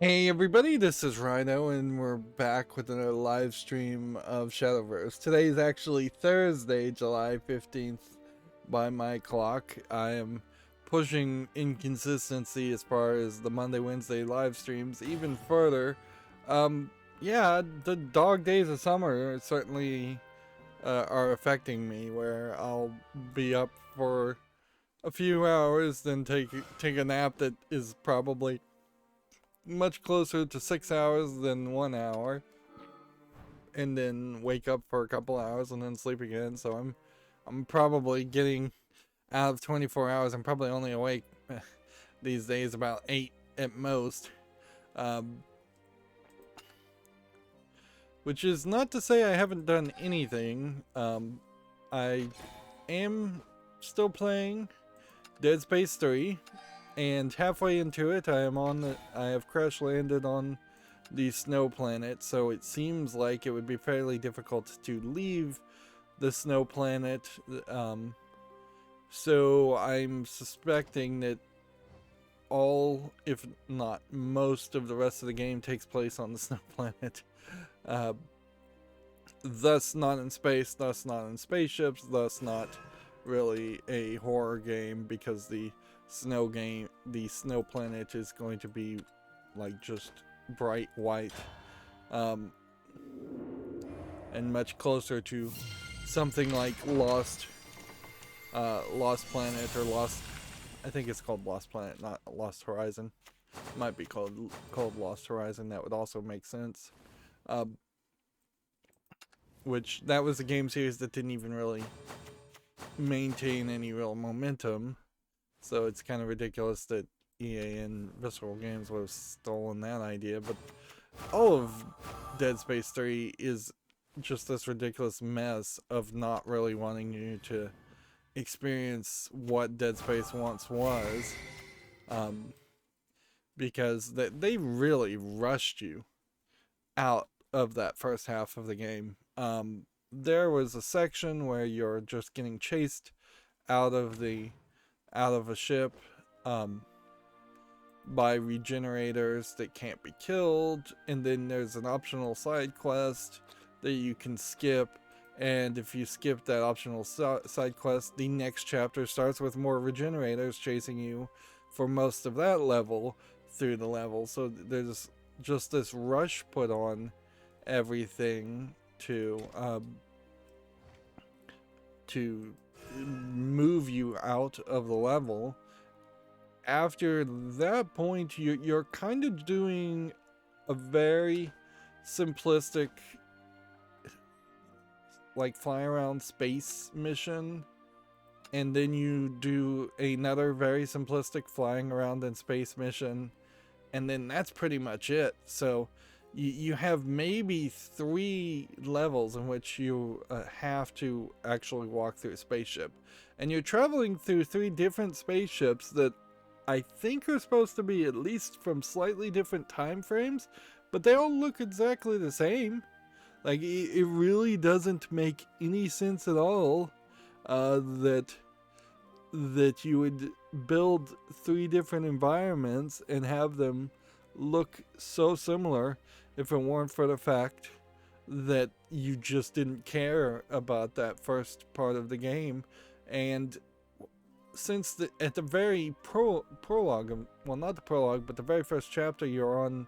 Hey everybody, this is Rydo and we're back with another live stream of Shadowverse. Today is actually Thursday, July 15th by my clock. I am pushing inconsistency as far as the Monday, Wednesday live streams even further. Yeah, the dog days of summer certainly are affecting me, where I'll be up for a few hours, then take a nap that is probably much closer to 6 hours than 1 hour, and then wake up for a couple hours and then sleep again. So I'm probably getting out of 24 hours. I'm probably only awake these days about 8 at most. Um, which is not to say I haven't done anything. I am still playing Dead Space 3, and halfway into it, I have crash landed on the snow planet, so it seems like it would be fairly difficult to leave the snow planet. So I'm suspecting that all, if not most, of the rest of the game takes place on the snow planet. Uh, thus not in space, thus not in spaceships, thus not really a horror game, because the snow planet is going to be like just bright white, um, and much closer to something like Lost Planet, or Lost. I think it's called Lost Planet, not Lost Horizon. It might be called Lost Horizon. That would also make sense. Um, which that was a game series that didn't even really maintain any real momentum. So it's kind of ridiculous that EA and Visceral Games would have stolen that idea. But all of Dead Space 3 is just this ridiculous mess of not really wanting you to experience what Dead Space once was. Because they really rushed you out of that first half of the game. There was a section where you're just getting chased out of a ship, um, by regenerators that can't be killed, and then there's an optional side quest that you can skip. And if you skip that optional side quest, the next chapter starts with more regenerators chasing you for most of that level through the level. So there's just this rush put on everything to move you out of the level. After that point, you're kind of doing a very simplistic, like, fly around space mission, and then you do another very simplistic flying around in space mission, and then that's pretty much it. So you have maybe 3 levels in which you have to actually walk through a spaceship, and you're traveling through 3 different spaceships that I think are supposed to be at least from slightly different time frames, but they all look exactly the same. Like, it really doesn't make any sense at all that you would build 3 different environments and have them look so similar if it weren't for the fact that you just didn't care about that first part of the game. And since at the very prologue, well, not the prologue, but the very first chapter, you're on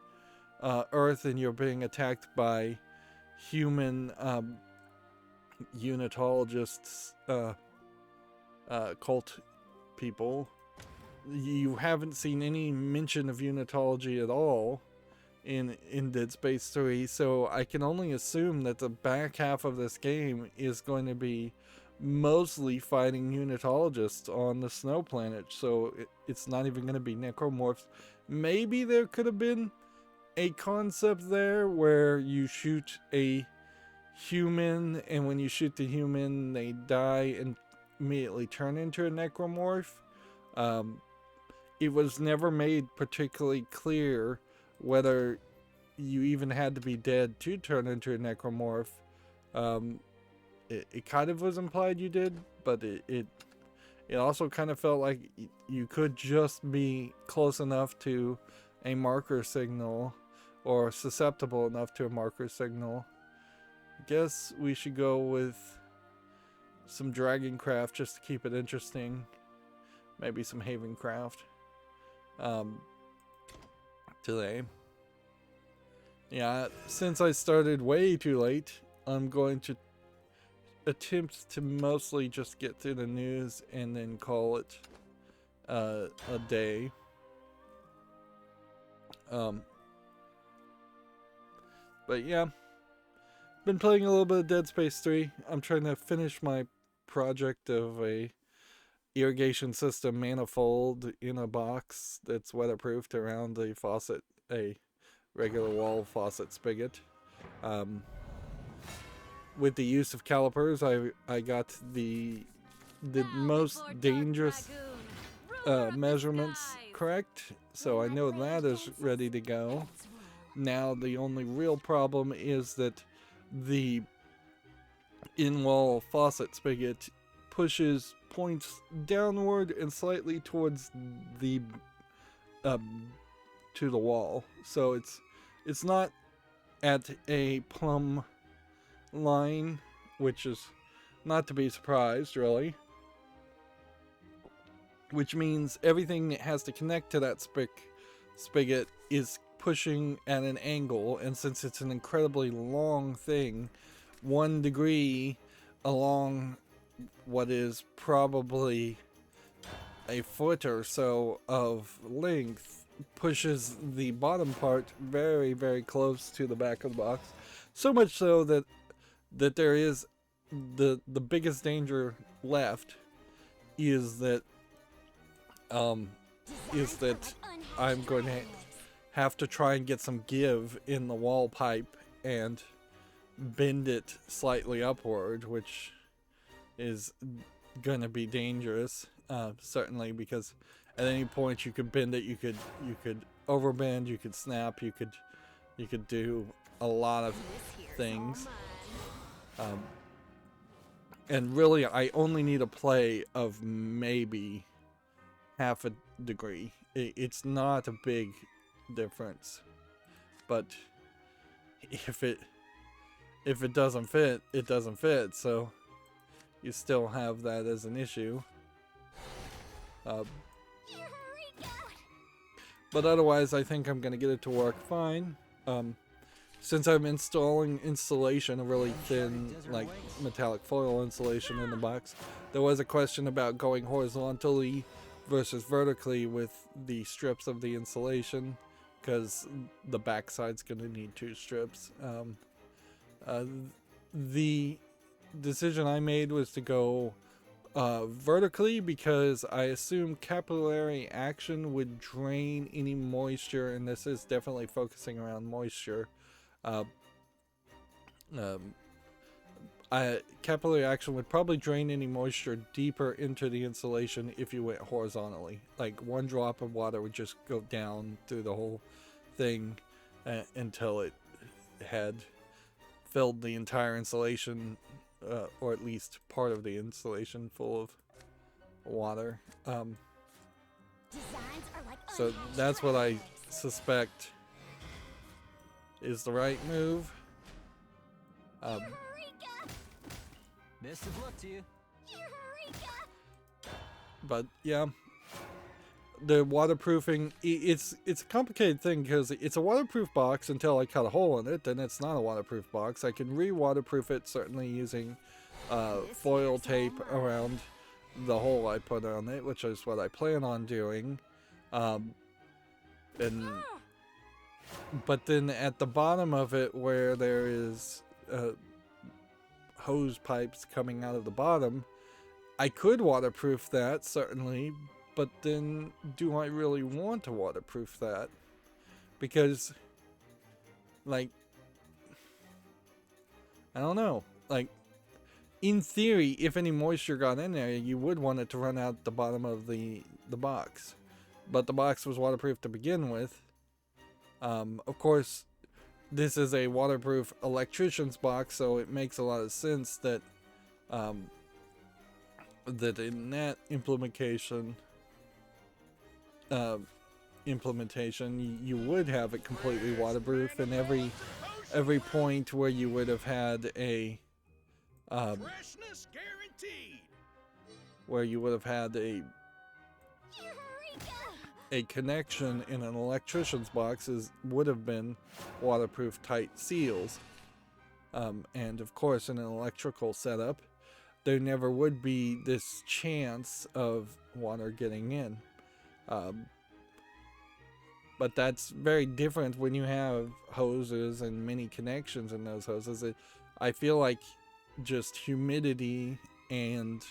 Earth and you're being attacked by human unitologists, cult people. You haven't seen any mention of unitology at all in Dead Space 3, so I can only assume that the back half of this game is going to be mostly fighting unitologists on the snow planet. So it's not even going to be necromorphs. Maybe there could have been a concept there where you shoot a human, and when you shoot the human, they die and immediately turn into a necromorph. It was never made particularly clear whether you even had to be dead to turn into a necromorph. It kind of was implied you did, but it also kind of felt like you could just be close enough to a marker signal, or susceptible enough to a marker signal. Guess we should go with some dragon craft just to keep it interesting. Maybe some haven craft today. Yeah, since I started way too late, I'm going to attempt to mostly just get through the news and then call it a day. But yeah, been playing a little bit of Dead Space 3. I'm trying to finish my project of a irrigation system manifold in a box that's weatherproofed around a faucet, a regular wall faucet spigot. With the use of calipers, I got the most dangerous measurements correct, so I know that is ready to go. Now the only real problem is that the in-wall faucet spigot points downward and slightly towards the to the wall, so it's not at a plumb line, which is not to be surprised, really. Which means everything that has to connect to that spigot is pushing at an angle, and since it's an incredibly long thing, 1 degree along what is probably a foot or so of length pushes the bottom part very, very close to the back of the box. So much so that there is the biggest danger left is that I'm going to have to try and get some give in the wall pipe and bend it slightly upward, which is going to be dangerous, certainly, because at any point you could bend it, you could overbend, you could snap, you could do a lot of things. And really, I only need a play of maybe half a degree. It's not a big difference, but if it doesn't fit, it doesn't fit. So you still have that as an issue. But otherwise, I think I'm gonna get it to work fine. Since I'm installing insulation, a really thin, like, metallic foil insulation in the box, there was a question about going horizontally versus vertically with the strips of the insulation, because the backside's going to need 2 strips. The decision I made was to go vertically because I assumed capillary action would drain any moisture, and this is definitely focusing around moisture. Capillary action would probably drain any moisture deeper into the insulation if you went horizontally. Like 1 drop of water would just go down through the whole thing until it had filled the entire insulation, or at least part of the insulation, full of water. So that's what I suspect is the right move. Best of luck to you. But yeah, the waterproofing, it's a complicated thing because it's a waterproof box until I cut a hole in it, then it's not a waterproof box. I can re-waterproof it, certainly using foil tape around the hole I put on it, which is what I plan on doing. But then at the bottom of it, where there is hose pipes coming out of the bottom, I could waterproof that, certainly, but then do I really want to waterproof that? Because, like, I don't know, like, in theory, if any moisture got in there, you would want it to run out the bottom of the box, but the box was waterproof to begin with. Of course, this is a waterproof electrician's box, so it makes a lot of sense that that in that implementation, implementation, you would have it completely waterproof, and every point where you would have had a where you would have had a connection in an electrician's box would have been waterproof tight seals. And of course, in an electrical setup, there never would be this chance of water getting in. But that's very different when you have hoses and many connections in those hoses. I feel like just humidity and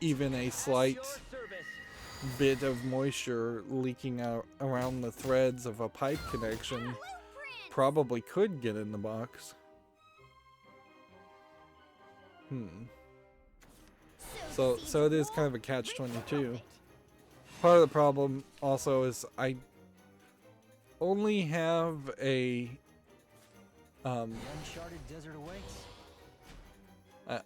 even a slight bit of moisture leaking out around the threads of a pipe connection probably could get in the box. So it is kind of a catch-22. Part of the problem also is I only have a uncharted desert awaits.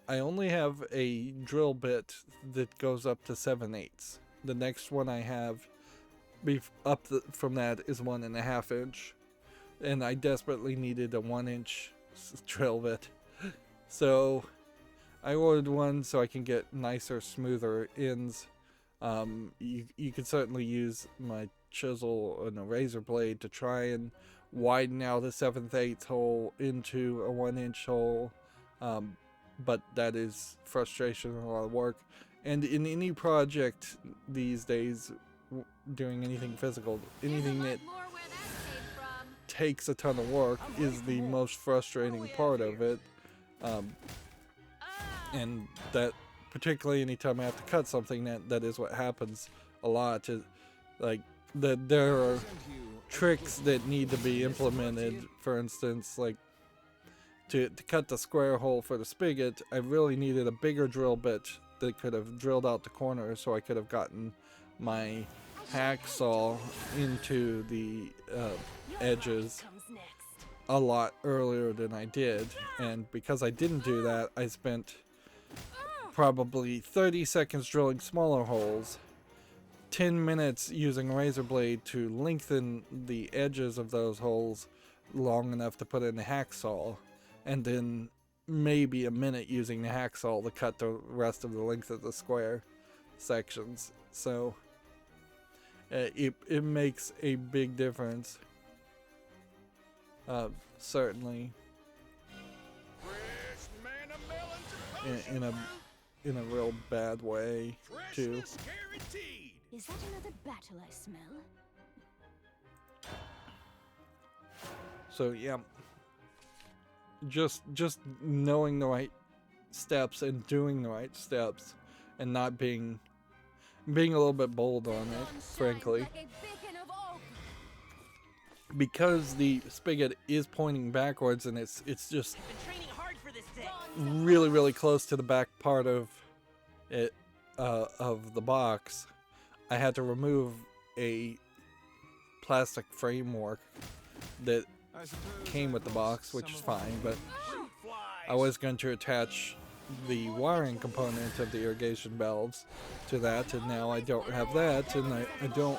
I only have a drill bit that goes up to 7/8. The next one I have from that is 1.5 inch, and I desperately needed a 1-inch drill bit, so I ordered one so I can get nicer, smoother ends. You could certainly use my chisel and a razor blade to try and widen out a 7/8 hole into a 1-inch hole, but that is frustration and a lot of work. And in any project these days, doing anything physical, anything that takes a ton of work is the most frustrating part of it. And that, particularly anytime I have to cut something, that is what happens a lot. Like, there are tricks that need to be implemented. For instance, like to cut the square hole for the spigot, I really needed a bigger drill bit that could have drilled out the corners, so I could have gotten my hacksaw into the edges a lot earlier than I did. And because I didn't do that, I spent probably 30 seconds drilling smaller holes, 10 minutes using a razor blade to lengthen the edges of those holes long enough to put in the hacksaw, and then maybe a minute using the hacksaw to cut the rest of the length of the square sections. So it makes a big difference, certainly in a real bad way too. Is that another battle I smell? So yeah, just knowing the right steps and doing the right steps, and not being a little bit bold on it, frankly. Because the spigot is pointing backwards, and it's just really, really close to the back part of it, of the box, I had to remove a plastic framework that came with the box, which is fine, but I was going to attach the wiring component of the irrigation valves to that, and now I don't have that, and I don't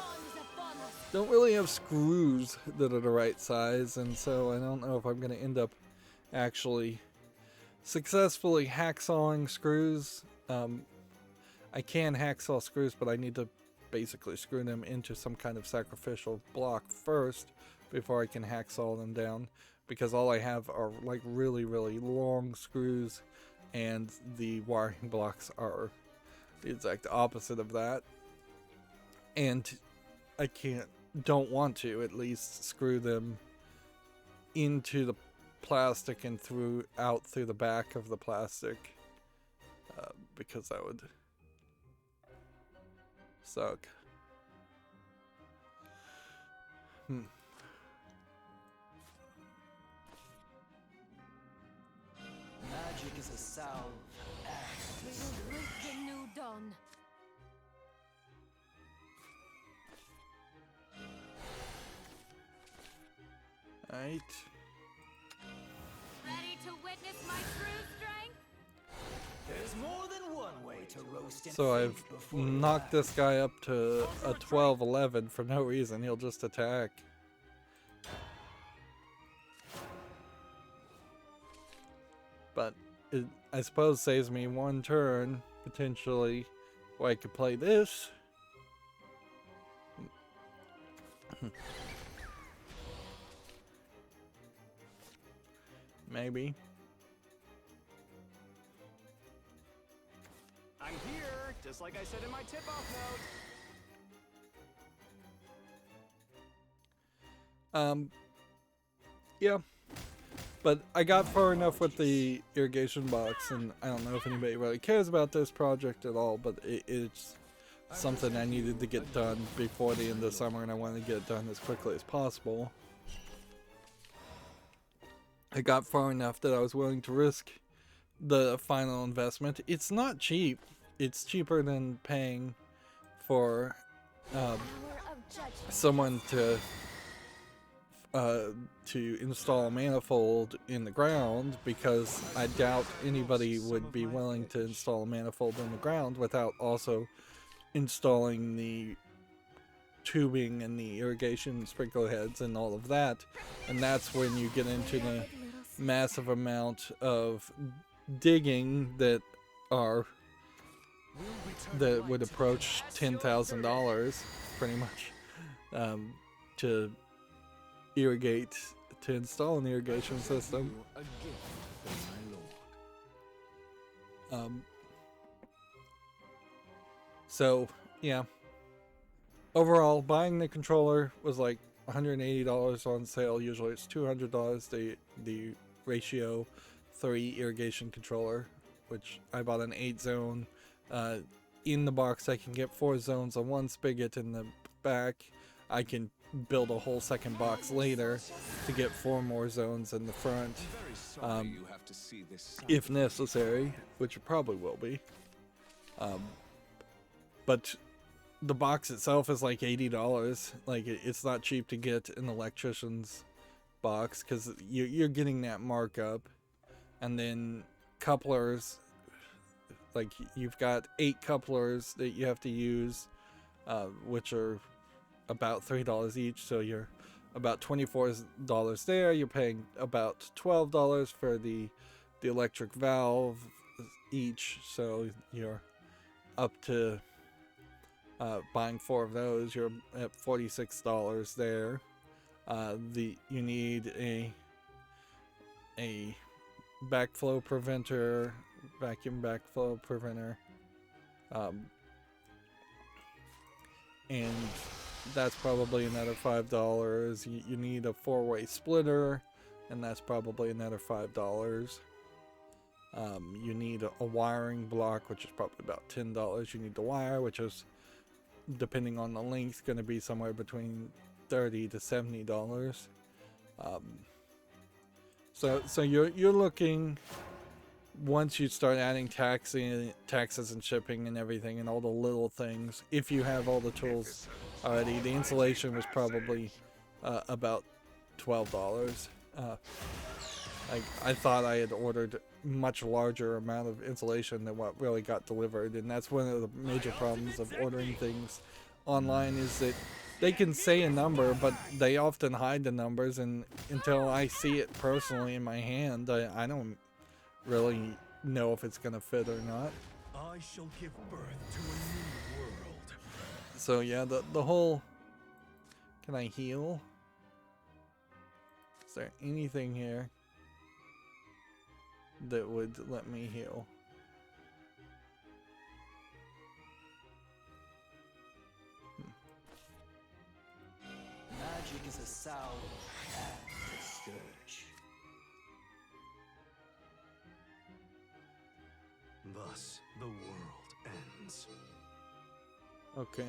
really have screws that are the right size, and so I don't know if I'm going to end up actually successfully hacksawing screws. I can hacksaw screws, but I need to basically screw them into some kind of sacrificial block first before I can hacksaw them down, because all I have are like really, really long screws, and the wiring blocks are the exact opposite of that. And I don't want to at least screw them into the plastic and out through the back of the plastic, because that would suck. Magic is a salve. We will break the new dawn. Right. Ready to witness my true strength? There's more than one way to roast and So I've think before you knocked act. this guy up to a 12-11 for no reason. He'll just attack. But it, I suppose, saves me one turn, potentially, where I could play this. Maybe. I'm here, just like I said in my tip-off note. Yeah. But I got far enough with the irrigation box, and I don't know if anybody really cares about this project at all, but it's something I needed to get done before the end of summer, and I wanted to get it done as quickly as possible. I got far enough that I was willing to risk the final investment. It's not cheap. It's cheaper than paying for Hour of judgment. someone to install a manifold in the ground, because I doubt anybody would be willing to install a manifold in the ground without also installing the tubing and the irrigation sprinkler heads and all of that. And that's when you get into the massive amount of digging that would approach $10,000 pretty much, to irrigate, to install an irrigation system. So yeah, overall buying the controller was like $180 on sale. Usually it's $200. The ratio 3 irrigation controller, which I bought an 8 zone. In the box I can get 4 zones on one spigot. In the back I can build a whole second box later to get 4 more zones in the front, if necessary, which it probably will be. But the box itself is like $80. Like, it's not cheap to get an electrician's box, because you're getting that markup. And then couplers, like you've got 8 couplers that you have to use, which are about $3 each, so you're about $24 there. You're paying about $12 for the electric valve each, so you're up to buying 4 of those. You're at $46 there. You need a backflow preventer, vacuum backflow preventer, and that's probably another $5. You need a 4-way splitter, and that's probably another $5. You need a wiring block, which is probably about $10. You need the wire, which is, depending on the length, going to be somewhere between $30 to $70. So you're looking, once you start adding taxes and shipping and everything and all the little things, if you have all the tools already, the insulation was probably about $12. I thought I had ordered much larger amount of insulation than what really got delivered, and that's one of the major problems of ordering things online, is that they can say a number, but they often hide the numbers, and until I see it personally in my hand, I don't really know if it's gonna fit or not. I shall give birth to a new world. So yeah, the whole, can I heal? Is there anything here that would let me heal? Magic is a sound and a scourge. Thus, the world ends. Okay.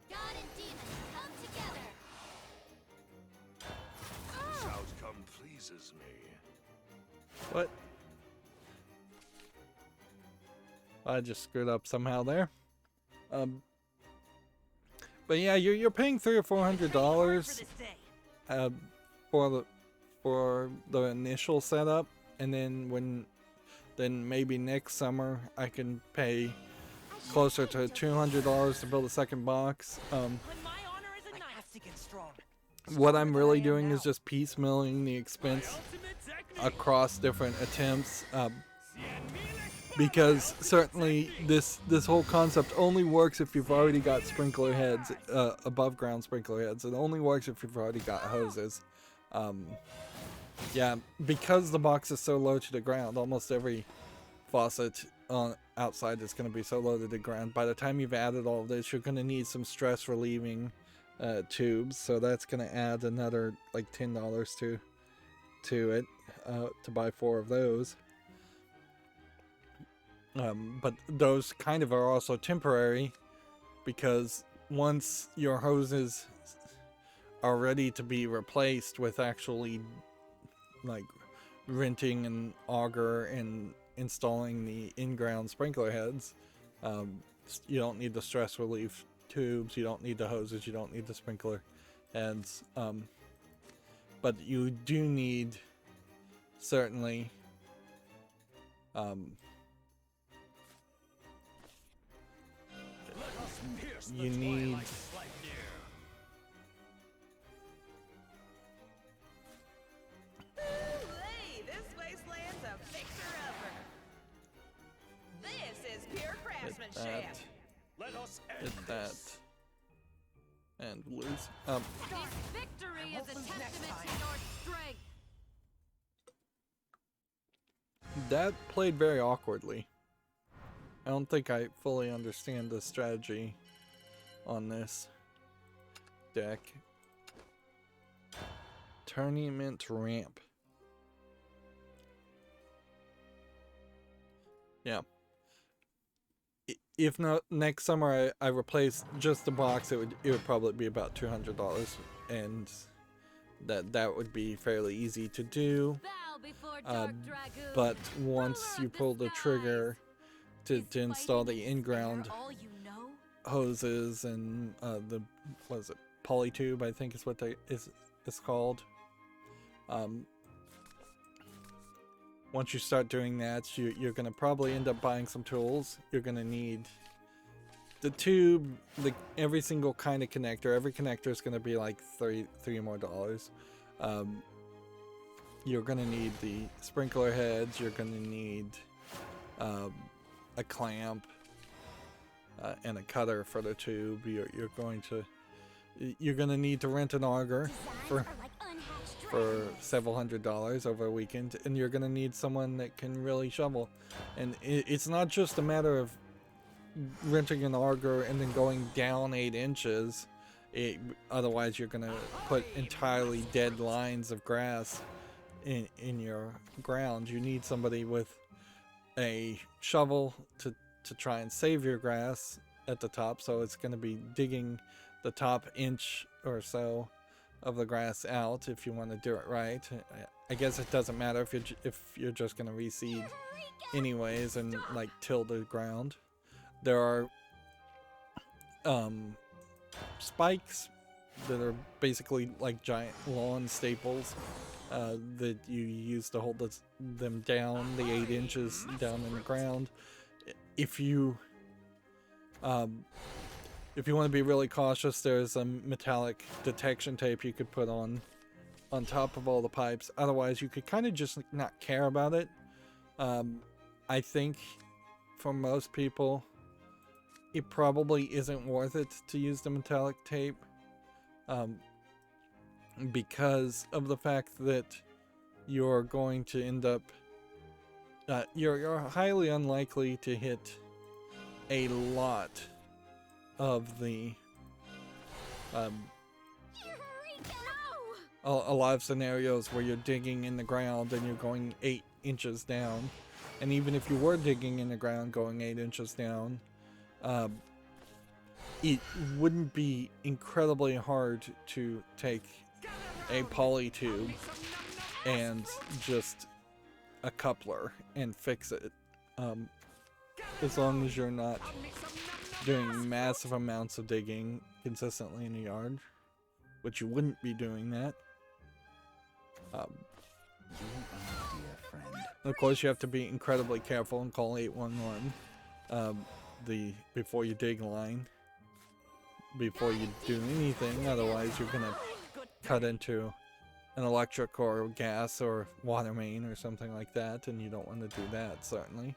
God and demon, come together. This outcome pleases me. What? I just screwed up somehow there. But yeah, you're paying $300 or $400 for the initial setup, and then maybe next summer I can pay closer to $200 to build a second box. What I'm really doing is just piecemealing the expense across different attempts, because certainly this whole concept only works if you've already got sprinkler heads, above ground sprinkler heads. It only works if you've already got hoses. Yeah, because the box is so low to the ground, almost every faucet on outside is going to be so low to the ground. By the time you've added all of this, you're going to need some stress relieving tubes, so that's going to add another like $10 to it, to buy 4 of those. But those kind of are also temporary, because once your hoses are ready to be replaced with actually like renting an auger and installing the in-ground sprinkler heads, you don't need the stress relief tubes, you don't need the hoses, you don't need the sprinkler heads, but you do need, certainly, you need Ooh-wee, this wasteland's a fixer-upper. This is pure craftsmanship. hit that, and lose. This victory is a testament to your strength. That played very awkwardly. I don't think I fully understand the strategy on this deck. Tournament ramp. Yeah. If not next summer I replace just the box, it would probably be about $200, and that would be fairly easy to do. Bow before Dark Dragoon. But once you pull the trigger to install the in-ground All you know? hoses and the, what is it, polytube, I think is what it's called. Once you start doing that, you're gonna probably end up buying some tools. You're gonna need the tube, every single kind of connector. Every connector is gonna be like $3 more. You're gonna need the sprinkler heads. You're gonna need a clamp and a cutter for the tube. You're gonna need to rent an auger for several $100s over a weekend, and you're gonna need someone that can really shovel. And it's not just a matter of renting an auger and then going down 8 inches. Otherwise you're gonna put entirely dead lines of grass in your ground. You need somebody with a shovel to try and save your grass at the top, so it's going to be digging the top inch or so of the grass out if you want to do it right. I guess it doesn't matter if you're just going to reseed anyways and like till the ground. There are spikes that are basically like giant lawn staples that you use to hold them down the 8 inches down in the ground. If you want to be really cautious, there's a metallic detection tape you could put on top of all the pipes. Otherwise, you could kind of just not care about it. I think for most people, it probably isn't worth it to use the metallic tape, because of the fact that you're going to end up you're highly unlikely to hit a lot of the a lot of scenarios where you're digging in the ground and you're going 8 inches down. And even if you were digging in the ground going 8 inches down, it wouldn't be incredibly hard to take a poly tube and just a coupler and fix it, as long as you're not doing massive amounts of digging consistently in the yard, which you wouldn't be doing that. Of course, you have to be incredibly careful and call 811 before you dig a line, before you do anything. Otherwise, you're gonna cut into an electric or gas or water main or something like that, and you don't want to do that, certainly.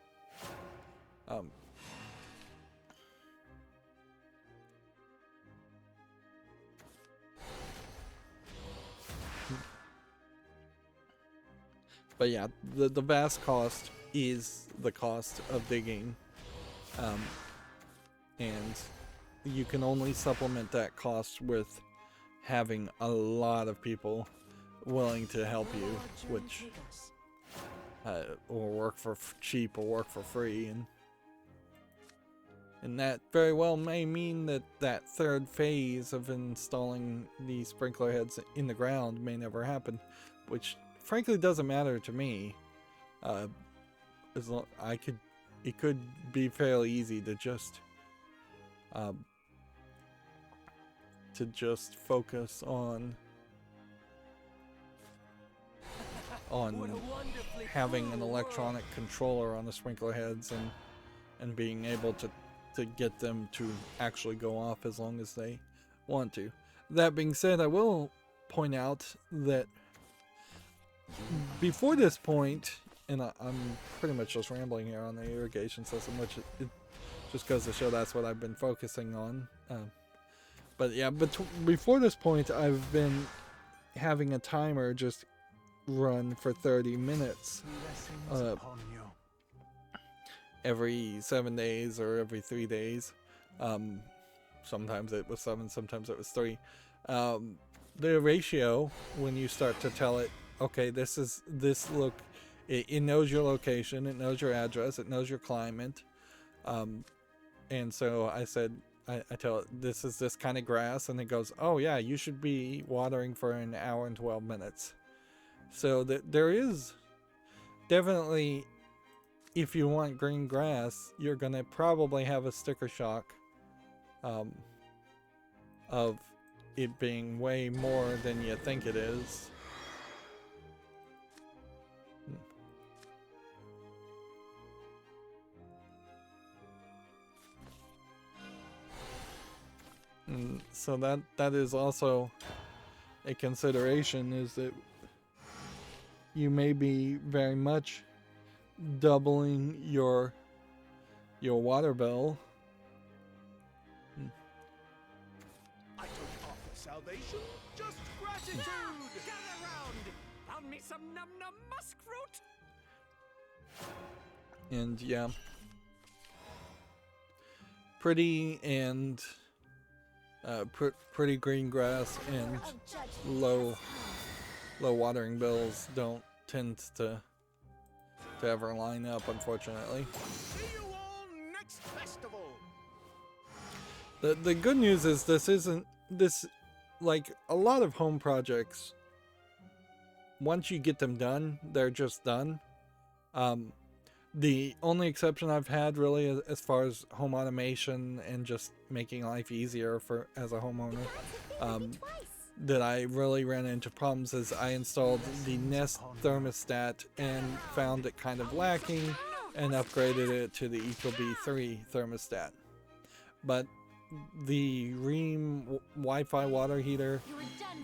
But yeah, the vast cost is the cost of digging, and you can only supplement that cost with having a lot of people willing to help you, which or work for cheap or work for free, and that very well may mean that that third phase of installing the sprinkler heads in the ground may never happen, which frankly doesn't matter to me. As long it could be fairly easy to just focus on having an electronic controller on the sprinkler heads and being able to get them to actually go off as long as they want to. That being said, I will point out that before this point, and I'm pretty much just rambling here on the irrigation system, which it just goes to show that's what I've been focusing on. But yeah, before this point, I've been having a timer just run for 30 minutes every 7 days or every 3 days. Sometimes it was 7, sometimes it was 3. The ratio, when you start to tell it, okay, it knows your location, it knows your address, it knows your climate, and so I said, I tell it, this is this kind of grass, and it goes, oh yeah, you should be watering for an hour and 12 minutes. So there is definitely, if you want green grass, you're gonna probably have a sticker shock of it being way more than you think it is. So that is also a consideration, is that you may be very much doubling your water bill. I don't offer salvation, just gratitude. Gather round! Found me some num-num musk fruit! And yeah, pretty and pretty green grass and low watering bills don't tend to ever line up, unfortunately. See you all next festival. The good news is this like a lot of home projects, once you get them done, they're just done. The only exception I've had really as far as home automation and just making life easier as a homeowner, that I really ran into problems is I installed the Nest thermostat and found it kind of lacking and upgraded it to the ecobee 3 thermostat. But the Ream Wi-Fi water heater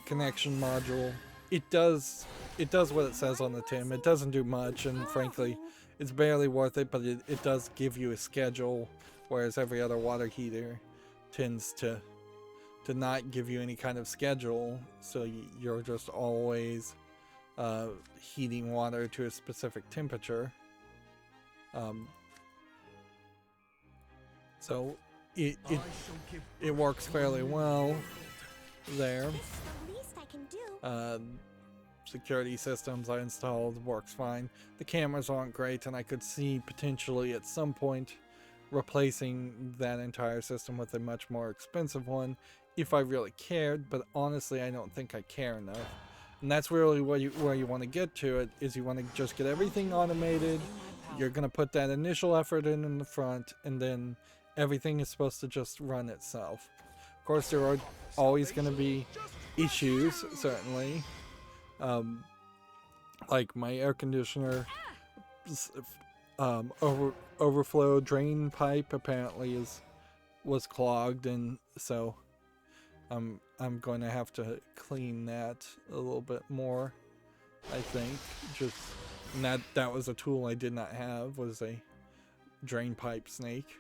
connection module, it does what it says on the tin. It doesn't do much, and frankly it's barely worth it, but it does give you a schedule, whereas every other water heater tends to not give you any kind of schedule, so you're just always heating water to a specific temperature. So it works fairly well there. Security systems I installed works fine. The cameras aren't great, and I could see potentially at some point replacing that entire system with a much more expensive one if I really cared, but honestly I don't think I care enough. And that's really where you want to get to it, is you want to just get everything automated. You're going to put that initial effort in the front, and then everything is supposed to just run itself. Of course, there are always going to be issues, certainly. Like my air conditioner overflow drain pipe apparently was clogged, and so I'm going to have to clean that a little bit more, I think. Just that was a tool I did not have, was a drain pipe snake.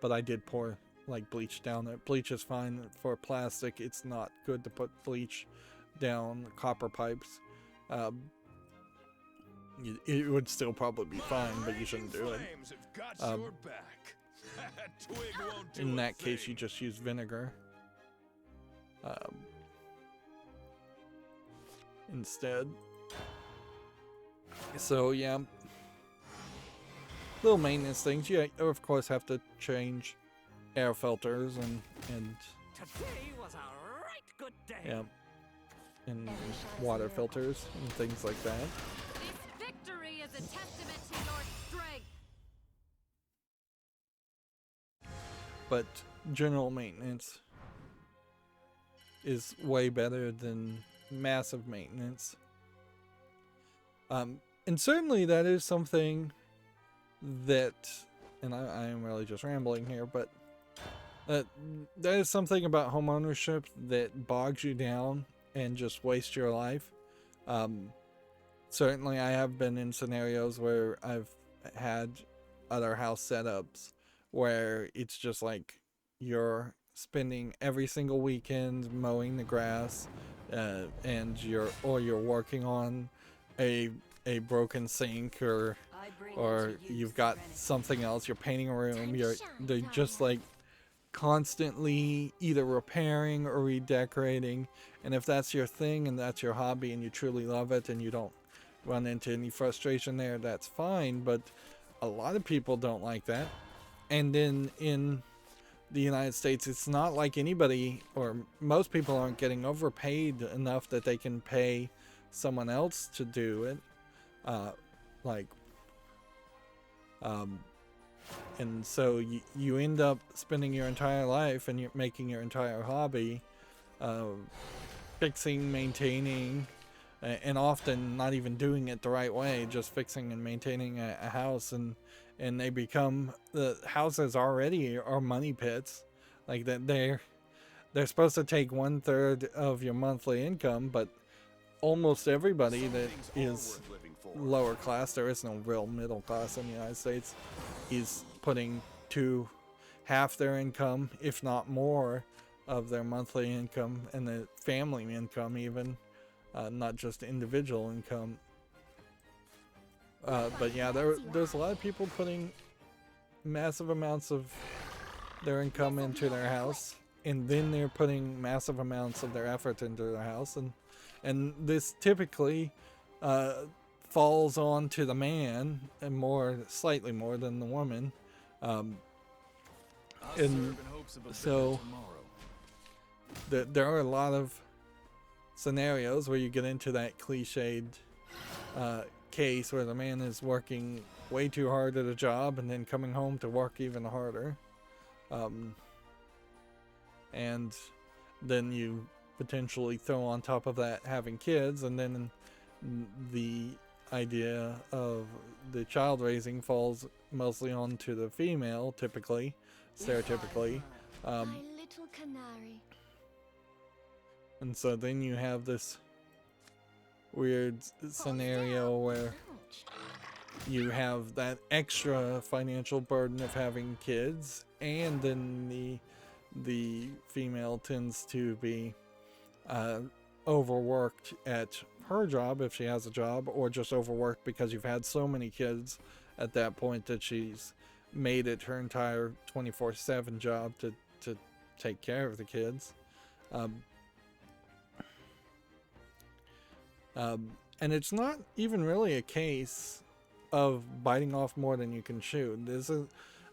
But I did pour like bleach down it. Bleach is fine for plastic. It's not good to put bleach down copper pipes. It would still probably be fine, but you shouldn't do it. In that case, you just use vinegar instead. So yeah, little maintenance things. You of course have to change air filters and Today was a right good day. yeah, and water filters and things like that. This victory is a testament to your strength. But general maintenance is way better than massive maintenance. And certainly that is something that, and I am really just rambling here, but that is something about home ownership that bogs you down and just wastes your life. Certainly I have been in scenarios where I've had other house setups where it's just like you're spending every single weekend mowing the grass, and you're working on a broken sink, or you've got something else, you're painting a room, they're just like constantly either repairing or redecorating. And if that's your thing and that's your hobby and you truly love it and you don't run into any frustration there, that's fine. But a lot of people don't like that. And then in the United States, it's not like anybody, or most people aren't getting overpaid enough that they can pay someone else to do it. And so you end up spending your entire life and you're making your entire hobby fixing, maintaining, and often not even doing it the right way, just fixing and maintaining a house, and they become, the houses already are money pits. Like that they're supposed to take 1/3 of your monthly income, but almost everybody that is lower class, there is no real middle class in the United States, is putting to half their income, if not more, of their monthly income and the family income, even not just individual income. But yeah, there's a lot of people putting massive amounts of their income into their house, and then they're putting massive amounts of their effort into their house, and this typically falls on to the man, and slightly more than the woman. And so there are a lot of scenarios where you get into that cliched case where the man is working way too hard at a job and then coming home to work even harder. And then you potentially throw on top of that having kids, and then the idea of the child raising falls mostly onto the female, typically, stereotypically. My little canary. And so then you have this weird scenario where you have that extra financial burden of having kids, and then the female tends to be overworked at her job, if she has a job, or just overworked because you've had so many kids at that point that she's made it her entire 24/7 job to take care of the kids. And it's not even really a case of biting off more than you can chew.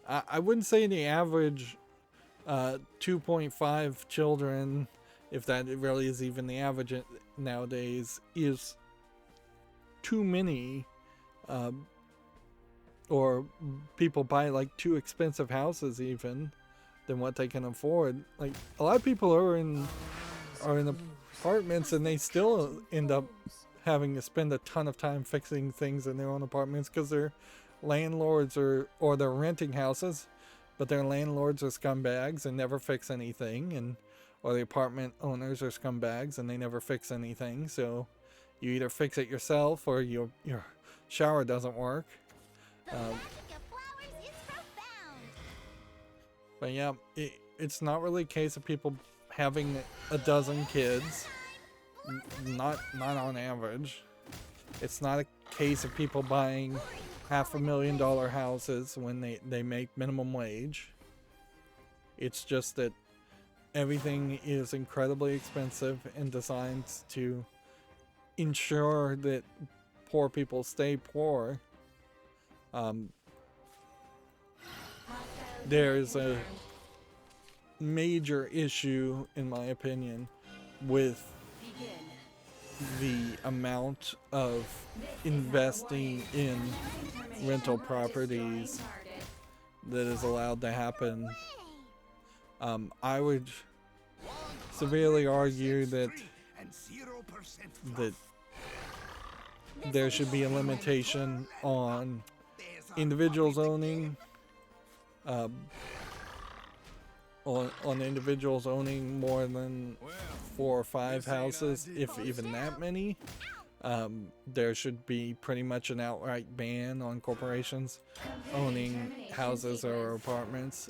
I wouldn't say the average 2.5 children, if that really is even the average nowadays, is too many or people buy like too expensive houses even than what they can afford. Like a lot of people are in apartments and they still end up having to spend a ton of time fixing things in their own apartments because their landlords or they're renting houses, but their landlords are scumbags and never fix anything, and or the apartment owners are scumbags and they never fix anything. So you either fix it yourself or your shower doesn't work. The magic of flowers is profound. But yeah, it's not really a case of people having a dozen kids. Not on average. It's not a case of people buying $500,000 houses when they make minimum wage. It's just that everything is incredibly expensive and designed to ensure that poor people stay poor. There's a major issue, in my opinion, with the amount of investing in rental properties that is allowed to happen. I would severely argue that there should be a limitation on individuals owning on individuals owning more than 4 or 5 houses, if even that many. There should be pretty much an outright ban on corporations owning houses or apartments.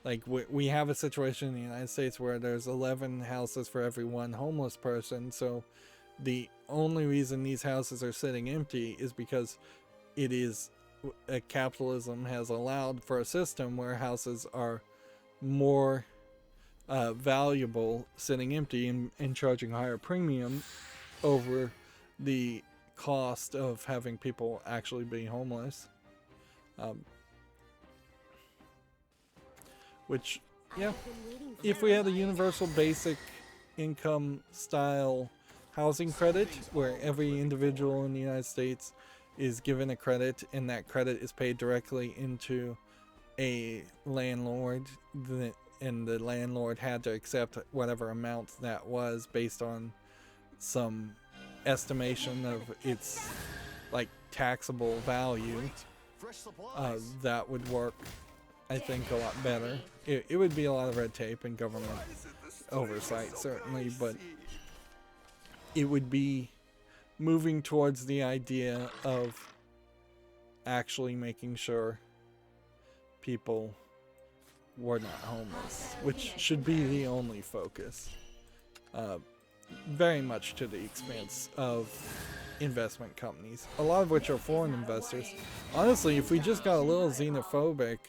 Like we have a situation in the United States where there's 11 houses for every 1 homeless person. So the only reason these houses are sitting empty is because it is capitalism has allowed for a system where houses are more valuable sitting empty and charging higher premium over the cost of having people actually be homeless. Which, yeah, if we had a universal basic income style housing credit where every individual in the United States is given a credit and that credit is paid directly into a landlord, and the landlord had to accept whatever amount that was based on some estimation of its like taxable value, that would work, I think, a lot better. It would be a lot of red tape and government oversight, certainly, but it would be moving towards the idea of actually making sure people were not homeless, which should be the only focus. Very much to the expense of investment companies, a lot of which are foreign investors. Honestly, if we just got a little xenophobic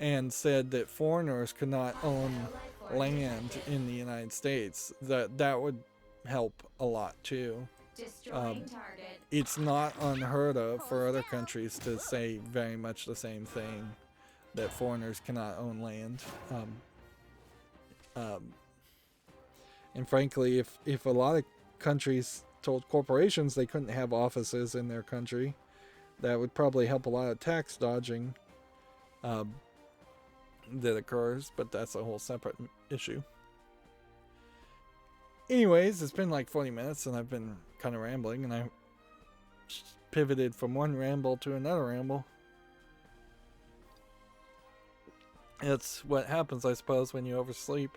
and said that foreigners could not own land in the United States, that would help a lot too. It's not unheard of for other countries to say very much the same thing, that foreigners cannot own land. And frankly, if a lot of countries told corporations they couldn't have offices in their country, that would probably help a lot of tax dodging that occurs, but that's a whole separate issue. Anyways, it's been like 40 minutes and I've been kind of rambling, and I pivoted from one ramble to another ramble. It's what happens, I suppose, when you oversleep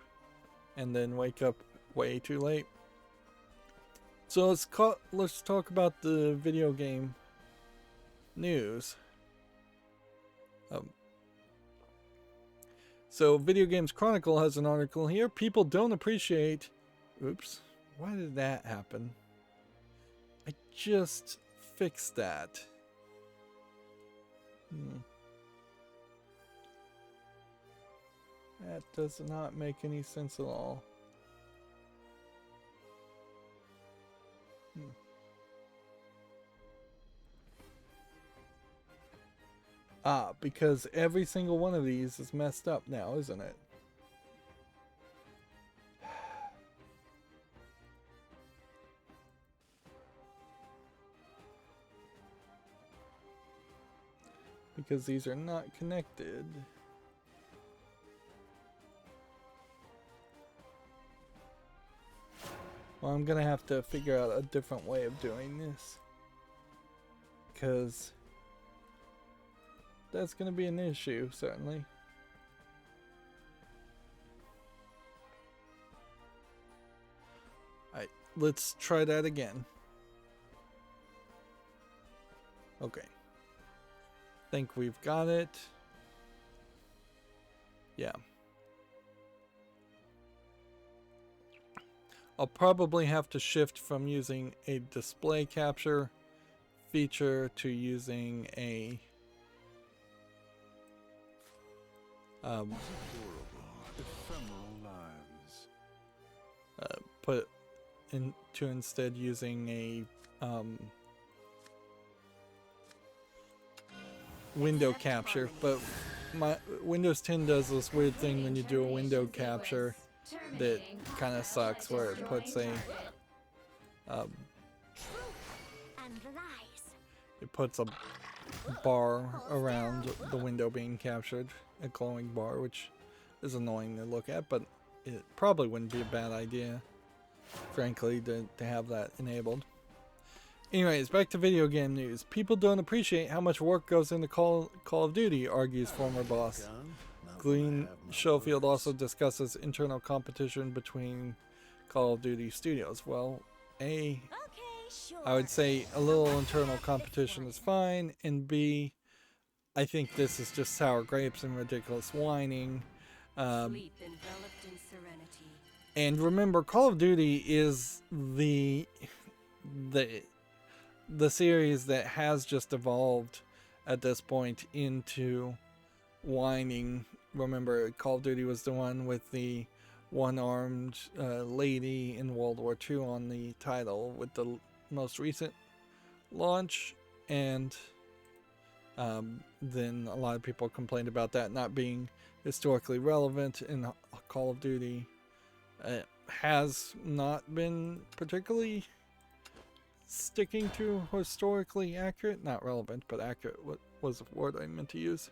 and then wake up way too late. So let's talk about the video game news. So Video Games Chronicle has an article here. People don't appreciate... Oops. Why did that happen? I just fixed that. That does not make any sense at all. Because every single one of these is messed up now, isn't it? because these are not connected. Well, I'm gonna have to figure out a different way of doing this, because that's gonna be an issue, certainly. Alright, let's try that again. Okay. Think we've got it. Yeah. I'll probably have to shift from using a display capture feature to using a Adorable, ephemeral lives. instead using a window capture, but my Windows 10 does this weird thing when you do a window capture that kind of sucks, where it puts a bar around the window being captured, a glowing bar, which is annoying to look at, but it probably wouldn't be a bad idea, frankly, to have that enabled. Anyways, back to video game news. People don't appreciate how much work goes into Call of Duty, argues former boss. Glenn Schofield also discusses internal competition between Call of Duty studios. Well, I would say a little internal competition is fine, and B, I think this is just sour grapes and ridiculous whining. And remember, Call of Duty is the series that has just evolved at this point into whining. Remember, Call of Duty was the one with the one-armed lady in World War II on the title with the most recent launch, and then a lot of people complained about that not being historically relevant in Call of Duty. It has not been particularly sticking to historically accurate, not relevant, but accurate. What was the word I meant to use?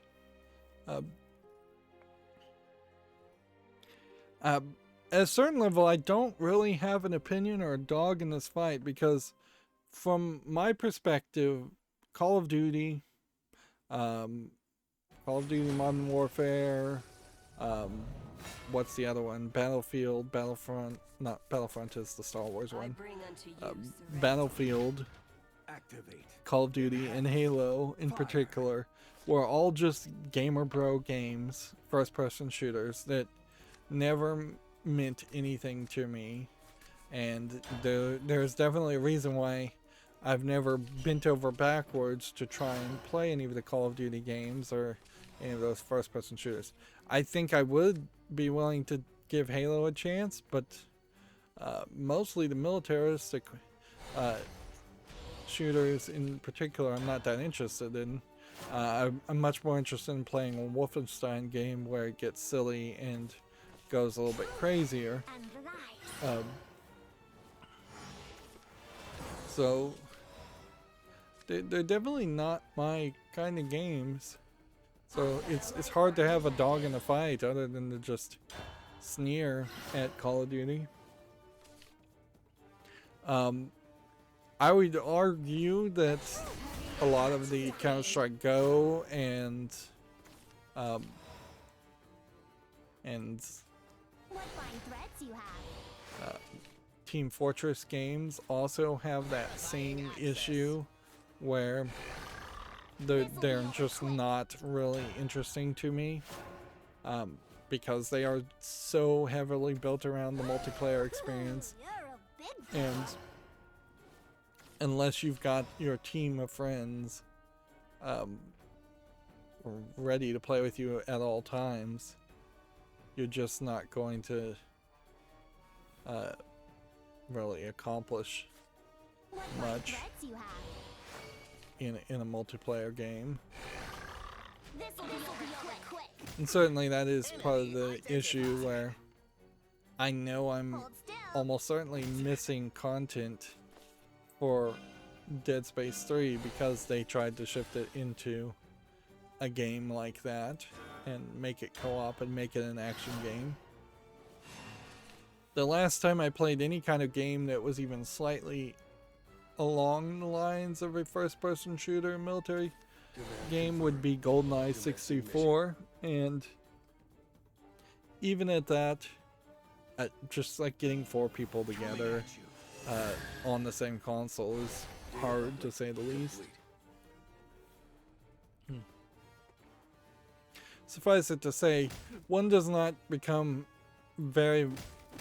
At a certain level, I don't really have an opinion or a dog in this fight, because from my perspective, Call of Duty Modern Warfare, what's the other one? Battlefront, not Battlefront is the Star Wars one. Battlefield, Activate. Call of Duty, and Halo in particular were all just gamer bro games, first-person shooters that never meant anything to me, and there's definitely a reason why I've never bent over backwards to try and play any of the Call of Duty games or any of those first-person shooters. I think I would be willing to give Halo a chance, but mostly the militaristic shooters in particular I'm not that interested in. I'm much more interested in playing a Wolfenstein game where it gets silly and goes a little bit crazier. So they're definitely not my kind of games. So it's hard to have a dog in a fight other than to just sneer at Call of Duty. I would argue that a lot of the Counter-Strike Go and What fine threads you have. Team Fortress games also have that same issue where they're just not really interesting to me, because they are so heavily built around the multiplayer experience, and unless you've got your team of friends ready to play with you at all times, you're just not going to really accomplish much in a multiplayer game. And certainly that is part of the issue where I know I'm almost certainly missing content for Dead Space 3 because they tried to shift it into a game like that and make it co-op and make it an action game. The last time I played any kind of game that was even slightly along the lines of a first-person shooter military game would be GoldenEye 64, and even at that, just like getting 4 people together on the same console is hard, to say the least. Suffice it to say, one does not become very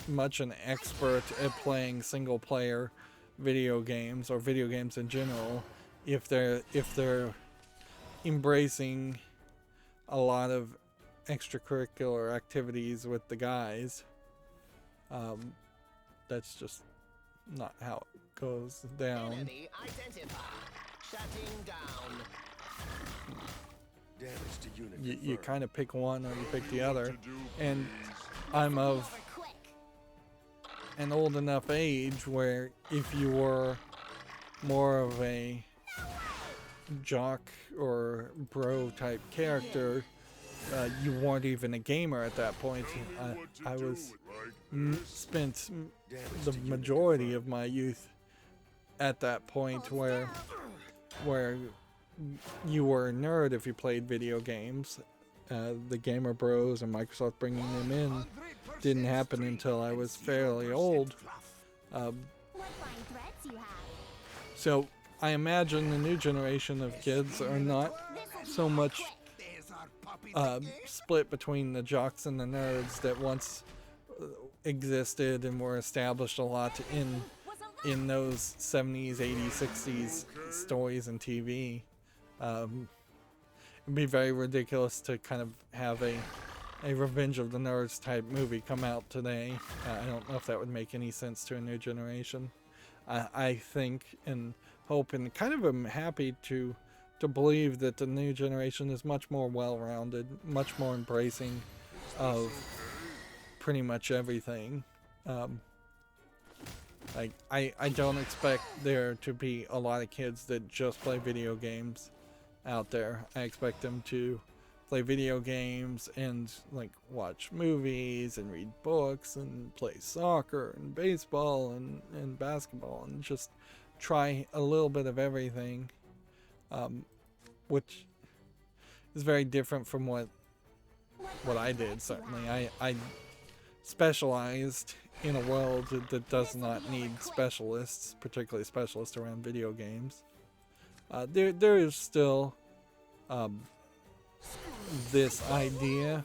much an expert at playing single player video games or video games in general if they're embracing a lot of extracurricular activities with the guys. That's just not how it goes down. Enemy identified. Shutting down. Damage to unit You confirmed. kind of pick one or you pick the other, and I'm of Quick. an old enough age where if you were more of a jock or bro type character, you weren't even a gamer at that point. I was spent the majority of my youth at that point where you were a nerd if you played video games. The gamer bros and Microsoft bringing them in didn't happen until I was fairly old. What fine threads you have. So I imagine the new generation of kids are not so much split between the jocks and the nerds that once existed and were established a lot in those 70s, 80s, 60s stories and TV. It'd be very ridiculous to kind of have a Revenge of the Nerds type movie come out today. I don't know if that would make any sense to a new generation. I think and hope and kind of am happy to believe that the new generation is much more well-rounded, much more embracing of pretty much everything. Like I don't expect there to be a lot of kids that just play video games out there. I expect them to play video games and like watch movies and read books and play soccer and baseball and basketball and just try a little bit of everything, which is very different from what I did. Certainly I specialized in a world that does not need specialists, particularly specialists around video games. There is still this idea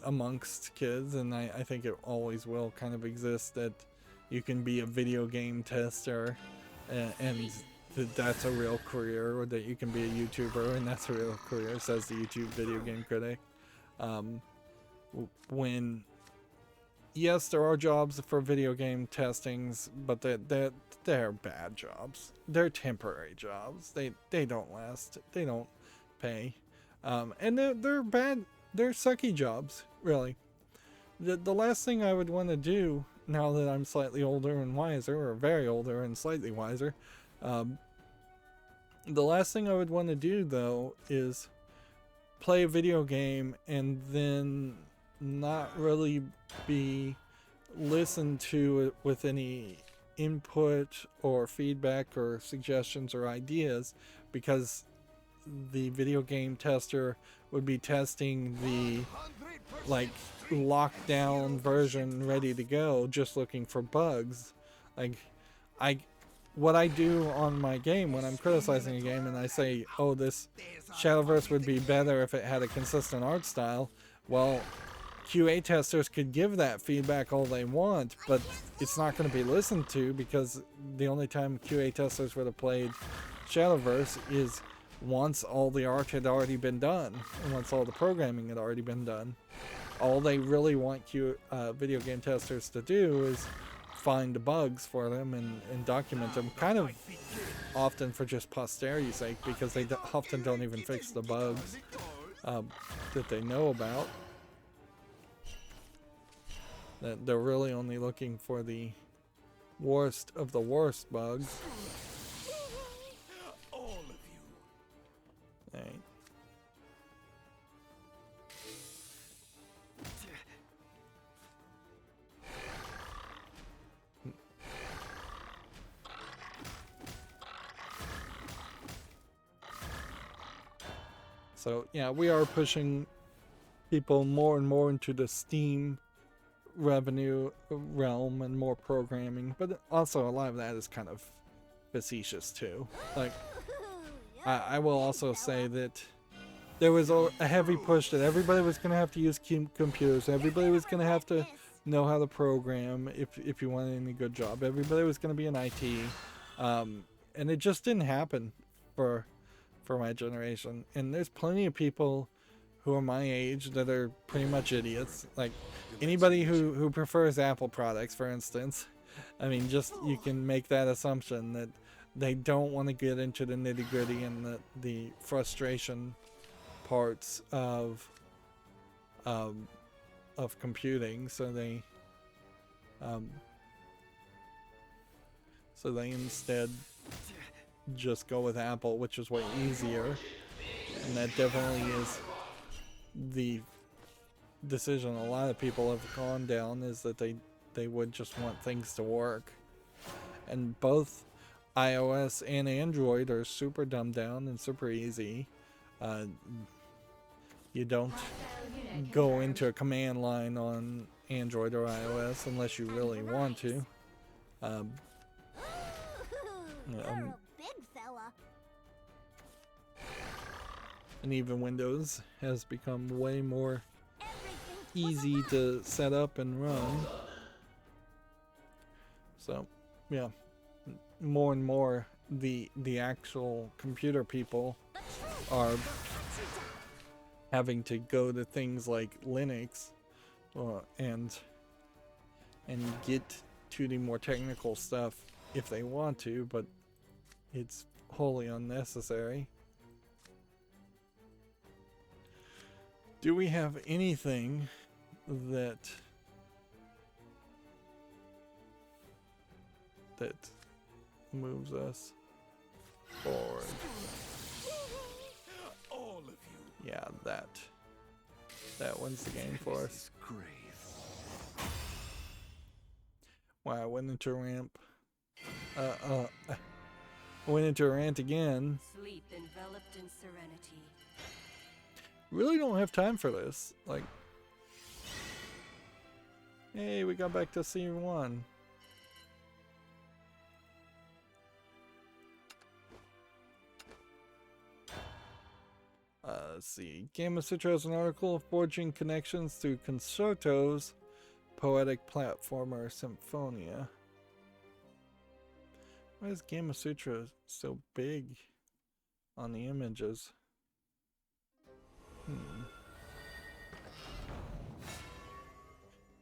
amongst kids, and I think it always will kind of exist, that you can be a video game tester and that's a real career, or that you can be a YouTuber and that's a real career, says the YouTube video game critic. When yes, there are jobs for video game testings, but they're bad jobs. They're temporary jobs. They don't last. They don't pay, and they're bad. They're sucky jobs, really. The last thing I would want to do now that I'm slightly older and wiser, or very older and slightly wiser, the last thing I would want to do though is play a video game and then not really be listened to with any input or feedback or suggestions or ideas, because the video game tester would be testing the like locked down version ready to go, just looking for bugs. Like what I do on my game when I'm criticizing a game and I say, oh, this Shadowverse would be better if it had a consistent art style, well, QA testers could give that feedback all they want, but it's not going to be listened to, because the only time QA testers would have played Shadowverse is once all the art had already been done, and once all the programming had already been done. All they really want video game testers to do is find the bugs for them and document them, kind of often for just posterity's sake, because they often don't even fix the bugs that they know about. That they're really only looking for the worst of the worst bugs. All of you. Right. So yeah, we are pushing people more and more into the Steam revenue realm and more programming, but also a lot of that is kind of facetious too. Like, I will also say that there was a heavy push that everybody was going to have to use computers. Everybody was going to have to know how to program if you wanted any good job. Everybody was going to be in IT, and it just didn't happen for my generation. And there's plenty of people who are my age that are pretty much idiots. Like anybody who prefers Apple products, for instance. I mean, just you can make that assumption that they don't want to get into the nitty gritty and the frustration parts of computing, so they instead just go with Apple, which is way easier, and that definitely is the decision a lot of people have gone down, is that they would just want things to work. And both iOS and Android are super dumbed down and super easy. You don't go into a command line on Android or iOS unless you really want to. You're a big fella. And even Windows has become way more Everything was easy to set up and run. So, yeah, more and more the actual computer people are having to go to things like Linux and get to the more technical stuff if they want to, but it's wholly unnecessary. Do we have anything that moves us forward? All of you. Yeah, that wins the game for us. Grave. Wow, I went into a ramp. I went into a rant again. Sleep enveloped in serenity. Really don't have time for this. Like, hey, we got back to C1. Let's see. Game of Citra has an article forging connections through Concerto's poetic platformer Symphonia. Why is Game of Citra so big on the images?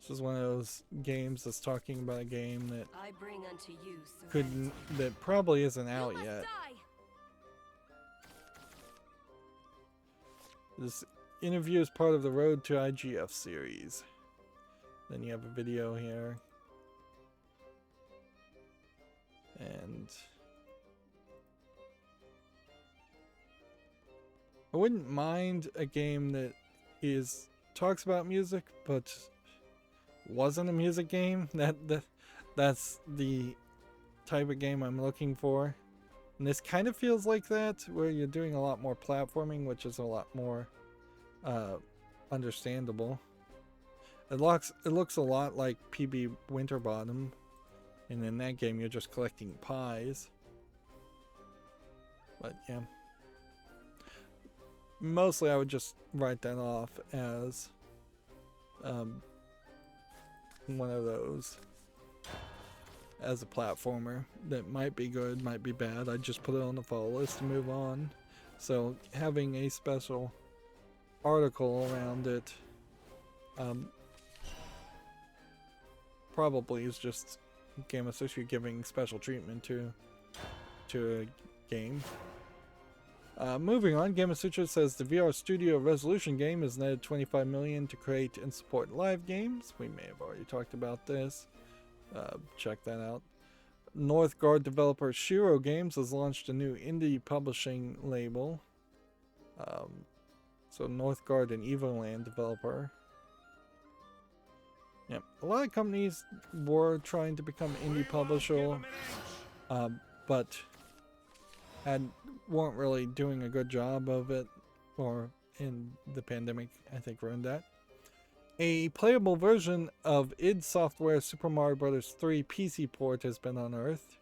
This is one of those games that's talking about a game that I bring unto you that probably isn't out yet. die. This interview is part of the Road to IGF series. Then you have a video here. And I wouldn't mind a game that talks about music, but wasn't a music game. That's the type of game I'm looking for. And this kind of feels like that, where you're doing a lot more platforming, which is a lot more understandable. It looks a lot like PB Winterbottom, and in that game you're just collecting pies. But yeah, mostly I would just write that off as one of those, as a platformer that might be good, might be bad. I'd just put it on the follow list to move on. So having a special article around it probably is just Game of Citra giving special treatment to a game. Moving on, Game of Citra says the VR Studio Resolution game has netted $25 million to create and support live games. We may have already talked about this. Check that out. Northgard developer Shiro Games has launched a new indie publishing label. So Northgard, an Evoland developer. Yeah, a lot of companies were trying to become indie publisher, but weren't really doing a good job of it. or in the pandemic, I think ruined that. A playable version of id Software Super Mario Bros. 3 PC port has been unearthed.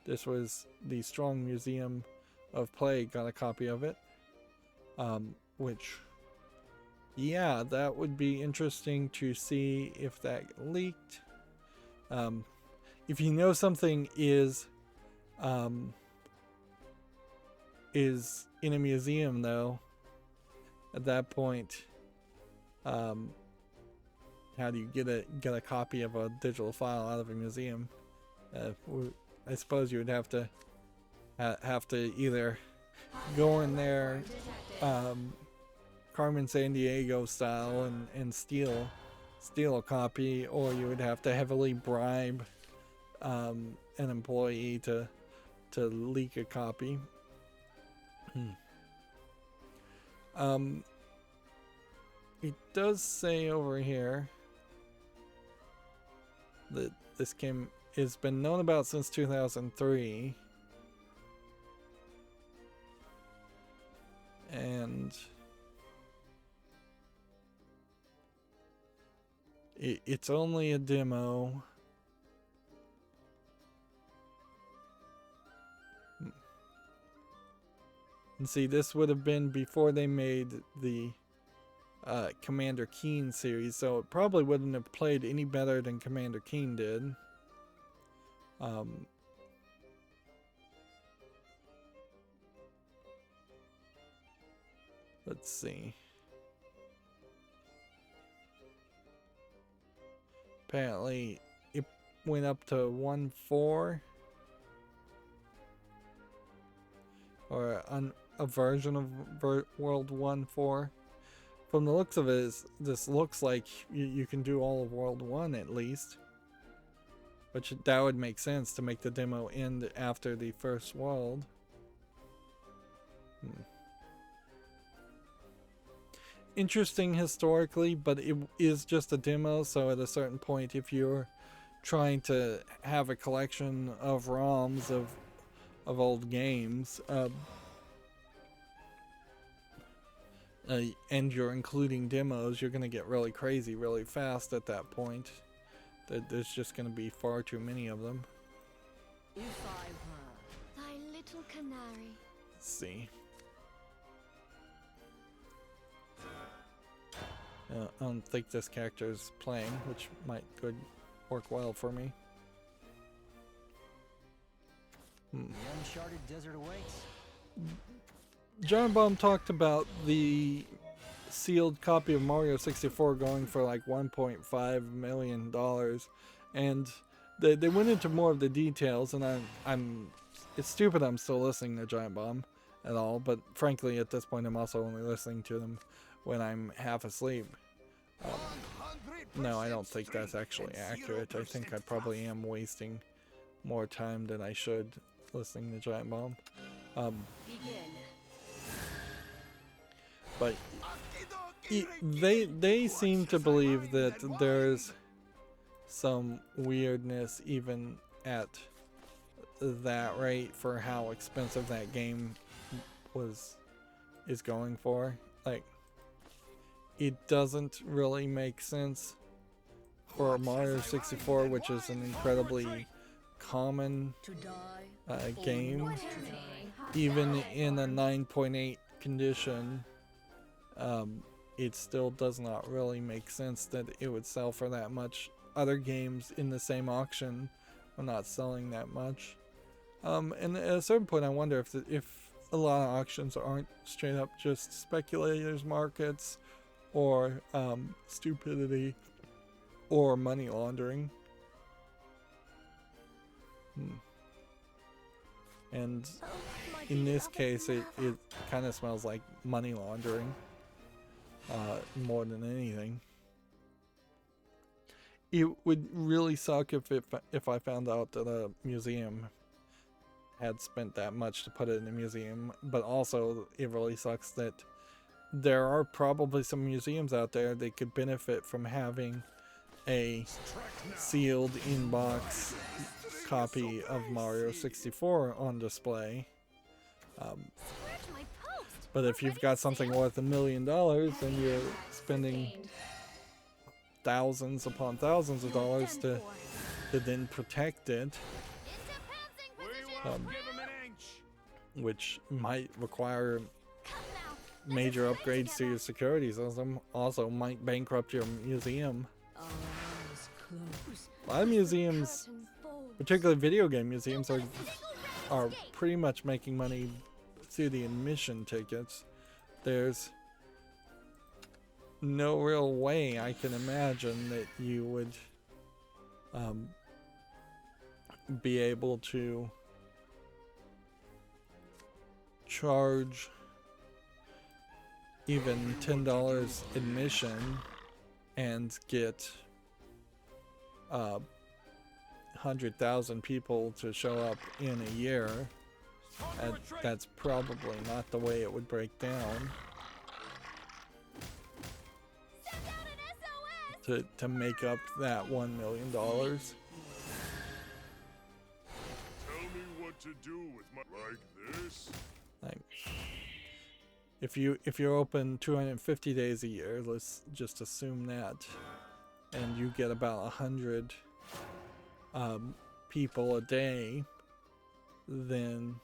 This was the Strong Museum of Play got a copy of it. Which, yeah, that would be interesting to see if that leaked. If you know something is in a museum, though, at that point, how do you get a copy of a digital file out of a museum? I suppose you would have to either go in there, Carmen Sandiego style, and steal a copy, or you would have to heavily bribe an employee to leak a copy. It does say over here that this game has been known about since 2003, and it's only a demo. And see, this would have been before they made the Commander Keen series, so it probably wouldn't have played any better than Commander Keen did. Let's see. Apparently, it went up to 1.4, or a version of World 1.4. From the looks of it, this looks like you can do all of World 1 at least. Which that would make sense to make the demo end after the first world. Interesting historically, but it is just a demo, so at a certain point, if you're trying to have a collection of ROMs of old games, and you're including demos, you're going to get really crazy really fast at that point. There's just going to be far too many of them. If I were Thy little canary. Let's see. I don't think this character is playing, which could work well for me. The uncharted desert awaits. John Baum talked about the sealed copy of Mario 64 going for like $1.5 million, and they went into more of the details, and it's stupid I'm still listening to Giant Bomb at all, but frankly at this point I'm also only listening to them when I'm half asleep. No, I don't think that's actually accurate. I think I probably am wasting more time than I should listening to Giant Bomb. begin. But they seem to believe that there's some weirdness even at that rate for how expensive that game is going for. Like, it doesn't really make sense for Mario 64, which is an incredibly common game, even in a 9.8 condition. It still does not really make sense that it would sell for that much. Other games in the same auction are not selling that much. And at a certain point I wonder if a lot of auctions aren't straight up just speculators markets, or stupidity, or money laundering. And in this case it kind of smells like money laundering more than anything. It would really suck if I found out that a museum had spent that much to put it in a museum, but also it really sucks that there are probably some museums out there that could benefit from having a sealed in-box copy of Mario 64 on display. Where's my post? But if you've got something worth $1 million, then you're spending thousands upon thousands of dollars to then protect it, which might require major upgrades to your security system. Also might bankrupt your museum. A lot of museums, particularly video game museums, are pretty much making money through the admission tickets. There's no real way I can imagine that you would be able to charge even $10 admission and get 100,000 people to show up in a year. That's probably not the way it would break down. To make up that $1 million. Tell me what to do with my like this. Like, if you're open 250 days a year, let's just assume that, and you get about 100 people a day, then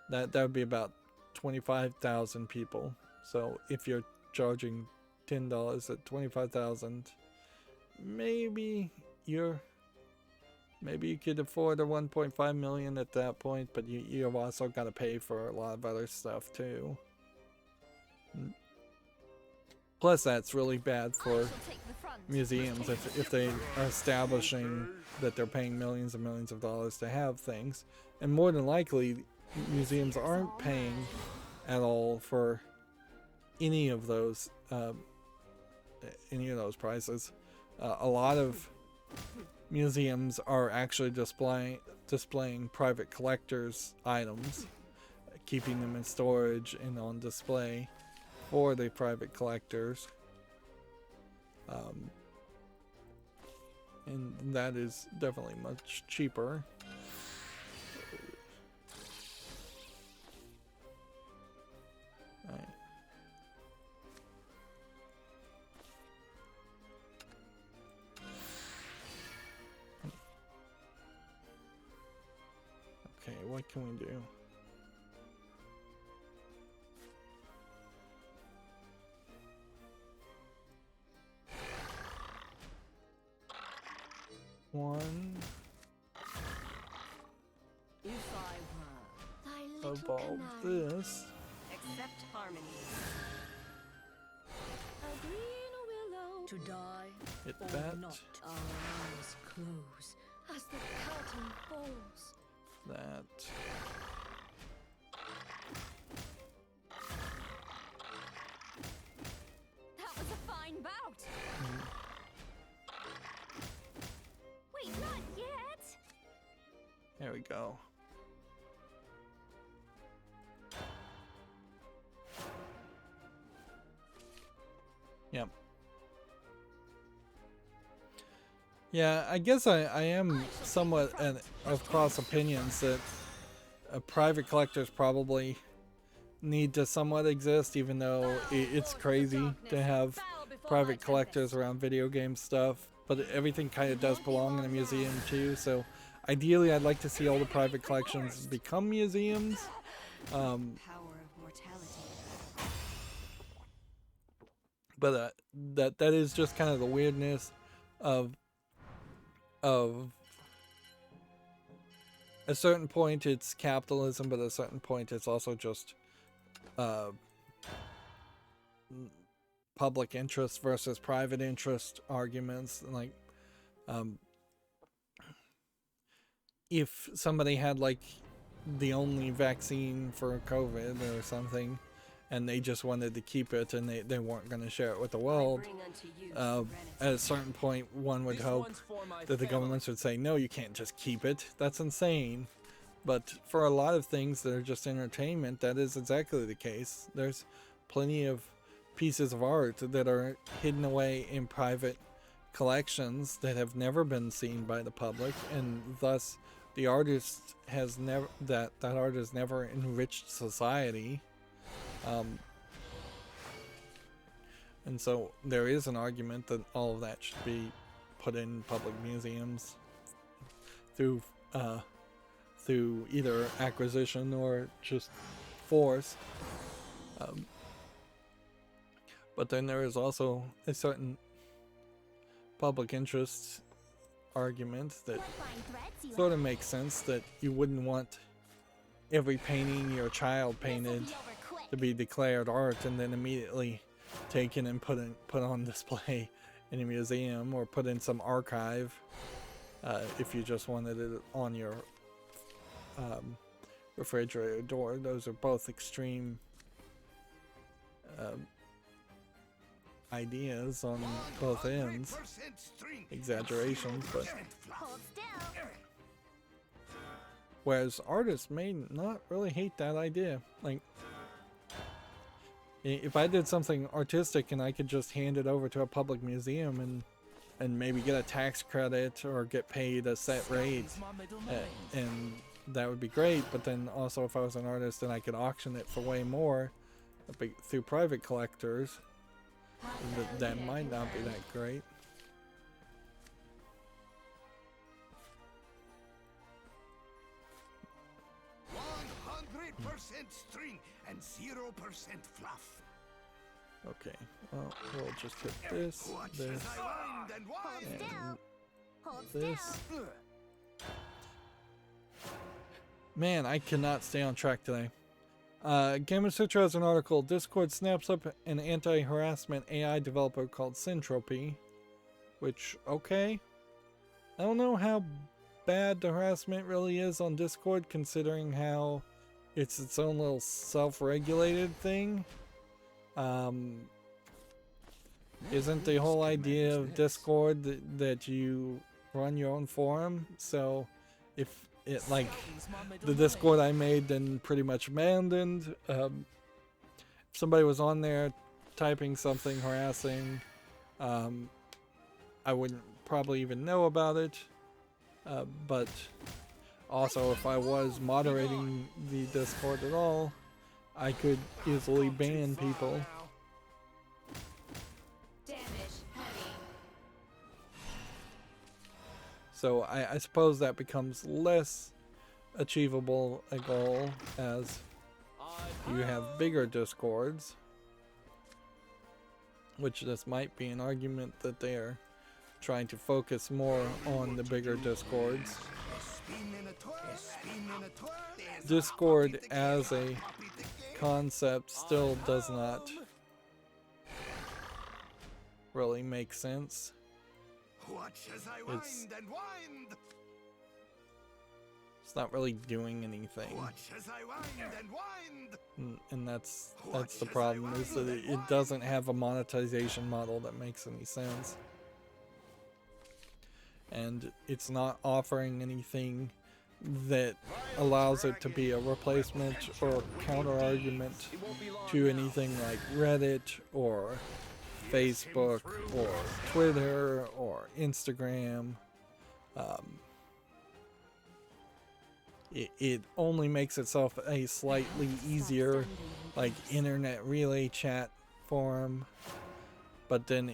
that would be about 25,000 people. So if you're charging $10 at 25,000, maybe you could afford a 1.5 million at that point, but you've also got to pay for a lot of other stuff too. Plus, that's really bad for museums if they are establishing that they're paying millions and millions of dollars to have things, and more than likely museums aren't paying at all for any of those prices. A lot of museums are actually displaying private collectors' items, keeping them in storage and on display for the private collectors, and that is definitely much cheaper. Right. Okay, what can we do? One. Evolve this. Accept harmony. A green willow to die Hit or that. not. Our eyes close as the curtain falls. That. That was a fine bout. Wait, not yet. There we go. Yep. Yeah, I guess I am somewhat of cross opinions that private collectors probably need to somewhat exist, even though it's crazy to have private collectors around video game stuff, but everything kind of does belong in a museum too. So ideally I'd like to see all the private collections become museums. Power of mortality. But that is just kind of the weirdness of at a certain point it's capitalism, but at a certain point it's also just public interest versus private interest arguments. Like if somebody had like the only vaccine for COVID or something, and they just wanted to keep it and they weren't going to share it with the world, at a certain point one would hope that the governments would say, no, you can't just keep it, that's insane. But for a lot of things that are just entertainment, that is exactly the case. There's plenty of pieces of art that are hidden away in private collections that have never been seen by the public, and thus the artist has never that art has never enriched society. And so there is an argument that all of that should be put in public museums through either acquisition or just force. But then there is also a certain public interest argument that sort of makes sense, that you wouldn't want every painting your child painted to be declared art and then immediately taken and put on display in a museum or put in some archive if you just wanted it on your refrigerator door. Those are both extreme ideas on both ends, exaggerations, but Hold still. whereas artists may not really hate that idea. Like, if I did something artistic and I could just hand it over to a public museum and maybe get a tax credit or get paid a set rate, and that would be great. But then also, if I was an artist and I could auction it for way more through private collectors, that might not be that great. String and 0% fluff. Okay, well, we'll just hit this, this, and Hold this. still. Man, I cannot stay on track today. Gamer Sutra has an article. Discord snaps up an anti-harassment AI developer called Syntropy. Which, okay. I don't know how bad the harassment really is on Discord, considering how it's its own little self-regulated thing. Isn't the whole idea of Discord that you run your own forum? So if it, like, the Discord I made then pretty much abandoned, if somebody was on there typing something harassing, I wouldn't probably even know about it, but also if I was moderating the Discord at all, I could easily ban people. So I suppose that becomes less achievable a goal as you have bigger Discords, which this might be an argument that they're trying to focus more on the bigger Discords. Discord as a concept still does not really make sense. It's not really doing anything, and that's the problem, is that it doesn't have a monetization model that makes any sense, and it's not offering anything that allows it to be a replacement or counter argument to anything like Reddit or Facebook or Twitter or Instagram. It only makes itself a slightly easier, like, internet relay chat forum, but then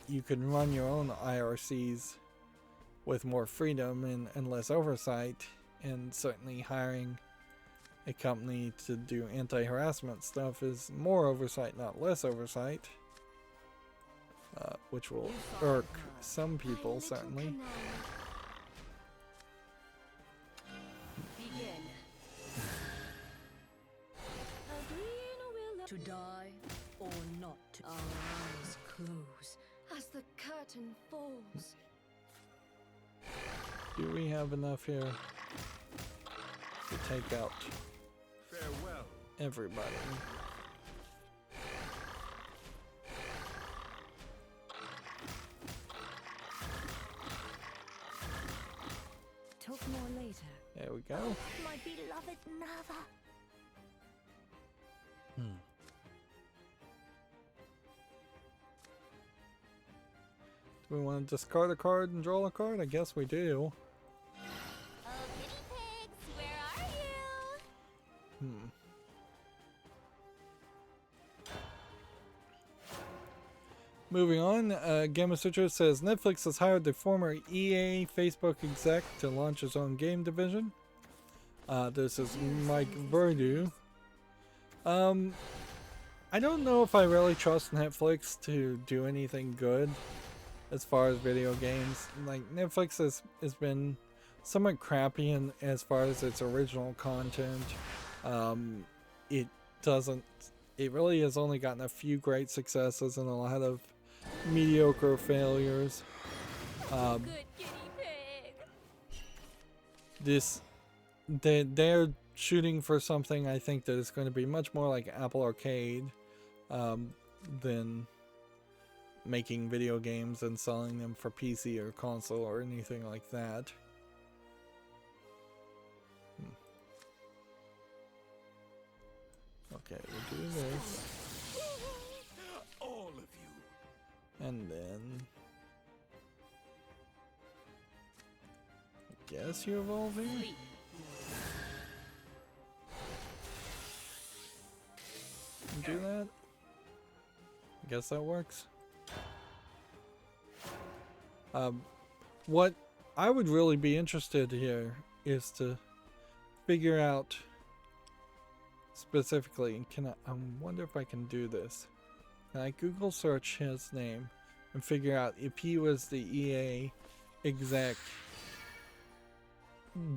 you can run your own IRCs with more freedom and less oversight, and certainly hiring a company to do anti-harassment stuff is more oversight, not less oversight. Which will irk some people, certainly. To die or not to. Our eyes close as the curtain falls. Do we have enough here to take out Farewell. everybody? Talk more later. There we go. My beloved Nava. Do we want to discard a card and draw a card? I guess we do. Oh, guinea pigs, where are you? Moving on, Gamma Sutra says Netflix has hired the former EA Facebook exec to launch his own game division. This is Mike Verdu. I don't know if I really trust Netflix to do anything good as far as video games. Like, Netflix has been somewhat crappy in as far as its original content. It really has only gotten a few great successes and a lot of mediocre failures. Good guinea pig. They're shooting for something I think that is going to be much more like Apple Arcade than making video games and selling them for PC or console or anything like that. Okay, we'll do this. All of you. And then I guess you evolve here? Do that? I guess that works. What I would really be interested here is to figure out specifically, I wonder if I can do this. Can I Google search his name and figure out if he was the EA exec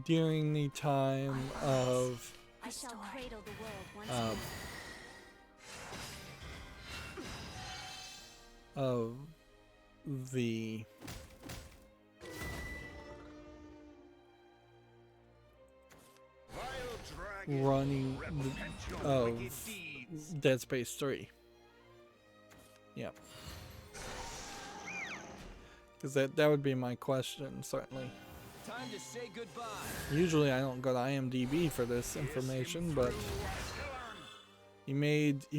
during the time of I shall cradle the world once more. Of the running of Dead Space 3. Yep. Because that would be my question, certainly. Time to say goodbye. Usually I don't go to IMDb for this information, but he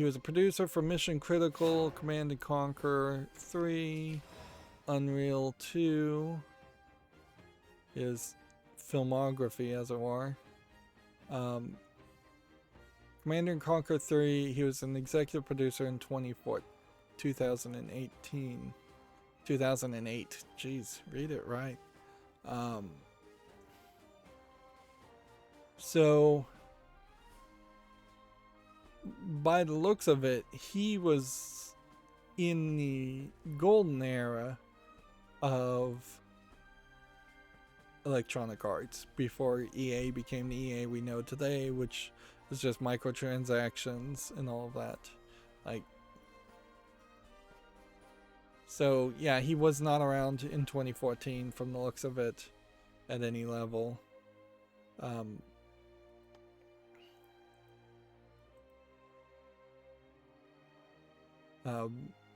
was a producer for Mission Critical, Command & Conquer 3, Unreal 2, his filmography as it were. Command & Conquer 3, he was an executive producer in 2008. Jeez, read it right. So by the looks of it, he was in the golden era of Electronic Arts before EA became the EA we know today, which is just microtransactions and all of that. Like, so yeah, he was not around in 2014 from the looks of it at any level.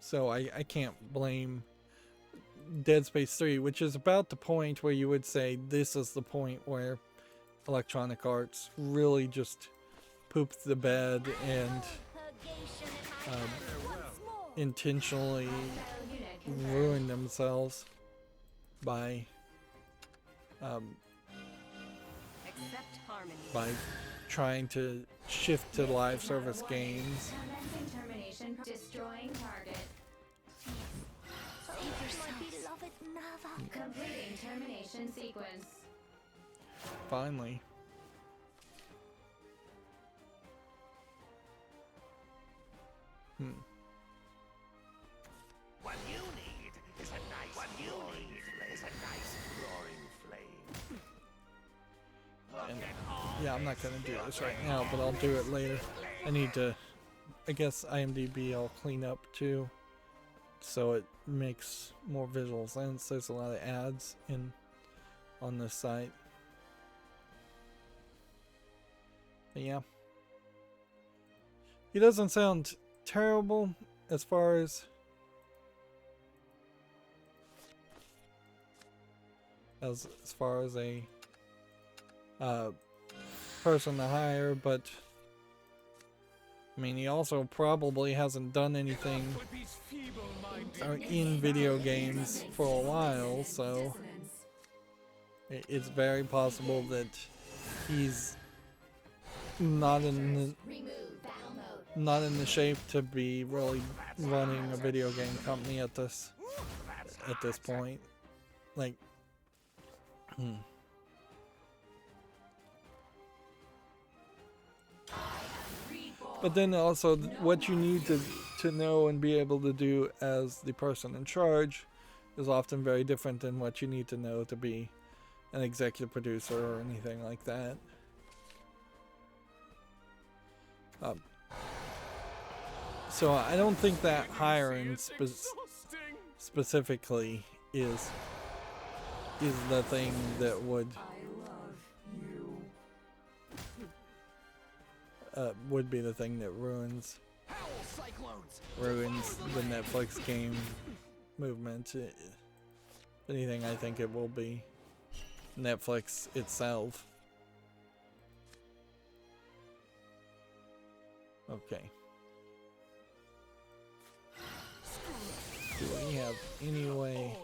So I can't blame Dead Space 3, which is about the point where you would say this is the point where Electronic Arts really just pooped the bed and intentionally ruined themselves by trying to shift to live service games. Destroying target. Save yourself. My beloved Nava. Completing termination sequence. Finally. What you need is a nice roaring flame. And, yeah, I'm not gonna do this right now, but I'll do it later. I need to, I guess IMDb I'll clean up too, so it makes more visual sense. There's a lot of ads on this site. But yeah, he doesn't sound terrible as far as a person to hire, but I mean, he also probably hasn't done anything in video games for a while, so it's very possible that he's not in the not in the shape to be really running a video game company at this point. Like, But then also what you need to know and be able to do as the person in charge is often very different than what you need to know to be an executive producer or anything like that. So I don't think that hiring specifically is the thing that would be the thing that ruins the Netflix game movement. If anything, I think it will be Netflix itself. Okay. Do we have any way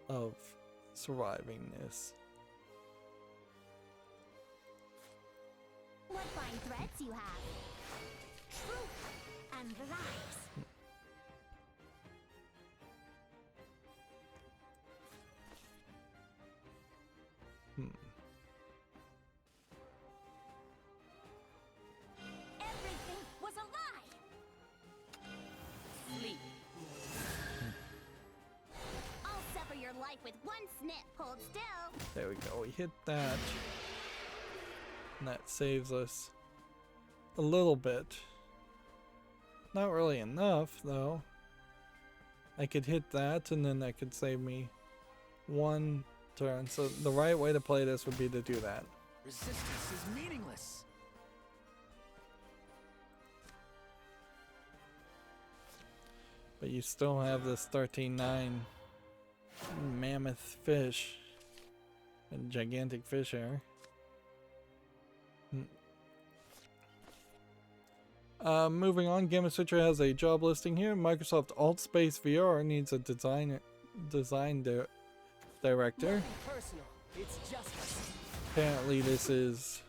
of surviving this? What fine threads you have. Truth and lies. Everything was a lie. Sleep. I'll sever your life with one snip. Hold still. There we go, we hit that. And that saves us a little bit. Not really enough, though. I could hit that, and then that could save me one turn. So the right way to play this would be to do that. Resistance is meaningless. But you still have this 13-9 mammoth fish. A gigantic fish here. Moving on, Gamma Sutra has a job listing here. Microsoft AltSpace VR needs a design director. Personal. It's justice. Apparently this is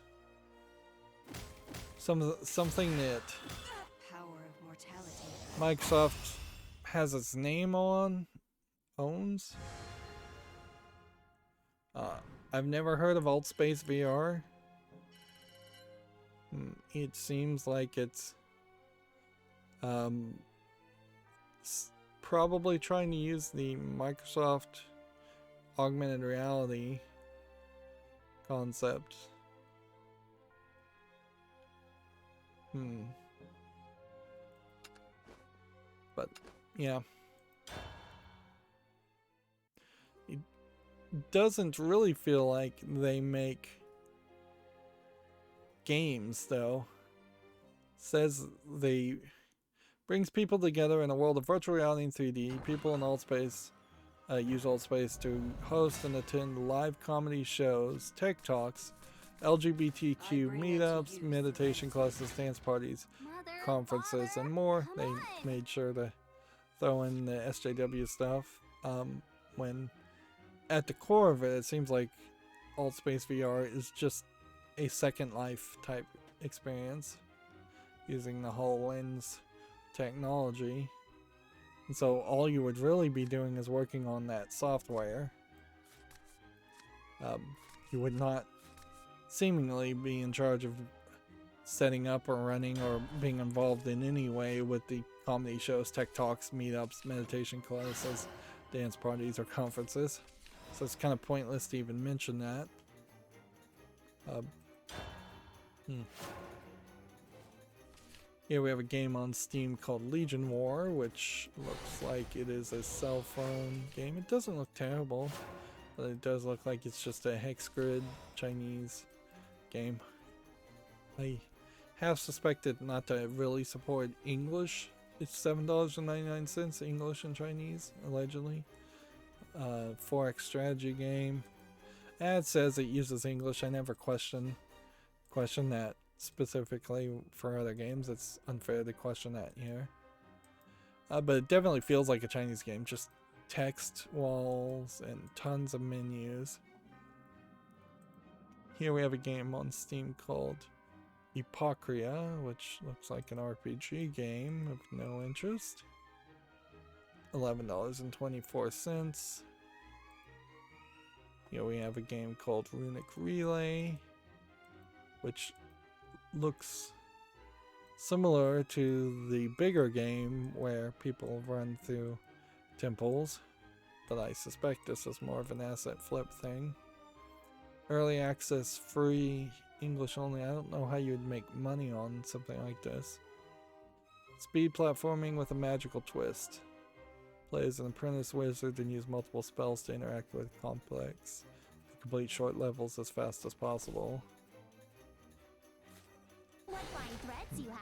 something that Power of mortality. Microsoft has its name owns. I've never heard of AltSpace VR. It seems like it's probably trying to use the Microsoft augmented reality concept. But yeah, it doesn't really feel like they make games, though. Says they brings people together in a world of virtual reality and 3D. People in AltSpace use AltSpace to host and attend live comedy shows, tech talks, LGBTQ meetups, meditation classes, dance parties, Mother, conferences, father, and more. come They on. made sure to throw in the SJW stuff. When at the core of it, it seems like AltSpace VR is just a Second Life type experience using the HoloLens technology. And so all you would really be doing is working on that software. You would not seemingly be in charge of setting up or running or being involved in any way with the comedy shows, tech talks, meetups, meditation classes, dance parties, or conferences. So it's kind of pointless to even mention that. Here we have a game on Steam called Legion War, which looks like it is a cell phone game. It doesn't look terrible, but it does look like it's just a hex grid Chinese game. I have suspected not to really support English. It's $7.99 English and Chinese, allegedly. 4X strategy game. Ad says it uses English. I never question that specifically for other games. It's unfair to question that here. But it definitely feels like a Chinese game. Just text walls and tons of menus. Here we have a game on Steam called Hypocria, which looks like an RPG game of no interest. $11.24. Here we have a game called Runic Relay, which looks similar to the bigger game where people run through temples, but I suspect this is more of an asset flip thing. Early access, free, English only. I don't know how you'd make money on something like this. Speed platforming with a magical twist. Play as an apprentice wizard and use multiple spells to interact with complex. Complete short levels as fast as possible. What fine threads you have.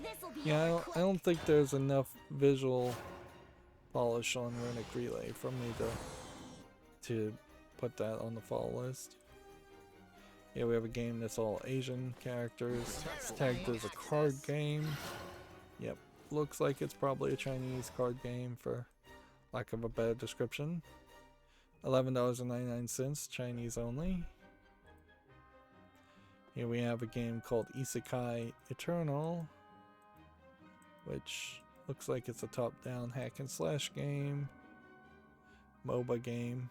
This'll be Yeah, over I don't think there's enough visual polish on Runic Relay for me to put that on the fall list. Yeah, we have a game that's all Asian characters. It's tagged as a card game. Yep, looks like it's probably a Chinese card game for lack of a better description. $11.99, Chinese only. Here we have a game called Isekai Eternal, which looks like it's a top-down hack and slash game, MOBA game.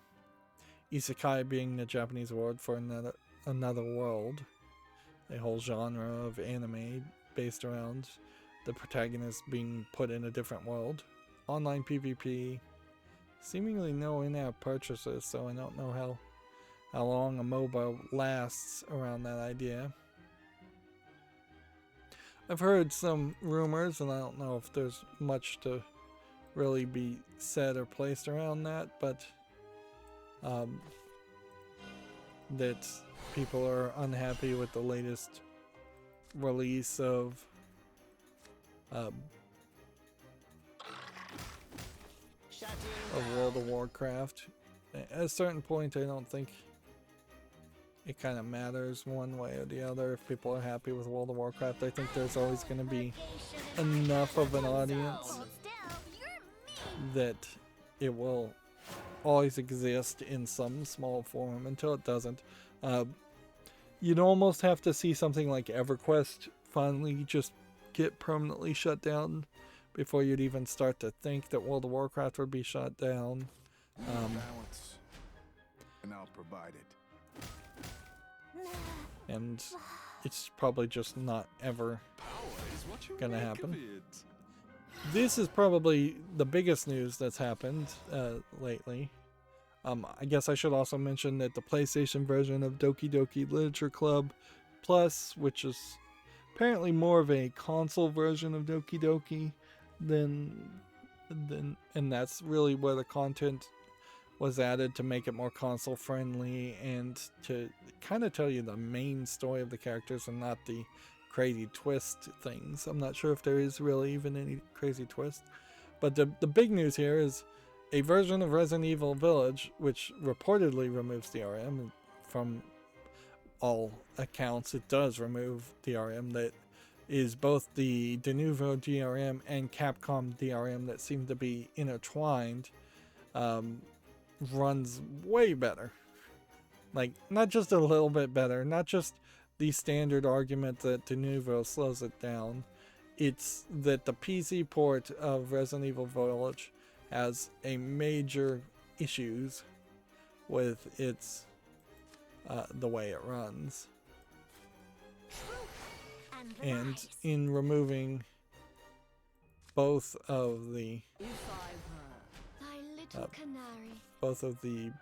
Isekai being the Japanese word for another world, a whole genre of anime based around the protagonist being put in a different world. Online PvP, seemingly no in-app purchases, so I don't know how long a MOBA lasts around that idea. I've heard some rumors, and I don't know if there's much to really be said or placed around that, but that people are unhappy with the latest release of World of Warcraft. At a certain point, I don't think it kind of matters one way or the other if people are happy with World of Warcraft. I think there's always going to be enough of an audience that it will always exist in some small form until it doesn't. You'd almost have to see something like EverQuest finally just get permanently shut down before you'd even start to think that World of Warcraft would be shut down. Balance, and I'll provide it. And it's probably just not ever gonna happen. This is probably the biggest news that's happened lately. I guess I should also mention that the PlayStation version of Doki Doki Literature Club Plus, which is apparently more of a console version of Doki Doki and that's really where the content was added to make it more console friendly and to kind of tell you the main story of the characters and not the crazy twist things. I'm not sure if there is really even any crazy twist, but the big news here is a version of Resident Evil Village, which reportedly removes DRM. From all accounts, it does remove DRM. That is both the Denuvo DRM and Capcom DRM that seem to be intertwined. Runs way better. Like, not just a little bit better, not just the standard argument that Denuvo slows it down. It's that the PC port of Resident Evil Village has a major issues with its the way it runs. And in removing both of the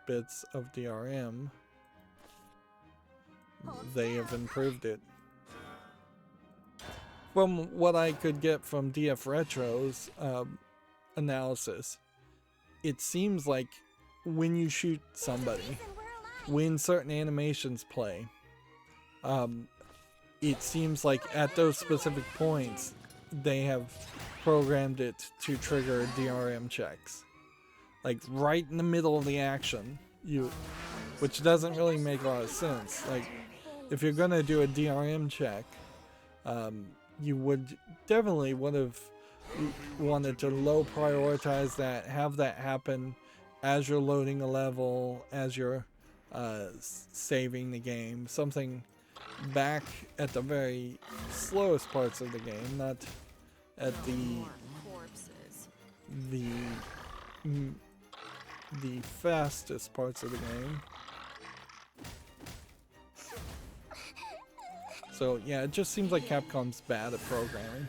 bits of DRM, they have improved it. From what I could get from DF Retro's analysis, it seems like when you shoot somebody, when certain animations play, it seems like at those specific points they have programmed it to trigger DRM checks, like right in the middle of the action, which doesn't really make a lot of sense. Like, if you're gonna do a DRM check, you would have wanted to low prioritize that, have that happen as you're loading a level, as you're saving the game, something back at the very slowest parts of the game, not at the fastest parts of the game. So yeah, it just seems like Capcom's bad at programming,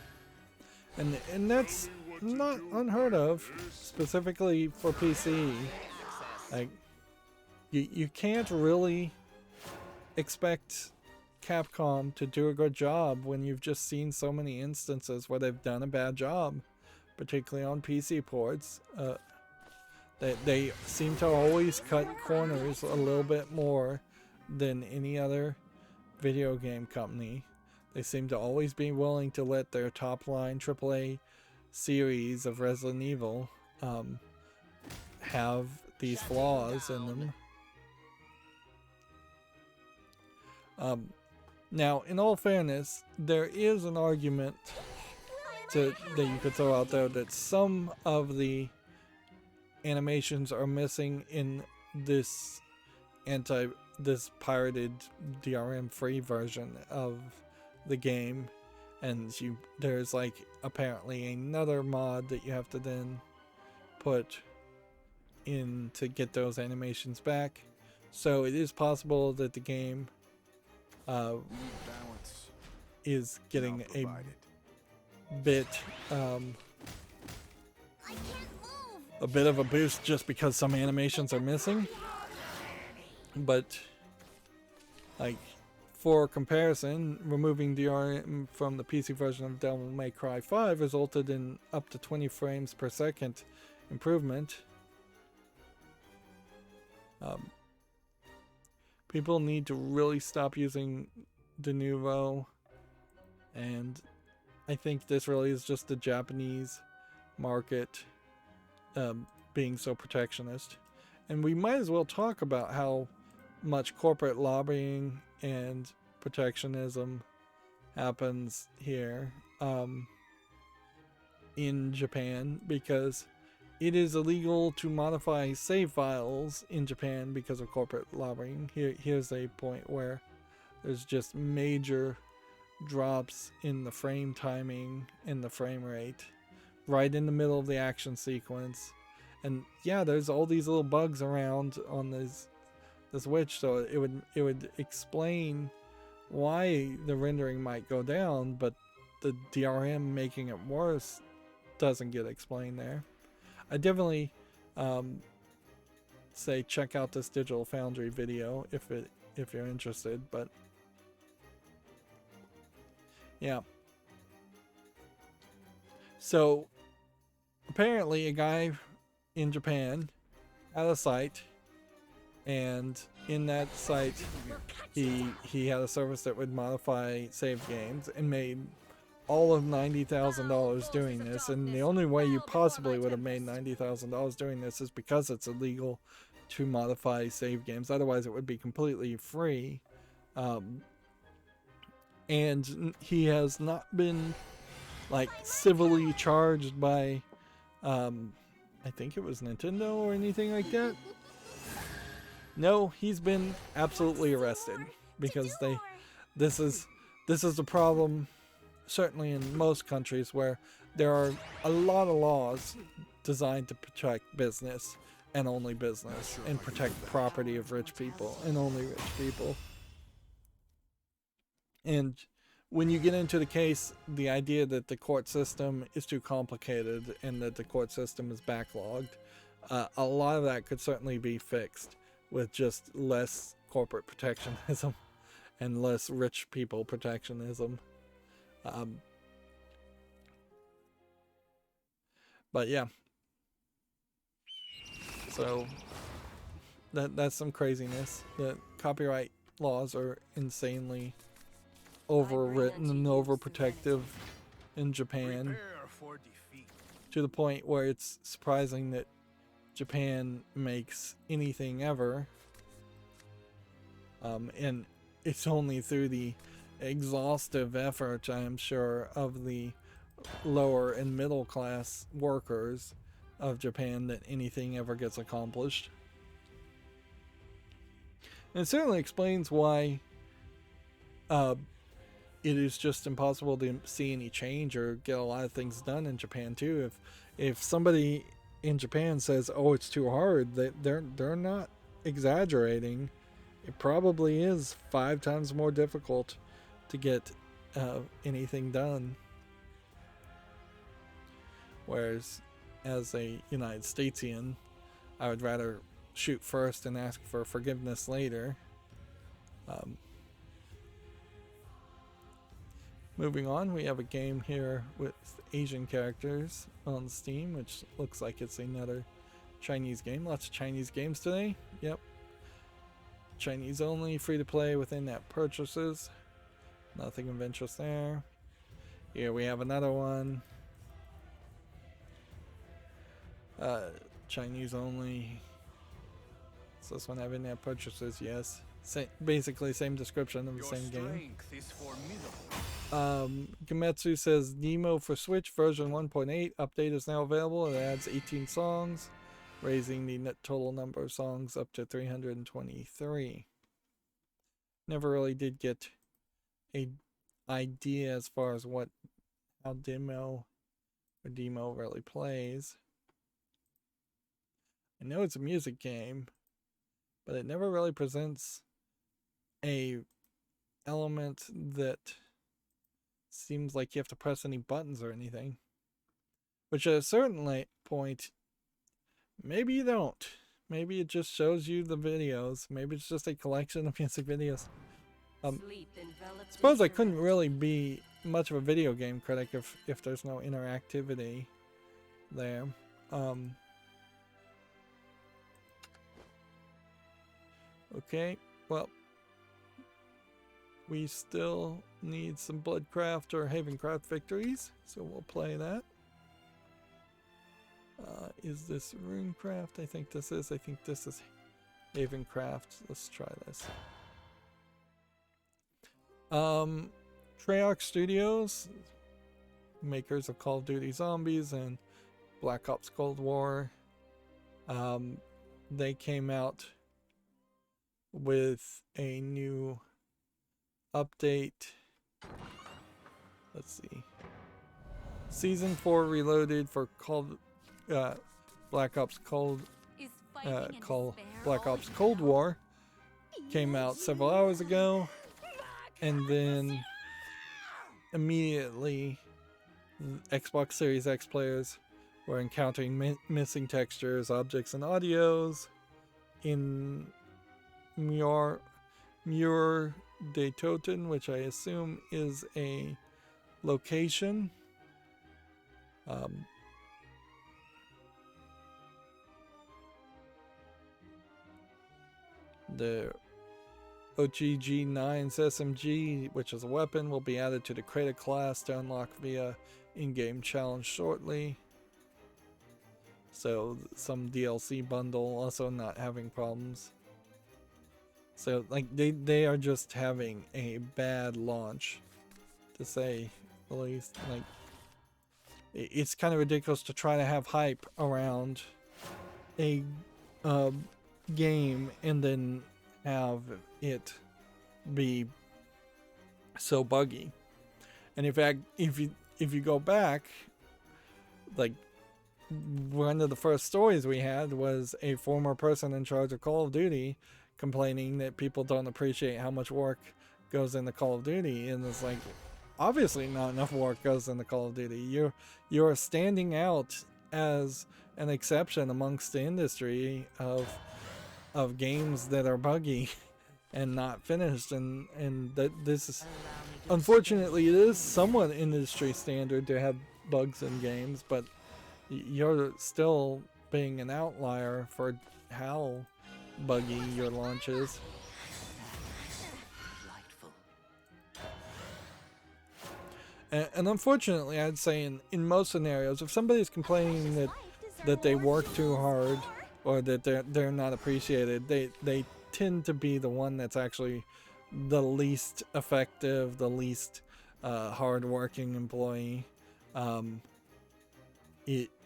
and that's not unheard of, specifically for PC. Like, you can't really expect Capcom to do a good job when you've just seen so many instances where they've done a bad job, particularly on PC ports. They seem to always cut corners a little bit more than any other video game company. They seem to always be willing to let their top line AAA series of Resident Evil have these flaws in them. Now, in all fairness, there is an argument that you could throw out there that some of the animations are missing in this pirated DRM free version of the game, and there's like apparently another mod that you have to then put in to get those animations back. So it is possible that the game is getting a bit of a boost just because some animations are missing. But like, for comparison, removing DRM from the PC version of Devil May Cry 5 resulted in up to 20 frames per second improvement. People need to really stop using de novo, and I think this really is just the Japanese market being so protectionist. And we might as well talk about how much corporate lobbying and protectionism happens here in Japan, because it is illegal to modify save files in Japan because of corporate lobbying. Here's a point where there's just major drops in the frame timing and the frame rate right in the middle of the action sequence. And yeah, there's all these little bugs around on this witch, so it would explain why the rendering might go down, but the DRM making it worse doesn't get explained there. I definitely say check out this Digital Foundry video if you're interested. But yeah, so apparently a guy in Japan had a site, and in that site he had a service that would modify save games and made all of $90,000 doing this. And the only way you possibly would have made $90,000 doing this is because it's illegal to modify save games. Otherwise it would be completely free. And he has not been like civilly charged by I think it was Nintendo or anything like that. No, he's been absolutely arrested, because this is the problem, certainly in most countries, where there are a lot of laws designed to protect business and only business, and protect property of rich people and only rich people. And when you get into the case, the idea that the court system is too complicated and that the court system is backlogged, a lot of that could certainly be fixed with just less corporate protectionism and less rich people protectionism. But yeah, so that's some craziness. The copyright laws are insanely overwritten and overprotective in Japan, to the point where it's surprising that Japan makes anything ever. And it's only through the exhaustive effort, I'm sure, of the lower and middle class workers of Japan that anything ever gets accomplished. And it certainly explains why it is just impossible to see any change or get a lot of things done in Japan too. If somebody in Japan says, "Oh, it's too hard," they're not exaggerating. It probably is 5 times more difficult to get anything done. Whereas, as a United Statesian, I would rather shoot first and ask for forgiveness later. Moving on, we have a game here with Asian characters on Steam, which looks like it's another Chinese game. Lots of Chinese games today. Yep. Chinese only, free to play with in-app purchases. Nothing of interest there. Here we have another one. Chinese only. Does this one have in-app purchases? Yes. Basically same description of the same game. Gametsu says Nemo for Switch version 1.8 update is now available. It adds 18 songs, raising the net total number of songs up to 323. Never really did get a idea as far as how demo really plays. I know it's a music game, but it never really presents a element that seems like you have to press any buttons or anything. Which at a certain point, maybe you don't. Maybe it just shows you the videos. Maybe it's just a collection of music videos. Suppose I couldn't really be much of a video game critic if there's no interactivity there. Okay, well, we still need some Bloodcraft or Havencraft victories, so we'll play that. Is this Runecraft? I think this is Havencraft. Let's try this. Treyarch Studios, makers of Call of Duty Zombies and Black Ops Cold War, they came out with a new update. Let's see. Season 4 Reloaded for Black Ops Cold War came out several hours ago, and then immediately Xbox Series X players were encountering missing textures, objects, and audios in Muir de Toten, which I assume is a location. The OGG9's SMG, which is a weapon, will be added to the Creator class to unlock via in-game challenge shortly. So some DLC bundle also not having problems. So like they are just having a bad launch, to say the least. Like, it's kind of ridiculous to try to have hype around a game and then have it be so buggy. And in fact, if you go back, like, one of the first stories we had was a former person in charge of Call of Duty complaining that people don't appreciate how much work goes into Call of Duty, and it's like, obviously not enough work goes into Call of Duty. You're standing out as an exception amongst the industry of games that are buggy and not finished, and that this is, unfortunately, it is somewhat industry standard to have bugs in games, but you're still being an outlier for how buggy your launch is. And unfortunately, I'd say in most scenarios, if somebody's complaining that they work too hard or that they're not appreciated, they tend to be the one that's actually the least effective, the least hard-working employee.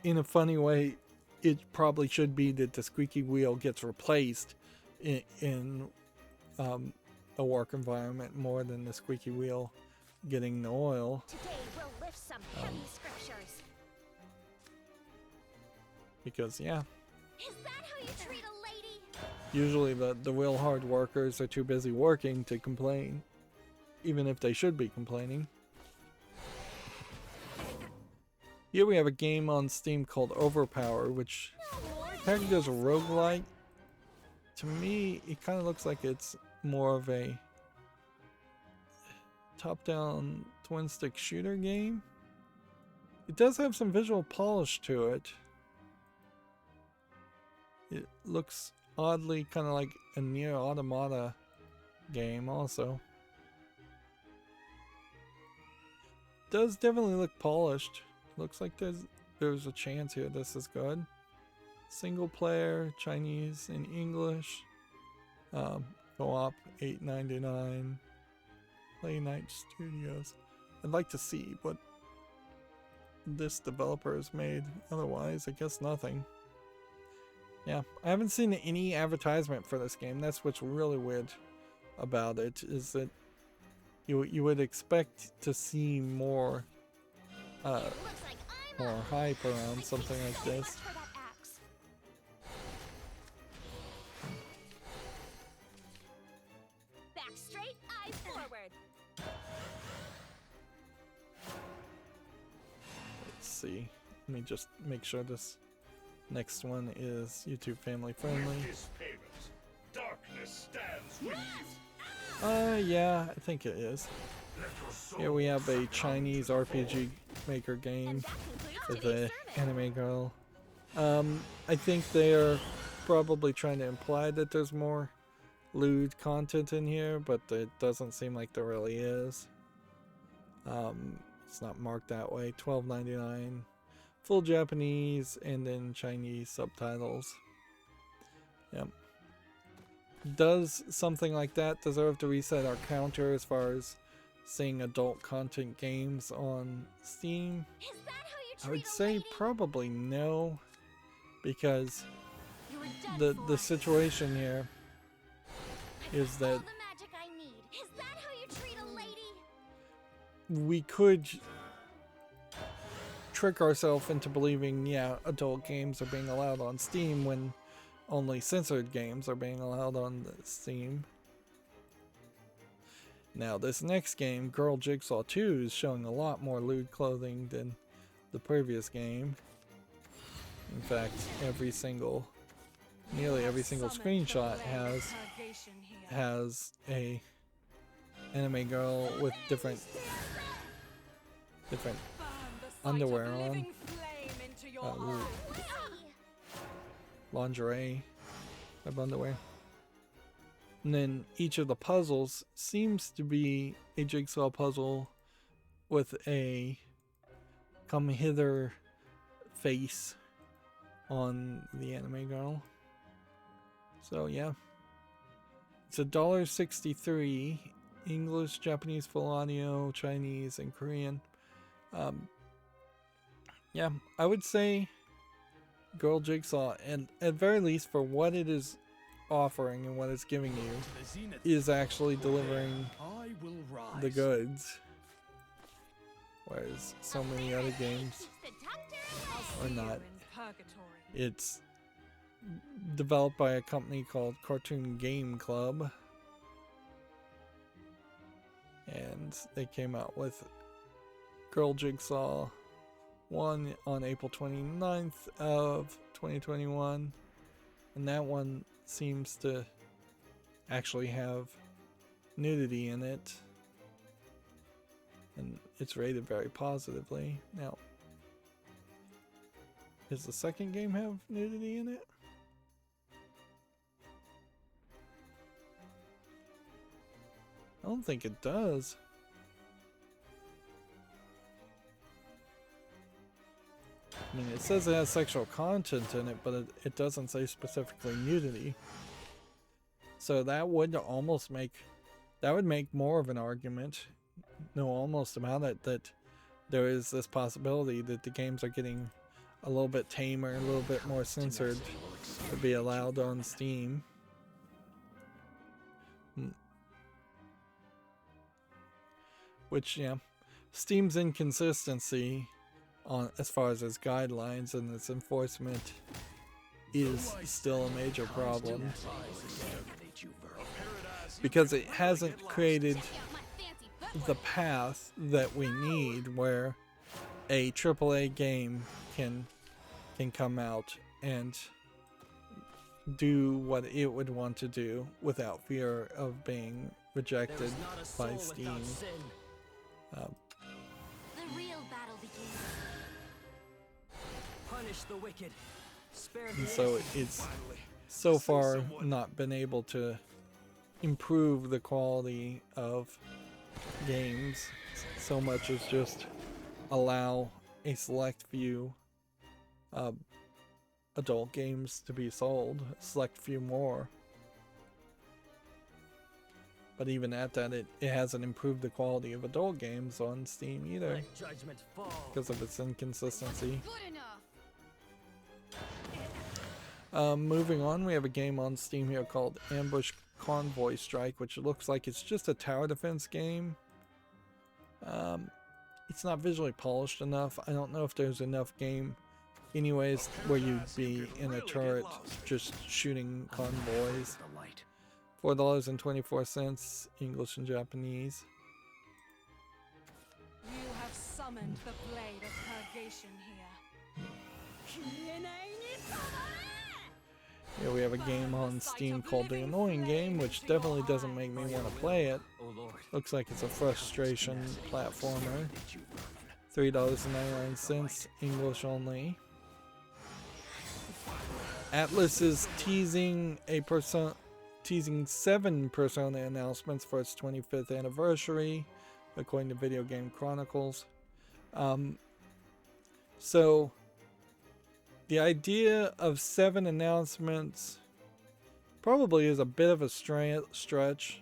In a funny way, it probably should be that the squeaky wheel gets replaced in a work environment more than the squeaky wheel getting the oil. Today we'll lift some heavy scriptures. Because yeah, Is that how you treat a lady? usually the real hard workers are too busy working to complain, even if they should be complaining. Here we have a game on Steam called Overpower, which packaged as a roguelike. To me, it kind of looks like it's more of a top-down twin-stick shooter game. It does have some visual polish to it. It looks oddly kind of like a Nier Automata game also. Does definitely look polished. Looks like there's a chance here this is good. Single player, Chinese and English. Co-op $8.99. Play Night Studios. I'd like to see what this developer has made. Otherwise, I guess nothing. Yeah, I haven't seen any advertisement for this game. That's what's really weird about it, is that you would expect to see more more hype around something like this. Back straight, eyes forward. Let's see. Let me just make sure this next one is YouTube family friendly. With this payment, darkness stands with you. Yeah, I think it is. Let your soul Here we have a Chinese RPG maker game with a anime girl. I think they are probably trying to imply that there's more lewd content in here, but it doesn't seem like there really is. It's not marked that way. $12.99, full Japanese and then Chinese subtitles. Yep. Does something like that deserve to reset our counter as far as seeing adult content games on Steam? Is that how you treat I would a say lady? probably no, because You were done the for. situation here is All that the magic I need. Is that how you treat a lady? we could trick ourselves into believing, yeah, adult games are being allowed on Steam when only censored games are being allowed on Steam. Now, this next game, Girl Jigsaw 2, is showing a lot more lewd clothing than the previous game. In fact, nearly every single screenshot has a anime girl with different underwear on, lingerie type underwear. And then each of the puzzles seems to be a jigsaw puzzle with a come hither face on the anime girl. So yeah, it's $1.63, English, Japanese, full audio, Chinese, and Korean. Yeah, I would say Girl Jigsaw, and at very least for what it is offering and what it's giving you, is actually delivering I will rise. the goods, whereas so many other games are not. It's developed by a company called Cartoon Game Club, and they came out with Girl Jigsaw 1 on April 29th of 2021, and that one seems to actually have nudity in it, and it's rated very positively. Now, does the second game have nudity in it? I don't think it does. I mean, it says it has sexual content in it, but it doesn't say specifically nudity. So that would almost make, that would make more of an argument, no, almost about it, that there is this possibility that the games are getting a little bit tamer, a little bit more censored to be allowed on Steam. Which, yeah, Steam's inconsistency on as far as its guidelines and its enforcement is still a major problem, because it hasn't created the path that we need where a AAA game can come out and do what it would want to do without fear of being rejected by Steam. The real battle begins. Punish the wicked. Spare And the so it's so far not been able to improve the quality of games so much as just allow a select few adult games to be sold, a select few more. But even at that, it hasn't improved the quality of adult games on Steam either, Let judgment fall. because of its inconsistency. Good enough. Moving on, we have a game on Steam here called Ambush Convoy Strike, which looks like it's just a tower defense game. It's not visually polished enough. I don't know if there's enough game anyways where you'd be in a turret just shooting convoys. The light. $4.24, English and Japanese. You have summoned the blade of purgation here. Here we have a game on Steam called The Annoying Game, which definitely doesn't make me want to play it. Oh Lord. Looks like it's a frustration platformer. $3.99, English only. Atlas is teasing 7 Persona announcements for its 25th anniversary, according to Video Game Chronicles. So the idea of 7 announcements probably is a bit of a stretch.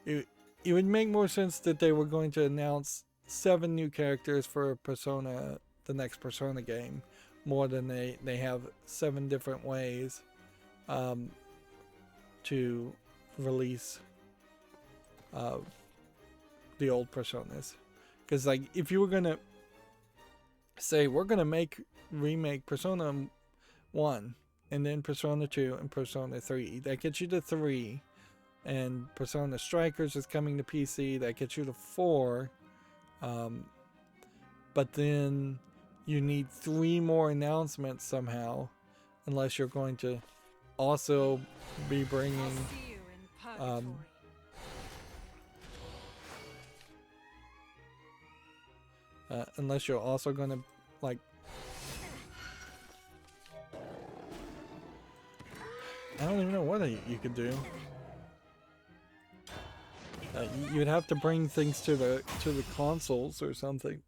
It would make more sense that they were going to announce 7 new characters for Persona, the next Persona game, more than they have 7 different ways to release the old Personas. Because like, if you were gonna say we're gonna remake Persona 1 and then Persona 2 and Persona 3, that gets you to 3, and Persona Strikers is coming to PC, that gets you to 4, but then you need 3 more announcements somehow, unless you're going to also be bringing I'll see you in purgatory. unless you're also going to, like, I don't even know what you could do. You'd have to bring things to the consoles or something.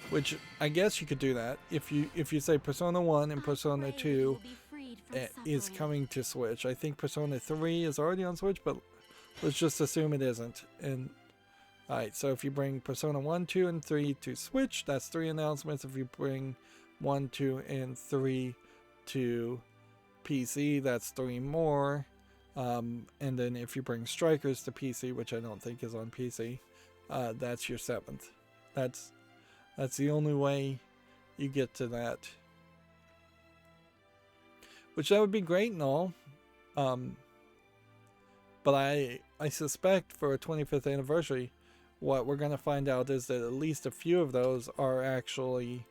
Which I guess you could do that if you say Persona 1 and Persona 2 is coming to Switch. I think Persona 3 is already on Switch, but let's just assume it isn't. And alright, so if you bring Persona 1, 2, and 3 to Switch, that's 3 announcements. If you bring 1, 2, and 3 to PC, that's 3 more. And then if you bring Strikers to PC, which I don't think is on PC, that's your 7th. That's the only way you get to that. Which that would be great and all. But I suspect for a 25th anniversary, what we're going to find out is that at least a few of those are actually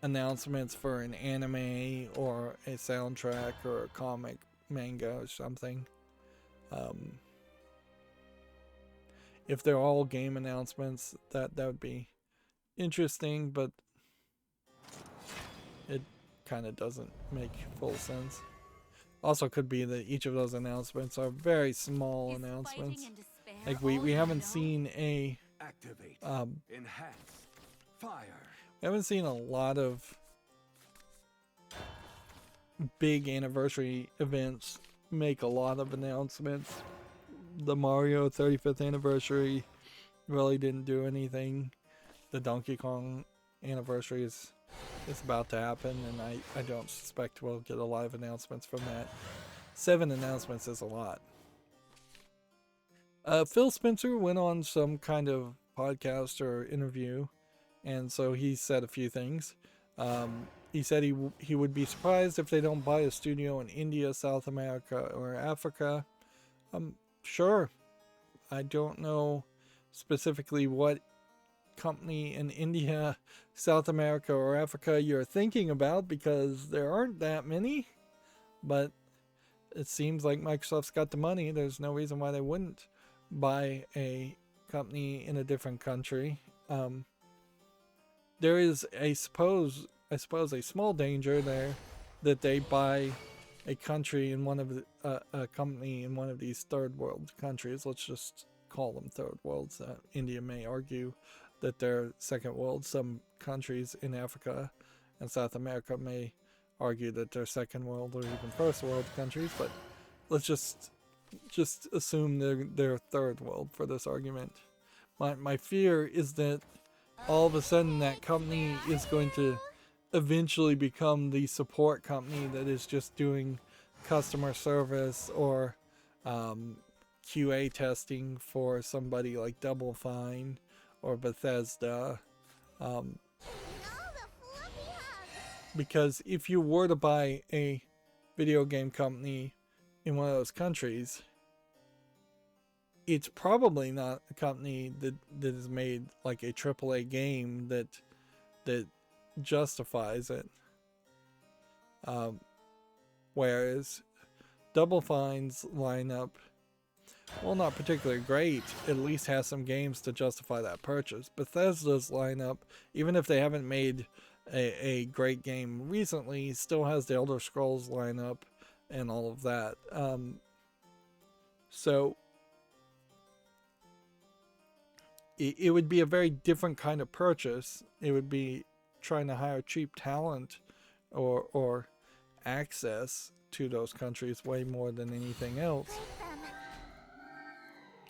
announcements for an anime or a soundtrack or a comic, manga or something. If they're all game announcements, that would be interesting, but it kind of doesn't make full sense. Also could be that each of those announcements are very small announcements. Like we haven't seen a Activate. Enhance. Fire. we haven't seen a lot of big anniversary events make a lot of announcements. The Mario 35th anniversary really didn't do anything. The Donkey Kong anniversary is about to happen, and I don't suspect we'll get a lot of announcements from that. 7 announcements is a lot. Phil Spencer went on some kind of podcast or interview, and so he said a few things. He said he would be surprised if they don't buy a studio in India, South America, or Africa. Sure. I don't know specifically what company in India, South America, or Africa you're thinking about, because there aren't that many. But it seems like Microsoft's got the money. There's no reason why they wouldn't buy a company in a different country. There is I suppose a small danger there that they buy a country in one of the, a company in one of these third world countries. Let's just call them third worlds. India may argue that they're second world. Some countries in Africa and South America may argue that they're second world or even first world countries, but let's just assume they're third world for this argument. My fear is that all of a sudden that company is going to eventually become the support company that is just doing customer service or QA testing for somebody like Double Fine or Bethesda. Because if you were to buy a video game company in one of those countries, it's probably not a company that has made like a AAA game that justifies it. Whereas Double Fine's lineup, well, not particularly great, at least has some games to justify that purchase. Bethesda's lineup, even if they haven't made a great game recently, still has the Elder Scrolls lineup and all of that. So it would be a very different kind of purchase. It would be trying to hire cheap talent or access to those countries way more than anything else.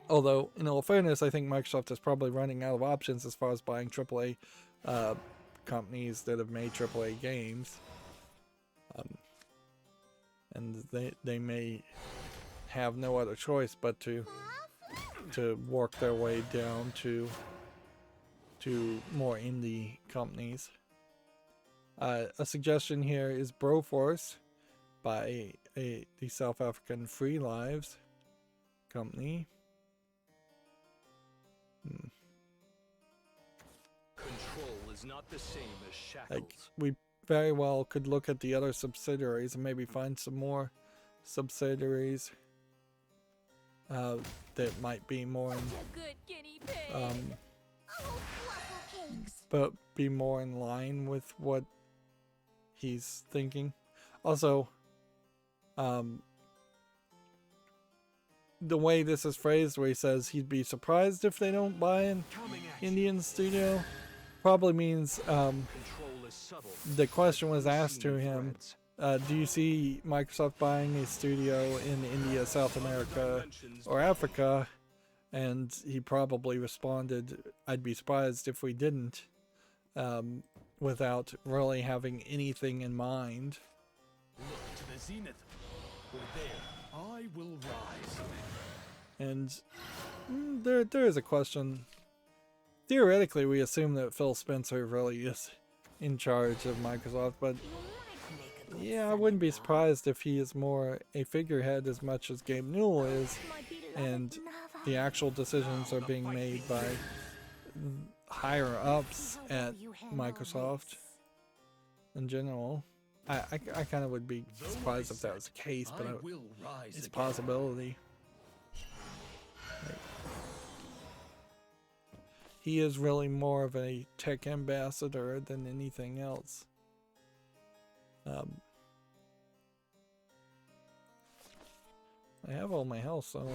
Although, in all fairness, I think Microsoft is probably running out of options as far as buying AAA companies that have made AAA games. And they may have no other choice but to work their way down to more indie companies. A suggestion here is Broforce by the South African Free Lives company. Control is not the same as shackles. Like, we very well could look at the other subsidiaries and maybe find some more subsidiaries that might be more but be more in line with what he's thinking. Also, the way this is phrased, where he says he'd be surprised if they don't buy an Indian studio, probably means the question was asked to him, do you see Microsoft buying a studio in India, South America, or Africa? And he probably responded, I'd be surprised if we didn't, without really having anything in mind. Look to the zenith, for there I will rise. And there is a question. Theoretically, we assume that Phil Spencer really is in charge of Microsoft, but yeah, I wouldn't be surprised if he is more a figurehead as much as Gabe Newell is, and the actual decisions are being made by higher ups at Microsoft in general. I kind of would be surprised if that was the case, but it's a possibility. He is really more of a tech ambassador than anything else. I have all my health, so I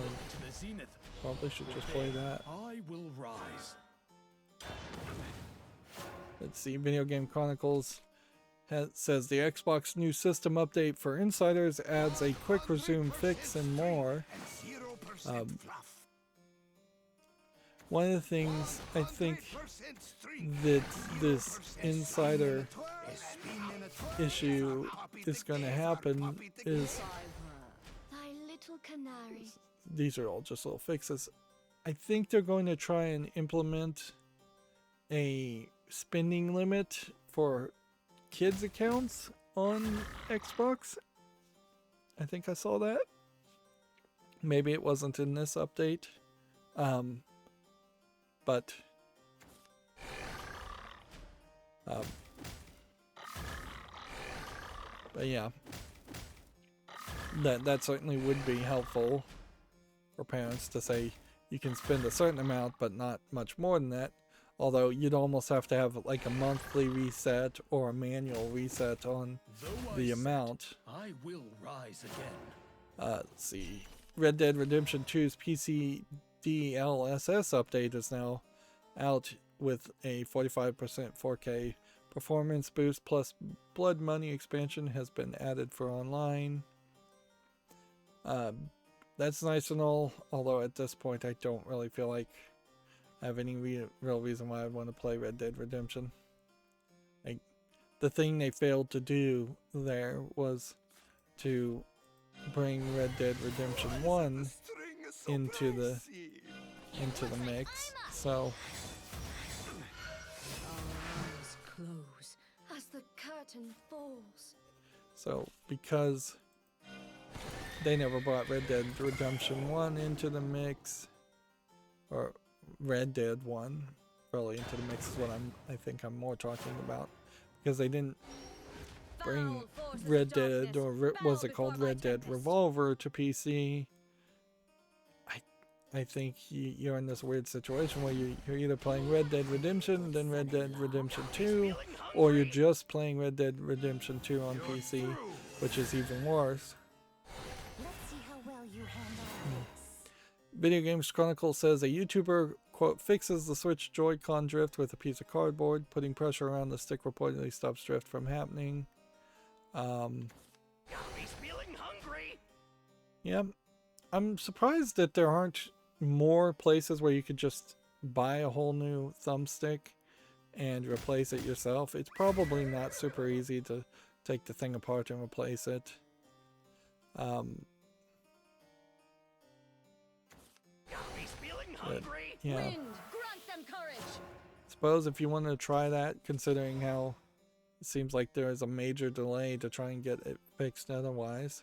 probably should just play that. I will rise. Let's see, Video Game Chronicles says the Xbox new system update for insiders adds a quick resume fix and more. One of the things I think that this insider issue is going to happen is little canary. These are all just little fixes. I think they're going to try and implement a spending limit for kids accounts on Xbox. I think I saw that. Maybe it wasn't in this update. But yeah, that certainly would be helpful for parents to say you can spend a certain amount but not much more than that. Although you'd almost have to have like a monthly reset or a manual reset on the amount. I will rise again. Let's see. Red Dead Redemption 2's PC DLSS update is now out with a 45% 4K performance boost, plus Blood Money expansion has been added for online. That's nice and all, although at this point I don't really feel like I have any real reason why I'd want to play Red Dead Redemption. Like, the thing they failed to do there was to bring Red Dead Redemption 1 into the mix. So Our eyes close as the curtain falls. So because they never brought Red Dead Redemption 1 into the mix, or Red Dead 1 really into the mix is what I think I'm more talking about, because they didn't bring Red Dead, or what was it called, Red Dead Revolver to PC. I think you're in this weird situation where you're either playing Red Dead Redemption, then Red Dead Redemption 2, or you're just playing Red Dead Redemption 2 on PC, which is even worse. Let's see how well you handle this. Video Games Chronicle says a YouTuber, quote, fixes the Switch Joy-Con drift with a piece of cardboard. Putting pressure around the stick reportedly stops drift from happening. He's feeling hungry. Yeah, I'm surprised that there aren't more places where you could just buy a whole new thumbstick and replace it yourself. It's probably not super easy to take the thing apart and replace it. He's feeling hungry. Yeah. Wind, grant them courage. Suppose if you wanted to try that, considering how it seems like there is a major delay to try and get it fixed otherwise.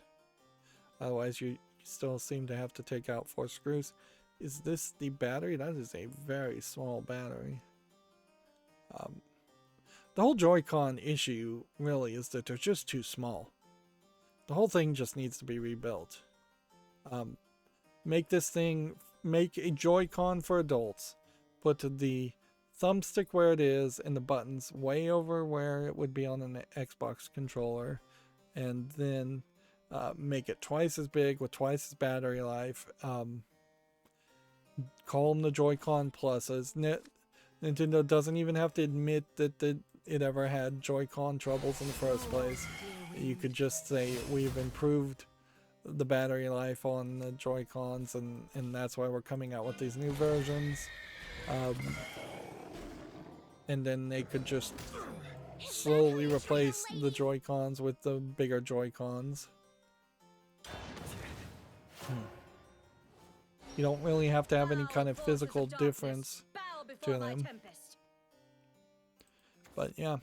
Otherwise, you still seem to have to take out 4 screws. Is this the battery? That is a very small battery. The whole Joy-Con issue really is that they're just too small. The whole thing just needs to be rebuilt. Make a Joy-Con for adults. Put the thumbstick where it is and the buttons way over where it would be on an Xbox controller. And then make it twice as big with twice as battery life. Call them the Joy-Con Pluses. Nintendo doesn't even have to admit that it ever had Joy-Con troubles in the first place. You could just say we've improved the battery life on the Joy-Cons, and that's why we're coming out with these new versions. And then they could just slowly replace the Joy-Cons with the bigger Joy-Cons. You don't really have to have any kind of physical difference to them. But yeah,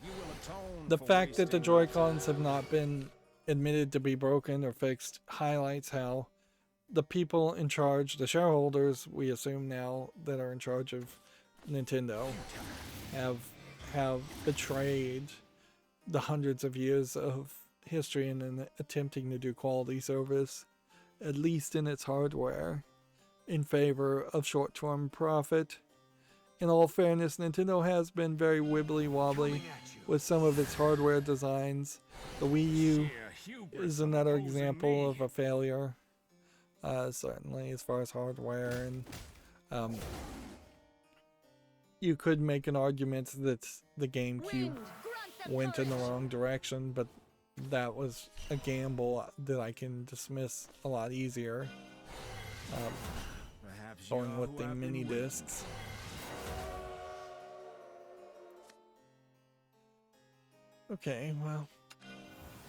the fact that the Joy-Cons have not been admitted to be broken or fixed highlights how the people in charge, the shareholders, we assume now, that are in charge of Nintendo, have betrayed the hundreds of years of history in attempting to do quality service, at least in its hardware, in favor of short-term profit. In all fairness, Nintendo has been very wibbly-wobbly with some of its hardware designs. The Wii U is another example of a failure, certainly as far as hardware. And you could make an argument that the GameCube went in the wrong direction, but that was a gamble that I can dismiss a lot easier. Going with the mini discs. Okay, well,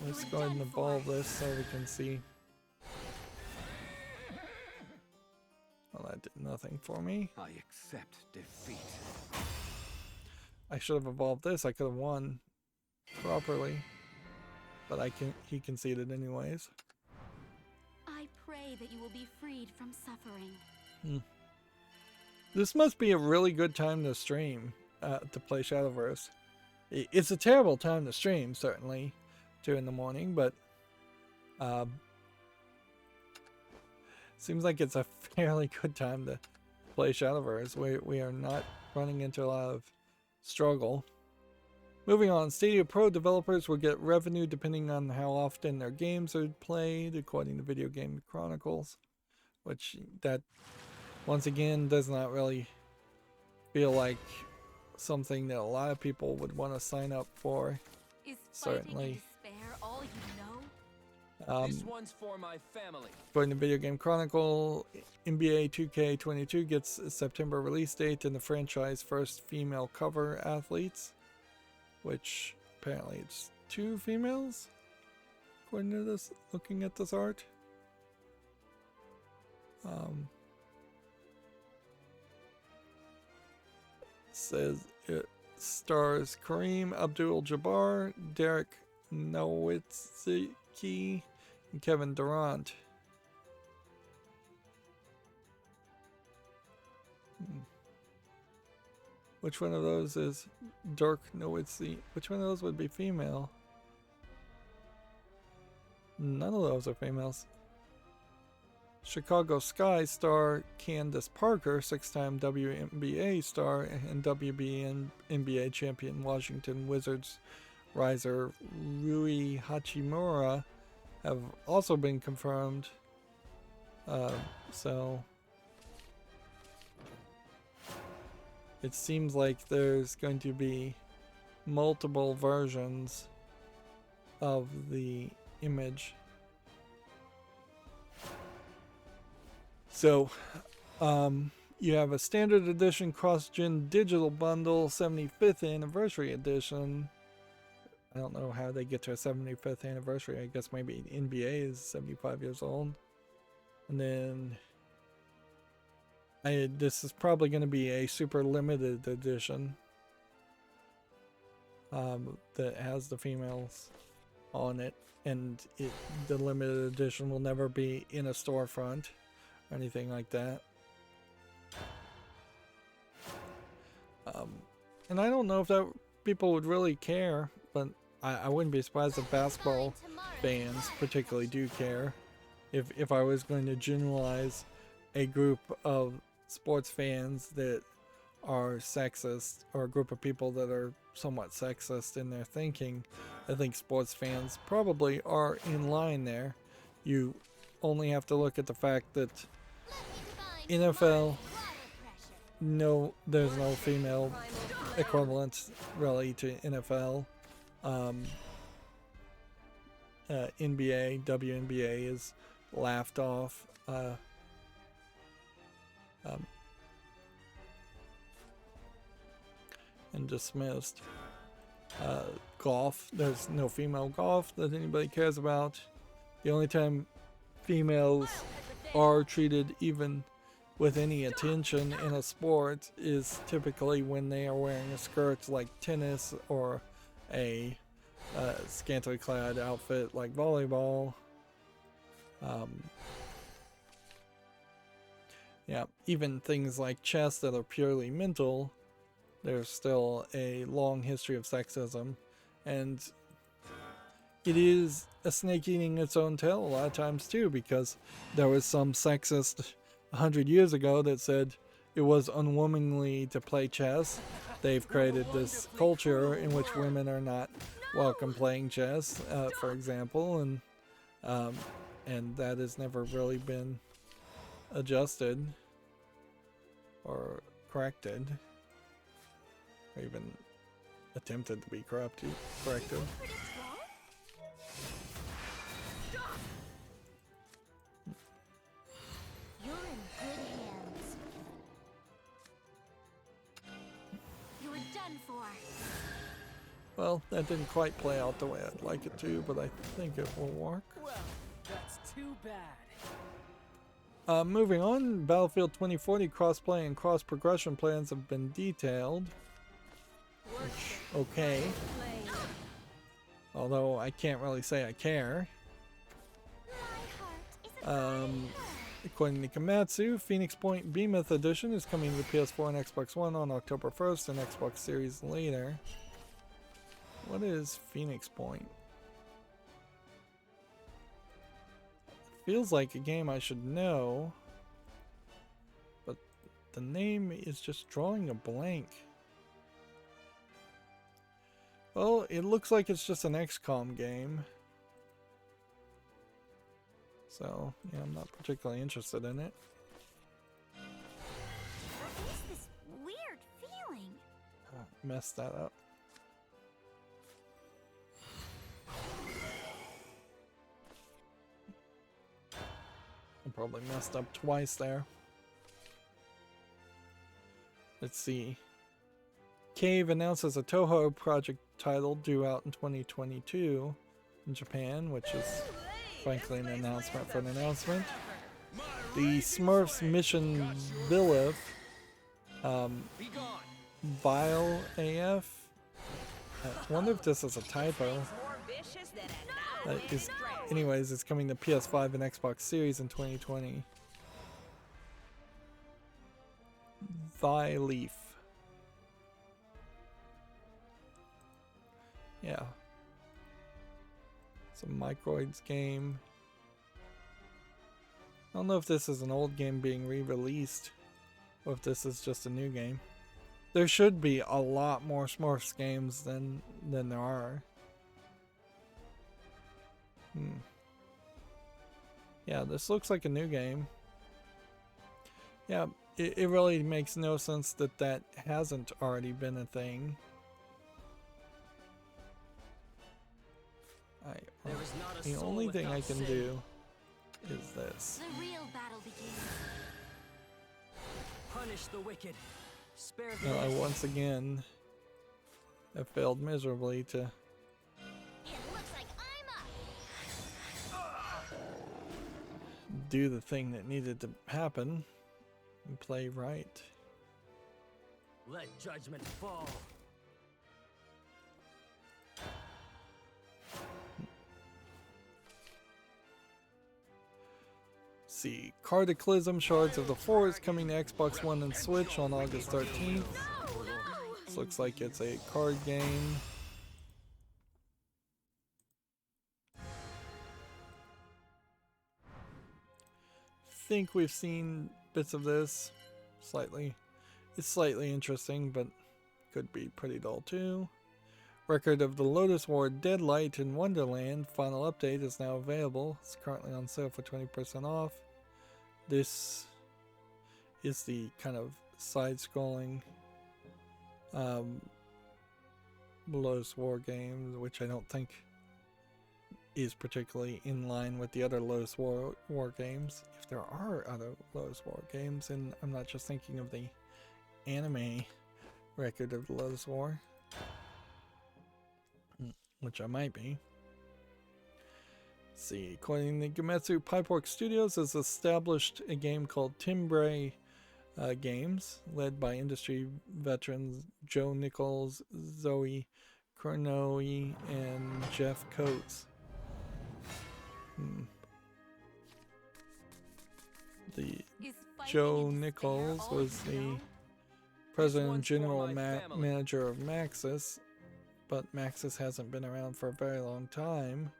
let's go ahead and evolve this so we can see That did nothing for me. I accept defeat. I should have evolved this. I could have won properly. But he conceded anyways. I pray that you will be freed from suffering. This must be a really good time to stream, to play Shadowverse. It's a terrible time to stream, certainly, 2 in the morning, but seems like it's a fairly good time to play Shadowverse. We are not running into a lot of struggle. Moving on, Stadia Pro developers will get revenue depending on how often their games are played, according to Video Game Chronicles, which that, once again, does not really feel like something that a lot of people would want to sign up for. Is Certainly. despair all you know? This one's for my family. According to Video Game Chronicle, NBA 2K22 gets a September release date and the franchise first female cover athletes, which apparently it's 2 females, according to this, looking at this art. Says it stars Kareem Abdul-Jabbar, Derek Nowitzki, and Kevin Durant. Which one of those is Dirk Nowitzki? Which one of those would be female? None of those are females. Chicago Sky star Candace Parker, 6-time WNBA star and WNBA champion Washington Wizards riser Rui Hachimura have also been confirmed. So it seems like there's going to be multiple versions of the image. So, you have a standard edition cross-gen digital bundle, 75th anniversary edition. I don't know how they get to a 75th anniversary. I guess maybe NBA is 75 years old. And then this is probably going to be a super limited edition that has the females on it. And the limited edition will never be in a storefront or anything like that. And I don't know if that people would really care, but I wouldn't be surprised if basketball fans particularly do care. If I was going to generalize a group of sports fans that are sexist, or a group of people that are somewhat sexist in their thinking, I think sports fans probably are in line there. You only have to look at the fact that NFL, no, there's no female equivalent really to NFL. NBA, WNBA is laughed off. And dismissed. Golf, there's no female golf that anybody cares about. The only time females are treated even with any attention in a sport is typically when they are wearing a skirt like tennis, or a scantily clad outfit like volleyball. Yeah, even things like chess that are purely mental, there's still a long history of sexism, and it is a snake eating its own tail a lot of times too, because there was some sexist 100 years ago that said it was unwomanly to play chess. They've created this culture in which women are not welcome playing chess, for example, and that has never really been adjusted or corrected, or even attempted to be corrected. You're in good hands. You're done for. Well, that didn't quite play out the way I'd like it to, but I think it will work. Well, that's too bad. Moving on, Battlefield 2040 crossplay and cross progression plans have been detailed. Okay. Although I can't really say I care. According to Komatsu, Phoenix Point Behemoth Edition is coming to PS4 and Xbox One on October 1st and Xbox Series later. What is Phoenix Point? Feels like a game I should know, but the name is just drawing a blank. Well, it looks like it's just an XCOM game. So, yeah, I'm not particularly interested in it. What is this weird feeling? Messed that up. I probably messed up twice there. Let's see. Cave announces a Toho project title due out in 2022 in Japan, which is frankly an announcement for an announcement. The Smurfs Mission Billif, Vile AF. I wonder if this is a typo. Anyways, it's coming to PS5 and Xbox Series in 2020. Vileaf. Yeah. It's a Microids game. I don't know if this is an old game being re-released or if this is just a new game. There should be a lot more Smurfs games than there are. Yeah, this looks like a new game. Yeah, it really makes no sense that that hasn't already been a thing. The only thing I can do is this. The real battle begins. Punish the wicked. Spare the No, I once again have failed miserably to It looks like I'm up. do the thing that needed to happen and play right. Let judgment fall. See, Cataclysm Shards of the Forest coming to Xbox One and Switch on August 13th. This looks like it's a card game. Think we've seen bits of this. It's slightly interesting, but could be pretty dull too. Record of the Lotus War Deadlight in Wonderland final update is now available. It's currently on sale for 20% off. This is the kind of side-scrolling Lotus War game, which I don't think is particularly in line with the other Lotus War games. If there are other Lotus War games, and I'm not just thinking of the anime record of the Lotus War, which I might be. Let's see, according to Gametsu, Pipeworks Studios has established a game called Timbre Games, led by industry veterans Joe Nichols, Zoe Kornoi, and Jeff Coates. The Joe Nichols was the president and general manager of Maxis, but Maxis hasn't been around for a very long time.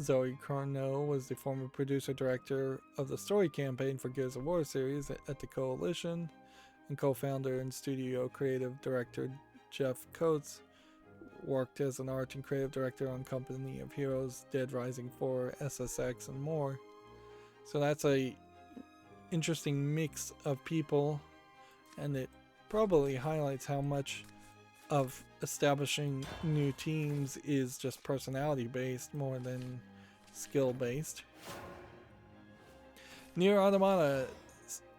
Zoe Corneau was the former producer-director of the story campaign for Gears of War series at the Coalition, and co-founder and studio creative director Jeff Coates worked as an art and creative director on Company of Heroes, Dead Rising 4, SSX, and more. So that's a interesting mix of people, and it probably highlights how much of establishing new teams is just personality based more than skill based. Nier Automata's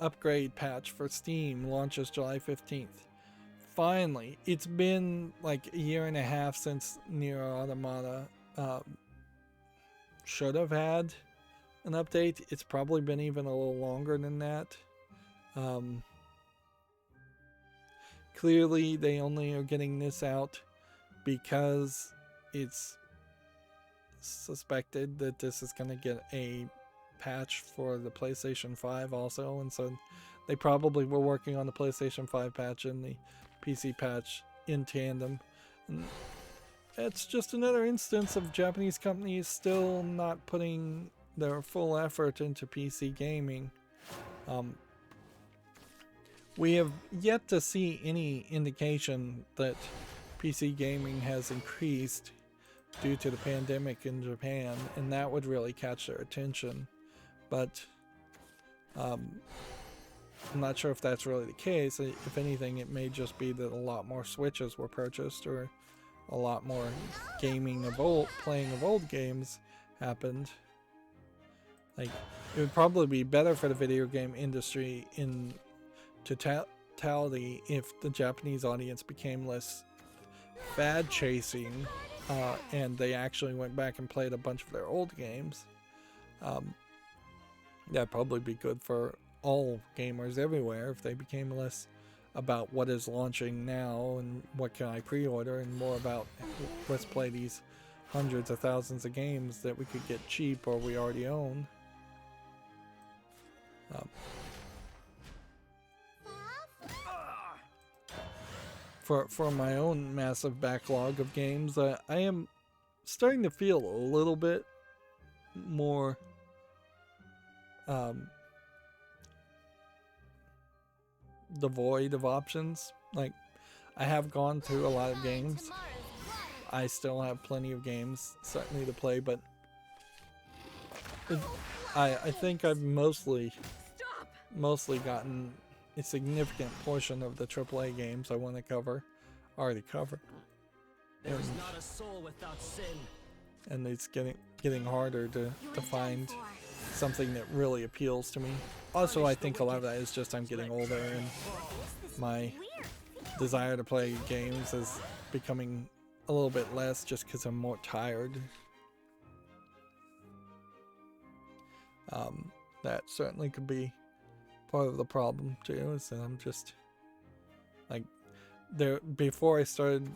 upgrade patch for Steam launches July 15th. Finally, it's been like a year and a half since Nier Automata should have had an update. It's probably been even a little longer than that. Clearly, they only are getting this out because it's suspected that this is going to get a patch for the PlayStation 5 also, and so they probably were working on the PlayStation 5 patch and the PC patch in tandem. And it's just another instance of Japanese companies still not putting their full effort into PC gaming. We have yet to see any indication that PC gaming has increased due to the pandemic in Japan, and that would really catch their attention. But I'm not sure if that's really the case. If anything, it may just be that a lot more Switches were purchased, or a lot more playing of old games happened. Like, it would probably be better for the video game industry in totality if the Japanese audience became less fad chasing, and they actually went back and played a bunch of their old games. That'd probably be good for all gamers everywhere if they became less about what is launching now and what can I pre-order, and more about let's play these hundreds of thousands of games that we could get cheap or we already own. For my own massive backlog of games, I am starting to feel a little bit more devoid of options. Like, I have gone through a lot of games. I still have plenty of games certainly to play, but I think I've mostly gotten a significant portion of the AAA games I want to cover already covered. There's not a soul without sin. And it's getting harder to find something that really appeals to me. Also, I think a lot of that is just I'm getting older, and my desire to play games is becoming a little bit less just because I'm more tired. That certainly could be part of the problem too, is that I'm just like, before I started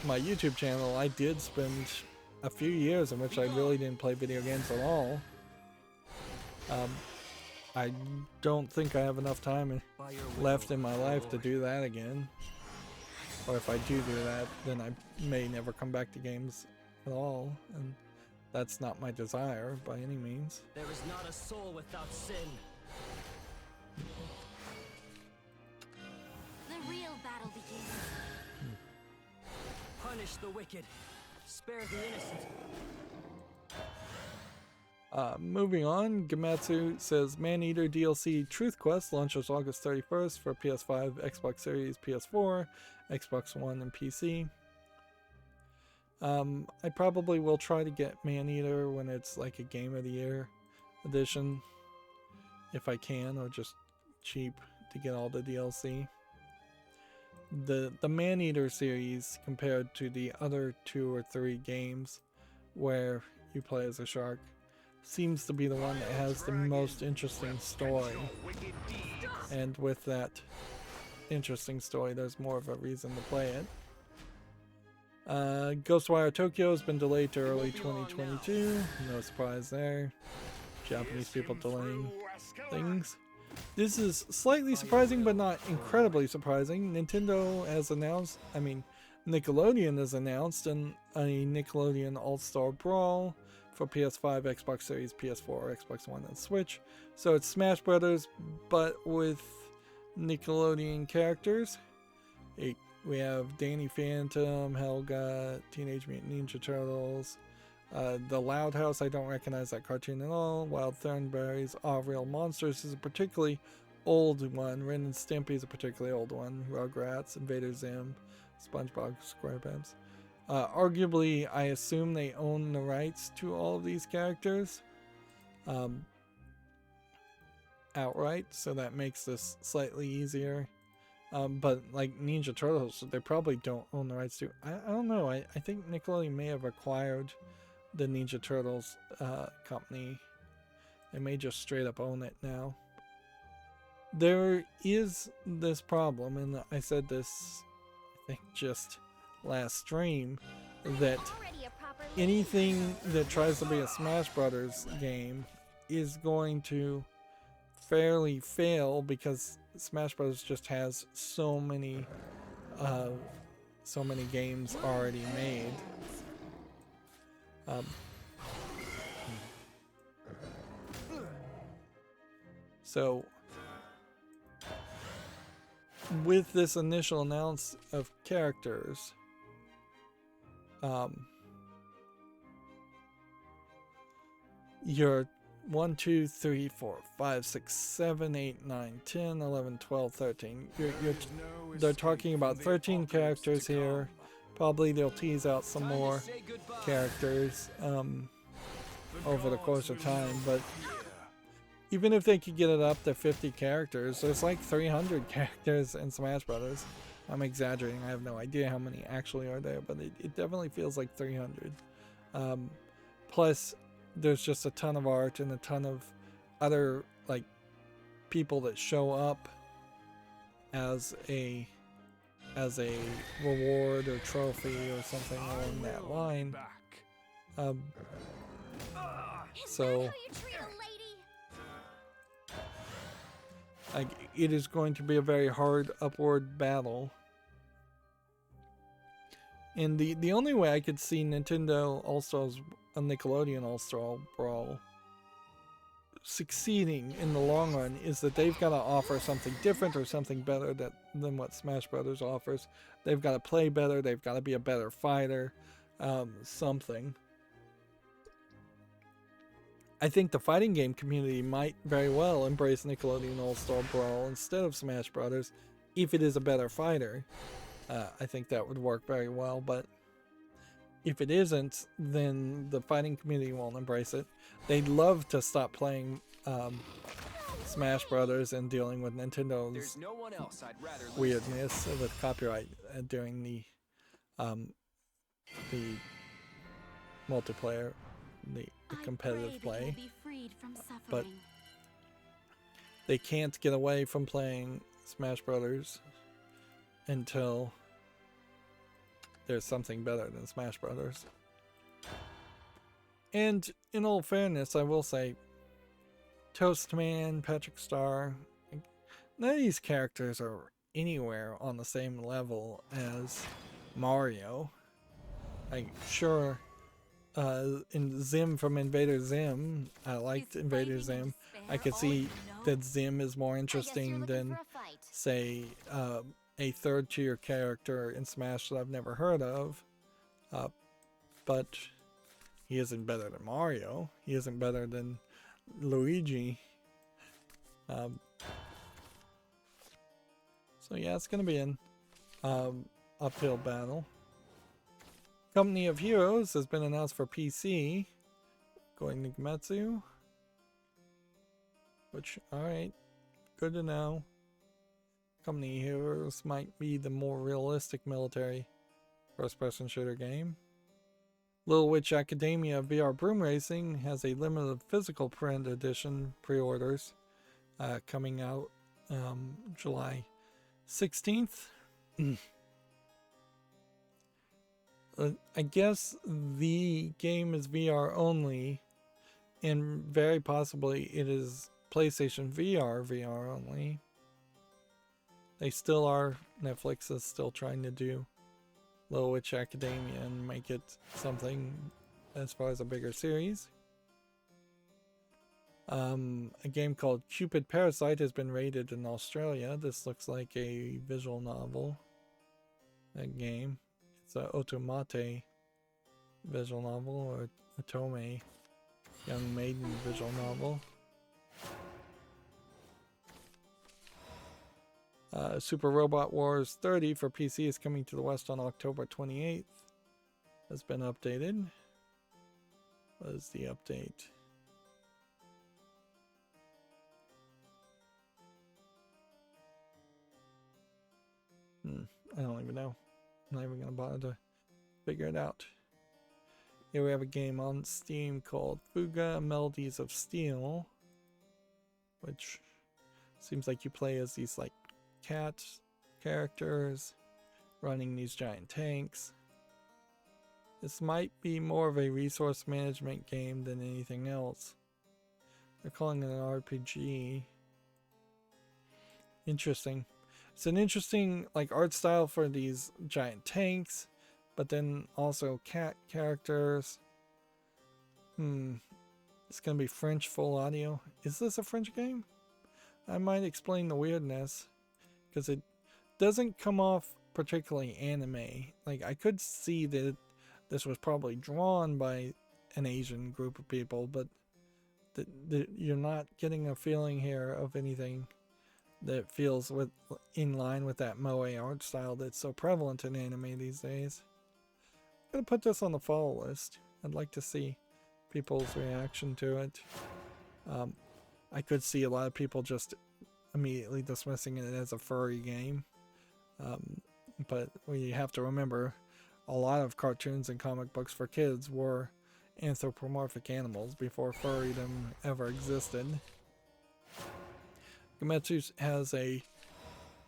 my YouTube channel, I did spend a few years in which I really didn't play video games at all. I don't think I have enough time left in my life to do that again. Or if I do that, then I may never come back to games at all, and that's not my desire by any means. There is not a soul without sin. The real battle begins. Punish the wicked, spare the innocent. Moving on, Gamatsu says Maneater DLC Truth Quest launches August 31st for PS5, Xbox Series, PS4, Xbox One, and PC. I probably will try to get Maneater when it's like a Game of the Year edition, if I can, or just cheap to get all the DLC. The Maneater series, compared to the other 2 or 3 games where you play as a shark, seems to be the one that has the most interesting story. And with that interesting story, there's more of a reason to play it. Ghostwire Tokyo has been delayed to early 2022. No surprise there. Japanese people delaying things. This is slightly surprising, but not incredibly surprising. Nintendo has announced, Nickelodeon has announced a Nickelodeon All-Star Brawl for PS5, Xbox Series, PS4, Xbox One, and Switch. So it's Smash Brothers, but with Nickelodeon characters. We have Danny Phantom, Helga, Teenage Mutant Ninja Turtles, The Loud House. I don't recognize that cartoon at all. Wild Thornberries, All Real Monsters is a particularly old one. Ren and Stimpy is a particularly old one. Rugrats, Invader Zim, SpongeBob SquarePants. Arguably, I assume they own the rights to all of these characters outright, so that makes this slightly easier. But like Ninja Turtles, they probably don't own the rights to. I don't know. I think Nickelodeon may have acquired the Ninja Turtles company, They may just straight up own it now. There is this problem, and I said this, I think, just last stream, that Already a proper anything that tries to be a Smash Brothers game is going to fairly fail because Smash Brothers just has so many games already made. So with this initial announce of characters, you're 1, 2, 3, 4, 5, 6, 7, 8, 9, 10, 11, 12, 13. They're talking about 13 characters here. Probably they'll tease out some more characters over the course of time, but even if they could get it up to 50 characters, there's like 300 characters in Smash Brothers. I'm exaggerating, I have no idea how many actually are there, but it definitely feels like 300. Plus, there's just a ton of art and a ton of other like people that show up as a reward or trophy or something along that line. So it is going to be a very hard upward battle. And the only way I could see Nintendo All-Stars, a Nickelodeon All-Star Brawl succeeding in the long run is that they've got to offer something different or something better than what Smash Brothers offers. They've got to play better, they've got to be a better fighter, something. I think the fighting game community might very well embrace Nickelodeon All-Star Brawl instead of Smash Brothers if it is a better fighter. I think that would work very well, but if it isn't, then the fighting community won't embrace it. They'd love to stop playing Smash Brothers and dealing with Nintendo's weirdness with copyright during the multiplayer, the competitive play. But they can't get away from playing Smash Brothers until there's something better than Smash Brothers. And in all fairness, I will say, Toastman, Patrick Star, none of these characters are anywhere on the same level as Mario. Like, sure, in Zim from Invader Zim, I liked Invader Zim. I could see that Zim is more interesting than, say, a third-tier character in Smash that I've never heard of. But he isn't better than Mario. He isn't better than Luigi. So yeah, it's going to be an uphill battle. Company of Heroes has been announced for PC. Going to Gematsu. Which, alright. Good to know. Company of Heroes might be the more realistic military first-person shooter game. Little Witch Academia VR Broom Racing has a limited physical print edition pre-orders coming out July 16th. I guess the game is VR only, and very possibly it is PlayStation VR only. They still are, Netflix is still trying to do Little Witch Academia and make it something as far as a bigger series. A game called Cupid Parasite has been rated in Australia. This looks like a visual novel. A game. It's a Otomate visual novel, or Otome Young Maiden visual novel. Super Robot Wars 30 for PC is coming to the West on October 28th. Has been updated. What is the update? I don't even know. I'm not even going to bother to figure it out. Here we have a game on Steam called Fuga Melodies of Steel. which seems like you play as these like cat characters running these giant tanks. This might be more of a resource management game than anything else. They're calling it an RPG. Interesting. It's an interesting like art style for these giant tanks, but then also cat characters. It's gonna be French full audio. Is this a French game? I might explain the weirdness, because it doesn't come off particularly anime. Like, I could see that this was probably drawn by an Asian group of people, but you're not getting a feeling here of anything that feels in line with that moe art style that's so prevalent in anime these days. I'm gonna put this on the follow list. I'd like to see people's reaction to it. I could see a lot of people just immediately dismissing it as a furry game, but we have to remember a lot of cartoons and comic books for kids were anthropomorphic animals before furrydom ever existed. Gametsu has a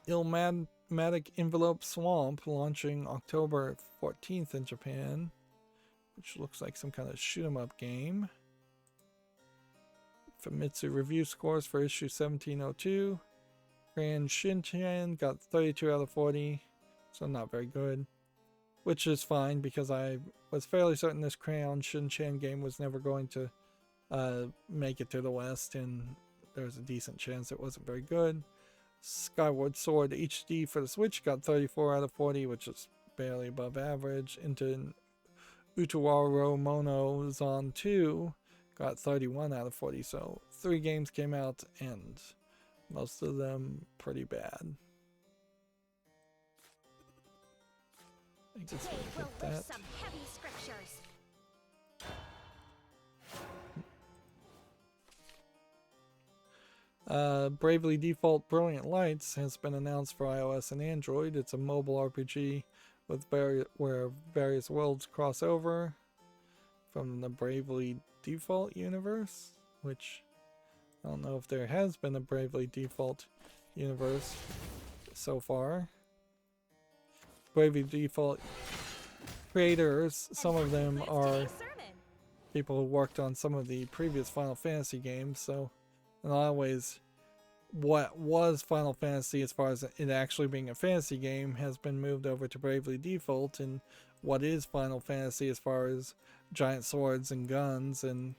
Illmatic Envelope Swamp launching October 14th in Japan, which looks like some kind of shoot 'em up game. Famitsu review scores for issue 1702. Grand Shinchan got 32 out of 40, so not very good. Which is fine, because I was fairly certain this Crayon Shinchan game was never going to make it to the West, and there's a decent chance it wasn't very good. Skyward Sword HD for the Switch got 34 out of 40, which is barely above average. Into Utawaro Mono Zon 2 got 31 out of 40, so 3 games came out, and most of them pretty bad. I guess Today we'll we'll hit lift that. some heavy scriptures. Bravely Default Brilliant Lights has been announced for iOS and Android. It's a mobile RPG with where various worlds cross over from the Bravely Default universe, which I don't know if there has been a Bravely Default universe so far. Bravely Default creators, some of them are people who worked on some of the previous Final Fantasy games, so in a lot of ways, what was Final Fantasy as far as it actually being a fantasy game has been moved over to Bravely Default, and what is Final Fantasy as far as giant swords and guns and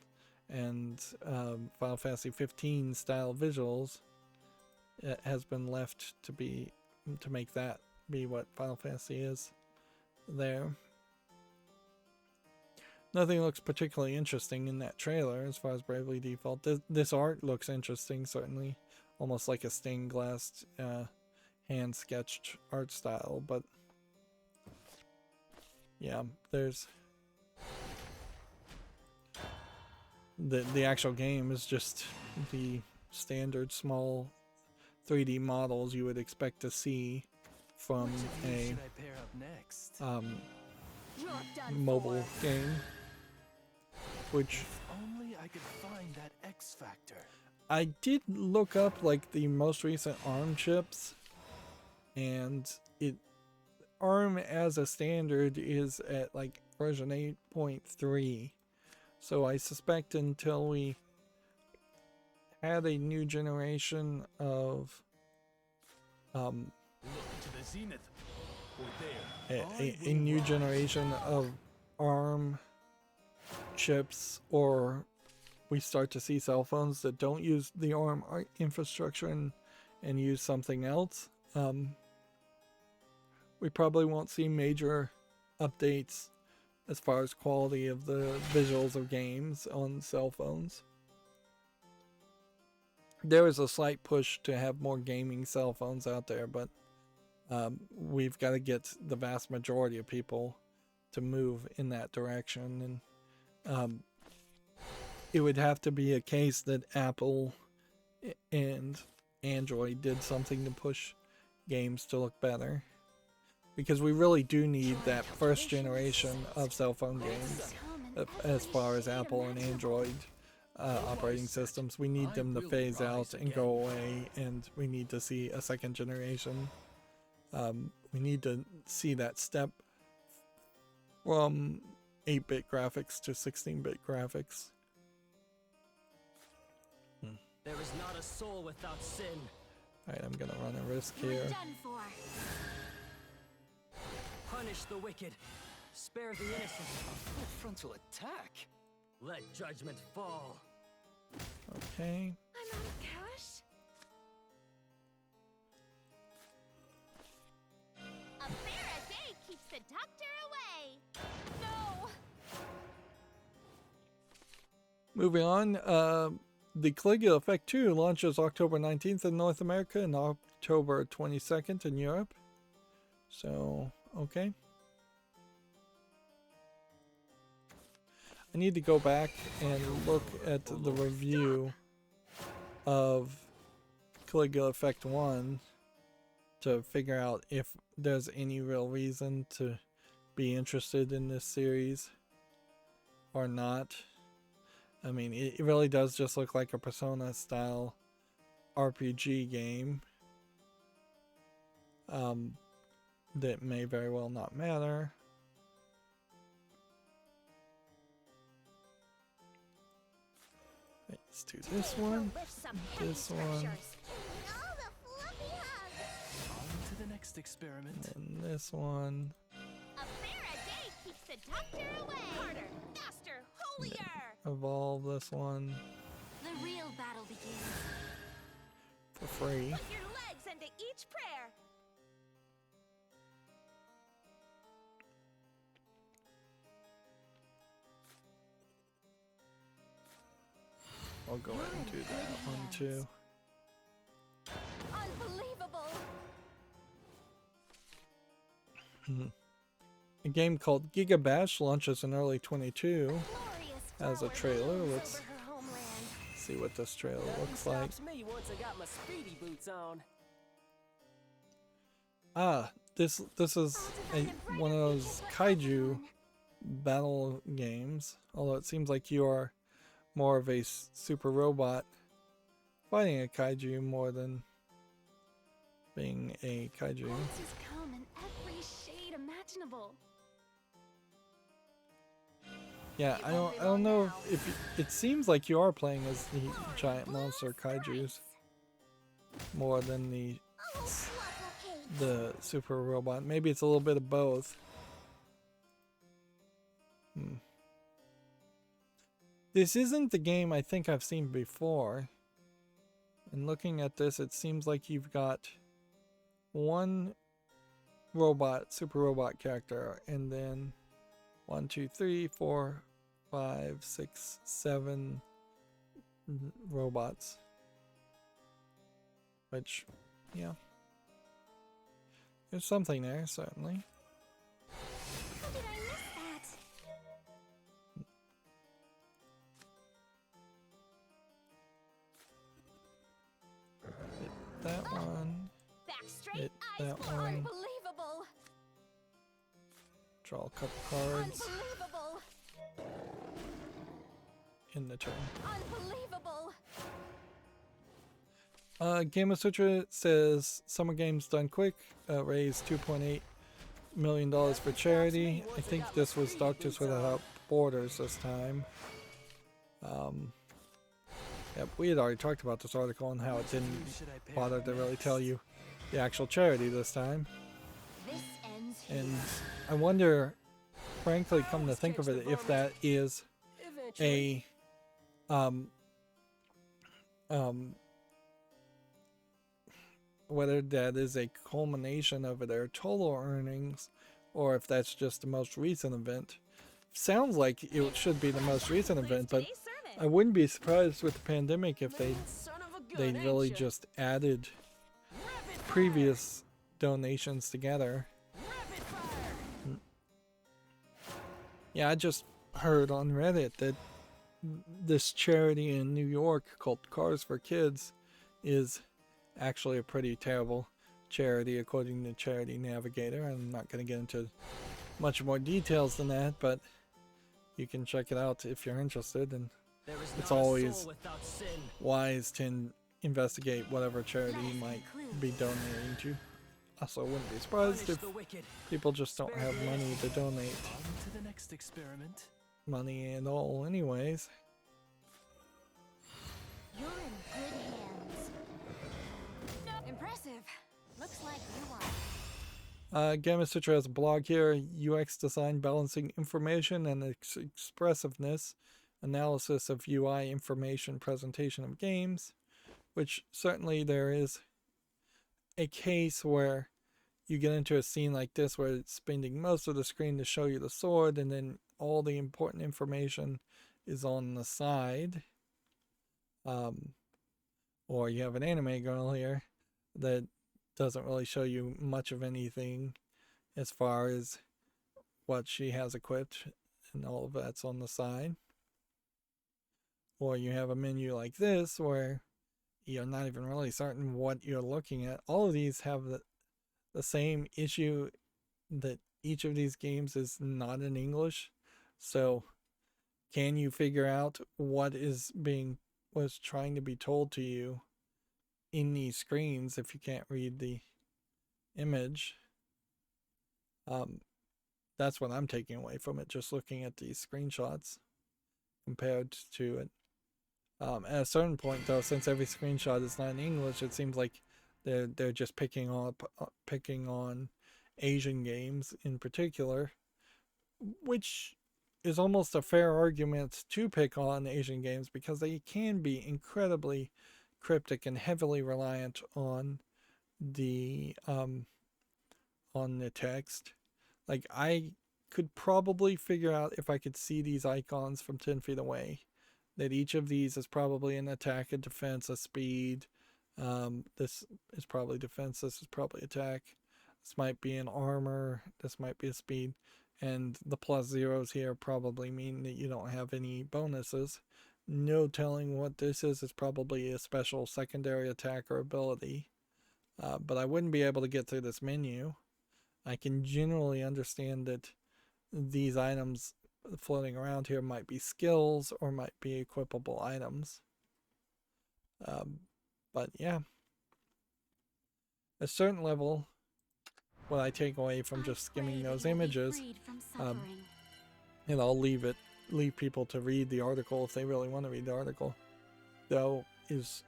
Final Fantasy 15 style visuals, it has been left to make that be what Final Fantasy is there. Nothing looks particularly interesting in that trailer as far as Bravely Default. This art looks interesting, certainly. Almost like a stained glass hand-sketched art style, but yeah, there's the actual game is just the standard small 3D models you would expect to see from a mobile game, which Only I could find that X factor. I did look up like the most recent ARM chips, and ARM as a standard is at like version 8.3, so I suspect until we had a new generation of a new generation of ARM chips, or we start to see cell phones that don't use the ARM infrastructure and use something else, we probably won't see major updates as far as quality of the visuals of games on cell phones. There is a slight push to have more gaming cell phones out there, but we've got to get the vast majority of people to move in that direction, and it would have to be a case that Apple and Android did something to push games to look better, because we really do need that first generation of cell phone games as far as Apple and Android operating systems. We need them to phase out and go away, and we need to see a second generation. We need to see that step from 8-bit graphics to 16-bit graphics. There is not a soul without sin. Alright, I'm gonna run a risk You're here. done for. Punish the wicked. Spare the innocent. Full frontal attack. Let judgment fall. Okay. I'm out of cash. A bear a day keeps the doctor away. No. Moving on, the Caligula Effect 2 launches October 19th in North America and October 22nd in Europe. So, okay. I need to go back and look at the review of Caligula Effect 1 to figure out if there's any real reason to be interested in this series or not. I mean, it really does just look like a Persona style RPG game. That may very well not matter. Let's do this one, this one, All the fluffy hugs. On to the next experiment. and this one. A bear a day keeps the doctor away. Harder, faster, holier. Evolve this one The real battle begins. for free. Put your legs into each prayer. I'll go ahead and do that one too. Unbelievable. A game called Giga Bash launches in early 22. Glorious Has a flower trailer. blooms Let's over her homeland. see what this trailer Nothing looks like. stops me once I got my speedy boots on. Ah, this is one of those kaiju battle games. Although it seems like you are more of a super robot fighting a kaiju more than being a kaiju. Monsters come in every shade imaginable. Yeah, I don't know if it seems like you are playing as the giant monster kaijus more than the super robot. Maybe it's a little bit of both. This isn't the game I think I've seen before. And looking at this, it seems like you've got one super robot character, and then 1, 2, 3, 4, 5, 6, 7 robots. Which, yeah. There's something there, certainly. How did I miss that? That one. Back straight, Hit eyes that closed. one. Unbelievable. Draw a couple cards Unbelievable. in the turn. Unbelievable. Game Sutra says Summer Games done quick. Raised $2.8 million for charity. I think this was Doctors Without Borders this time. Yep, we had already talked about this article and how it didn't bother to really tell you the actual charity this time. This ends here. And I wonder, frankly, come to think of it, if that is Eventually. whether that is a culmination of their total earnings or if that's just the most recent event. Sounds like it should be the most recent event, but Today's sermon. I wouldn't be surprised with the pandemic if they Son of a gun, ain't really ya? just added Rapid fire! previous donations together. Rapid fire! Yeah, I just heard on Reddit that this charity in New York called Cars for Kids is actually a pretty terrible charity according to Charity Navigator. I'm not going to get into much more details than that, but you can check it out if you're interested and There is it's not a always soul without sin. wise to investigate whatever charity you might be donating to. Also, I wouldn't be surprised Punish if the wicked. people just don't have money to donate On to the next experiment. money at all anyways. You're in good hands. Impressive. Looks like you are. Gamma Citra has a blog here, UX design balancing information and expressiveness, analysis of UI information presentation of games, which certainly there is a case where you get into a scene like this where it's spending most of the screen to show you the sword and then all the important information is on the side. Or you have an anime girl here that doesn't really show you much of anything as far as what she has equipped, and all of that's on the side. Or you have a menu like this where you're not even really certain what you're looking at. All of these have the same issue, that each of these games is not in English. So can you figure out what was trying to be told to you in these screens if you can't read the image? That's what I'm taking away from it, just looking at these screenshots compared to it. At a certain point though, since every screenshot is not in English, it seems like they're just picking on Asian games in particular, which is almost a fair argument to pick on Asian games because they can be incredibly cryptic and heavily reliant on the text. Like, I could probably figure out, if I could see these icons from 10 feet away, that each of these is probably an attack, a defense, a speed. This is probably defense, this is probably attack. This might be an armor, this might be a speed. And the plus zeros here probably mean that you don't have any bonuses. No telling what this is. It's probably a special secondary attack or ability. But I wouldn't be able to get through this menu. I can generally understand that these items floating around here might be skills or might be equipable items. But yeah. At a certain level, what I take away from just skimming those images, and I'll leave people to read the article if they really want to read the article, though, is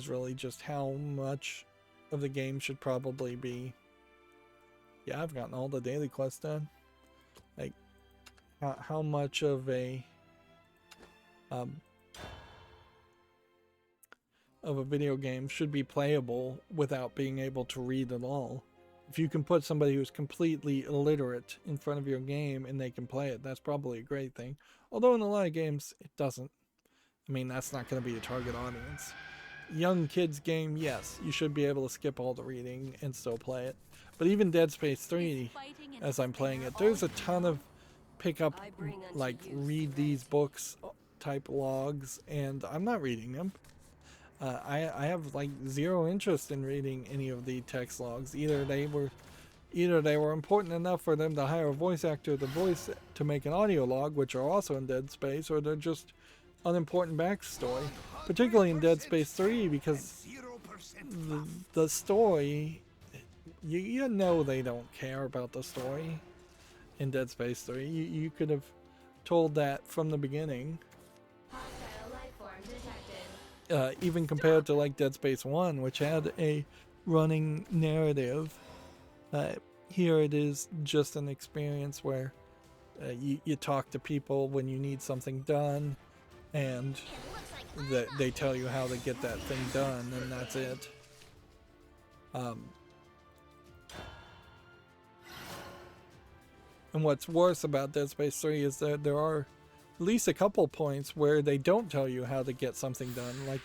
really just how much of the game should probably be. Yeah, I've gotten all the daily quests done. Like, how much of a video game should be playable without being able to read at all. If you can put somebody who's completely illiterate in front of your game and they can play it, that's probably a great thing. Although in a lot of games, it doesn't. I mean, that's not going to be a target audience. Young kids game, yes, you should be able to skip all the reading and still play it. But even Dead Space 3, as I'm playing it, there's a ton of pick up, like, read these books type logs, and I'm not reading them. I have like zero interest in reading any of the text logs. Either they were important enough for them to hire a voice actor to make an audio log, which are also in Dead Space, or they're just unimportant backstory. Particularly in Dead Space 3, because the story, you know they don't care about the story in Dead Space 3. You could have told that from the beginning. Hostile life form detected. Even compared to like Dead Space 1, which had a running narrative. Here it is just an experience where you talk to people when you need something done, and they tell you how to get that thing done, and that's it. And what's worse about Dead Space 3 is that there are at least a couple points where they don't tell you how to get something done. Like,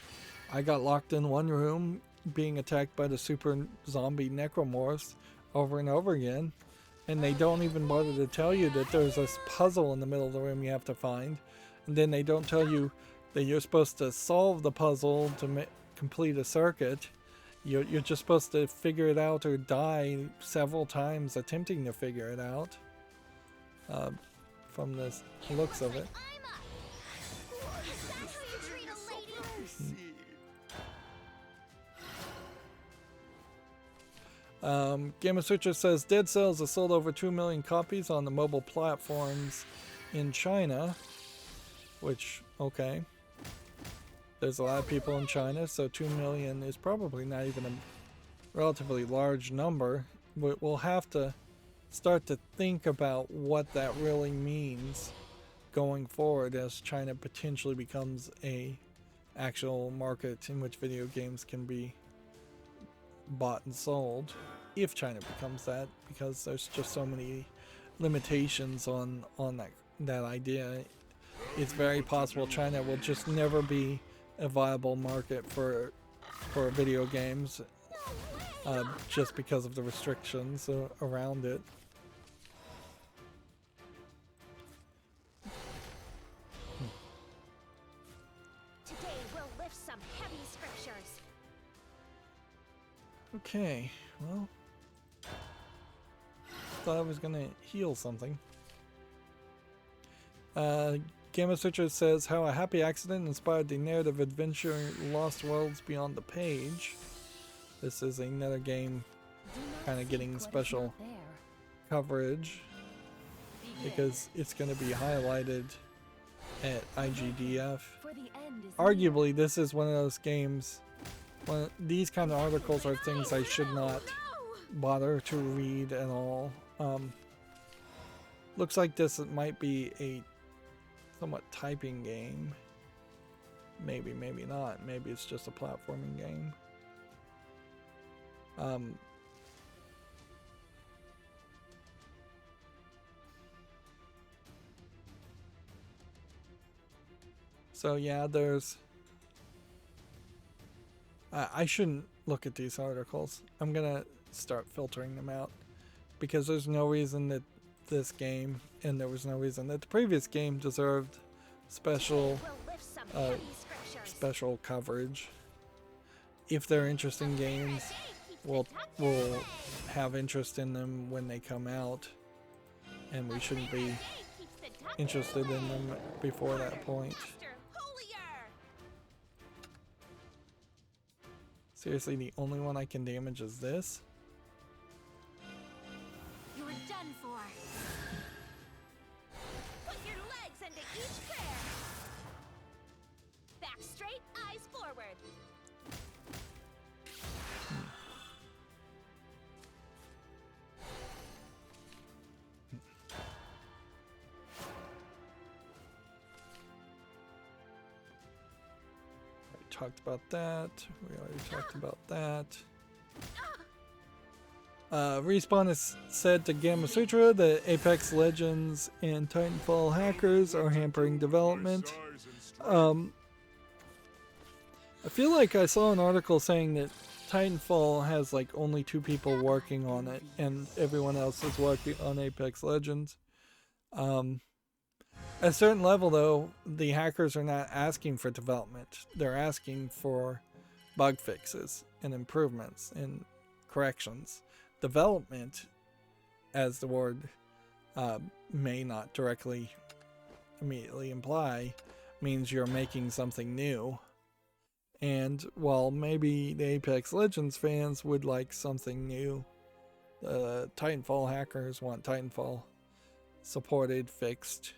I got locked in one room being attacked by the super zombie necromorphs over and over again, and they don't even bother to tell you that there's this puzzle in the middle of the room you have to find, and then they don't tell you that you're supposed to solve the puzzle to complete a circuit. You're just supposed to figure it out or die several times attempting to figure it out. From the looks of it. Game of Sutra says Dead Cells has sold over 2 million copies on the mobile platforms in China. Which, okay. There's a lot of people in China, so 2 million is probably not even a relatively large number. But we'll have to start to think about what that really means going forward as China potentially becomes a actual market in which video games can be bought and sold, if China becomes that, because there's just so many limitations on that idea. It's very possible China will just never be a viable market for video games, just because of the restrictions around it. Today we'll lift some heavy scriptures. Okay, well, thought I was gonna heal something. Game of Sutra says how a happy accident inspired the narrative adventure Lost Worlds Beyond the Page. This is another game kind of getting special coverage because it's going to be highlighted at IGDF. Arguably, this is one of those games. These kind of articles are things I should not bother to read at all. Looks like this might be a somewhat typing game. Maybe, maybe not. Maybe it's just a platforming game. So yeah, there's... I shouldn't look at these articles. I'm gonna start filtering them out because there's no reason that this game, and there was no reason that the previous game deserved special special coverage. If they're interesting games, we'll have interest in them when they come out, and we shouldn't be interested in them before that point. Seriously, the only one I can damage is this? You're done for. Put your legs into each prayer. Back straight, eyes forward. Talked about that. We already talked about that. Respawn has said to Gamma Sutra that Apex Legends and Titanfall hackers are hampering development. I feel like I saw an article saying that Titanfall has like only 2 people working on it and everyone else is working on Apex Legends. At a certain level, though, the hackers are not asking for development. They're asking for bug fixes and improvements and corrections. Development, as the word may not directly immediately imply, means you're making something new. And while maybe the Apex Legends fans would like something new, the Titanfall hackers want Titanfall supported, fixed.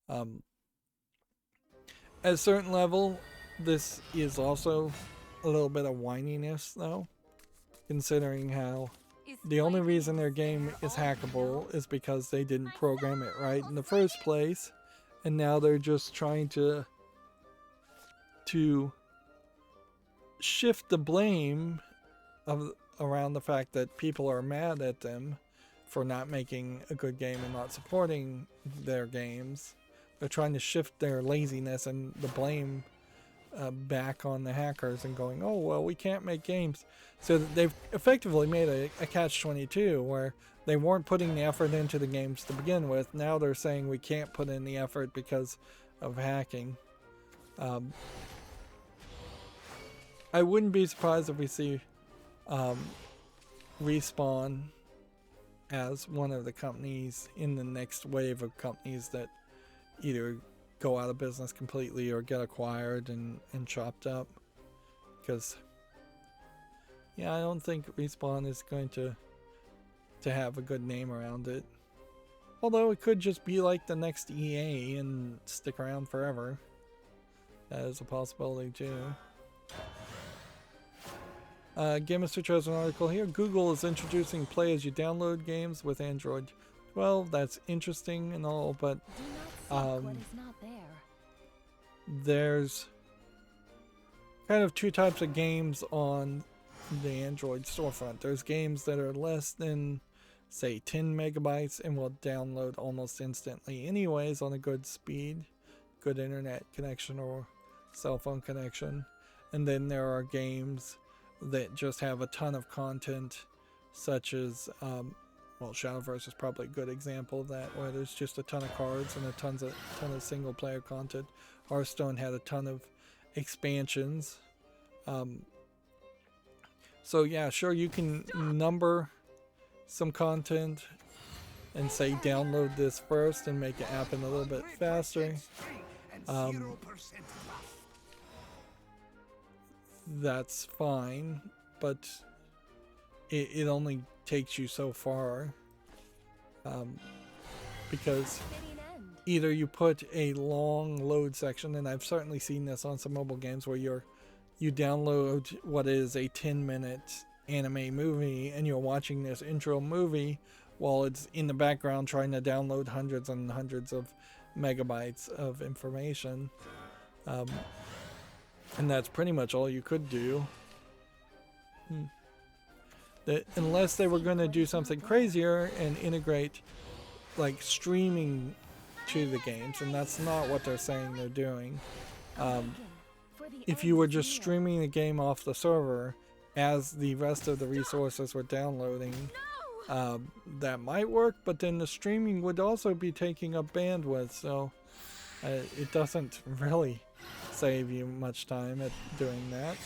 At a certain level, this is also a little bit of whininess, though, considering how the only reason their game is hackable is because they didn't program it right in the first place, and now they're just trying to shift the blame around the fact that people are mad at them for not making a good game and not supporting their games. They're trying to shift their laziness and the blame back on the hackers and going, oh, well, we can't make games. So they've effectively made a catch-22 where they weren't putting the effort into the games to begin with. Now they're saying we can't put in the effort because of hacking. I wouldn't be surprised if we see Respawn as one of the companies in the next wave of companies that either go out of business completely or get acquired and chopped up, because Yeah, I don't think Respawn is going to have a good name around it. Although it could just be like the next EA and stick around forever. That is a possibility too. Game of Sutra has an article here. Google is introducing play as you download games with Android 12. That's interesting and all, but Do not seek what is not there. there's kind of two types of games on the Android storefront. There's games that are less than, say, 10 megabytes and will download almost instantly anyways on a good speed, good internet connection or cell phone connection. And then there are games that just have a ton of content, such as, well, Shadowverse is probably a good example of that, where there's just a ton of cards and a ton of single player content. Hearthstone had a ton of expansions. So yeah, sure, you can number some content and say download this first and make it happen a little bit faster. That's fine, but it only takes you so far, because either you put a long load section, and I've certainly seen this on some mobile games where you download what is a 10-minute anime movie and you're watching this intro movie while it's in the background trying to download hundreds and hundreds of megabytes of information. And that's pretty much all you could do. Unless they were going to do something crazier and integrate like streaming to the games, and that's not what they're saying they're doing. If you were just streaming the game off the server as the rest of the resources were downloading, that might work, but then the streaming would also be taking up bandwidth, so it doesn't really save you much time at doing that.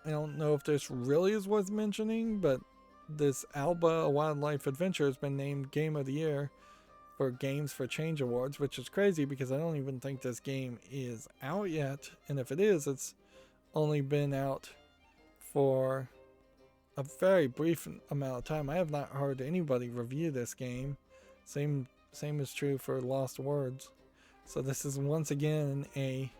I don't know if this really is worth mentioning, but this Alba, a Wildlife Adventure, has been named Game of the Year for Games for Change Awards, which is crazy because I don't even think this game is out yet, and if it is, it's only been out for a very brief amount of time. I have not heard anybody review this game. Same is true for Lost Words. So this is once again a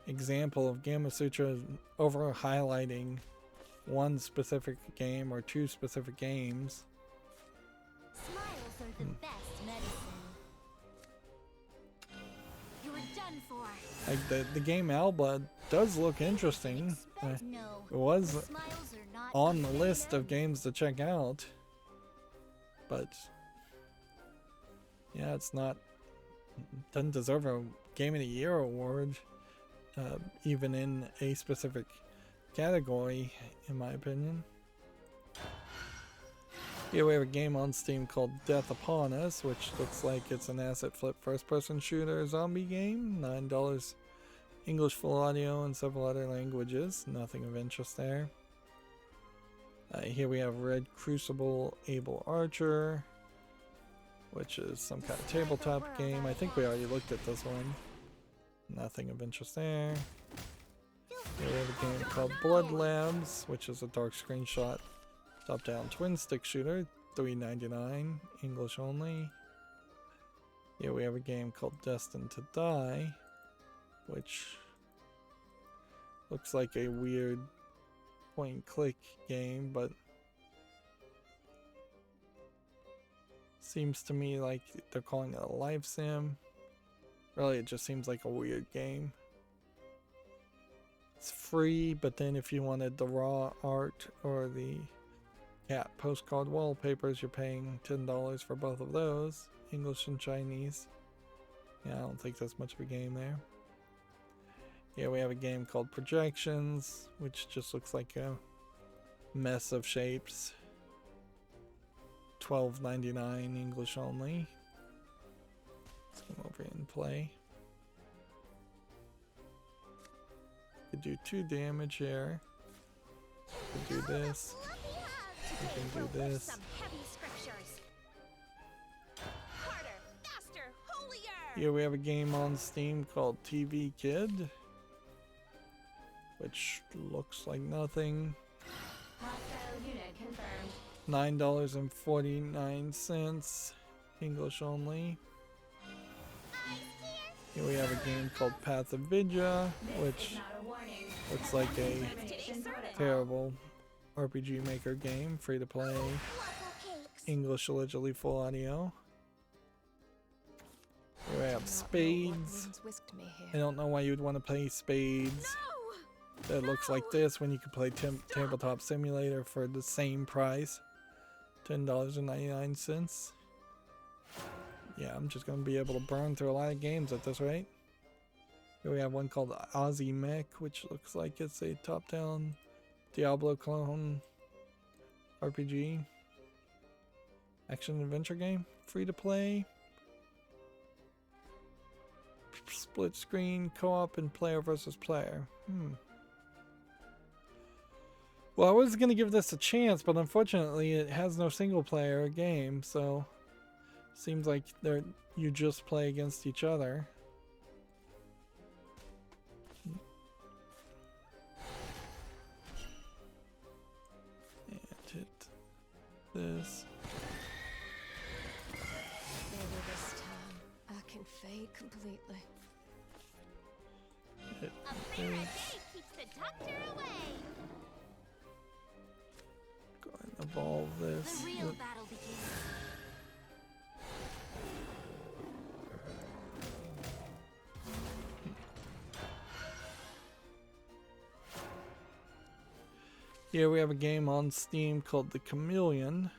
example of Gamma Sutra over highlighting one specific game or two specific games. Smiles are the best medicine. You were done for. Like the game Alba does look interesting. No, It was smiles are not on the list of games to check out, but yeah, it's not, doesn't deserve a Game of the Year award, even in a specific category, in my opinion. Here we have a game on Steam called Death Upon Us, which looks like it's an asset flip first-person shooter zombie game. $9 English full audio and several other languages. Nothing of interest there. Here we have Red Crucible Able Archer, which is some kind of tabletop game. I think we already looked at this one. Nothing of interest there. Here we have a game called Blood Labs, which is a dark screenshot top-down twin stick shooter. $3.99 English only. Here we have a game called Destined to Die, which looks like a weird point-and-click game, but seems to me like they're calling it a life sim. Really, it just seems like a weird game. It's free, but then if you wanted the raw art or the cat postcard wallpapers, you're paying $10 for both of those, English and Chinese. Yeah, I don't think that's much of a game there. Here we have a game called Projections, which just looks like a mess of shapes. $12.99 English only. Let's come over here and play. Could do 2 damage here. Could do this. We can do this. Some heavy scriptures. Here we have a game on Steam called TV Kid, which looks like nothing. Hostile unit confirmed. $9.49, English only. Here we have a game called Path of Vidya, which Not a warning. looks like a Information protocol. terrible RPG Maker game, free to play, English allegedly full audio. Here we have Spades. I don't know why you'd want to play Spades. That looks like this when you could play Tabletop Simulator for the same price. $10.99. Yeah, I'm just going to be able to burn through a lot of games at this rate. Here we have one called Aussie Mech, which looks like it's a top-down Diablo clone RPG. Action-adventure game. Free to play. Split screen, co-op, and player versus player. Well, I was going to give this a chance, but unfortunately it has no single player game, so seems like you just play against each other. And hit this. Maybe this time I can fade completely. Hit A clear this. day keeps the doctor away. Go ahead and evolve this. The real battle begins. Here we have a game on Steam called The Chameleon.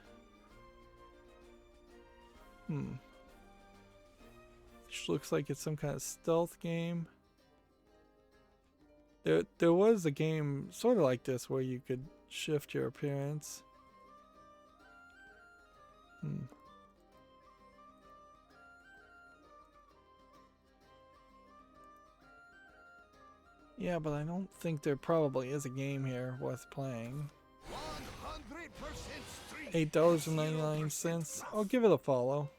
Which looks like it's some kind of stealth game. There was a game sort of like this where you could shift your appearance. Yeah, but I don't think there probably is a game here worth playing. 100% $8.99. I'll give it a follow.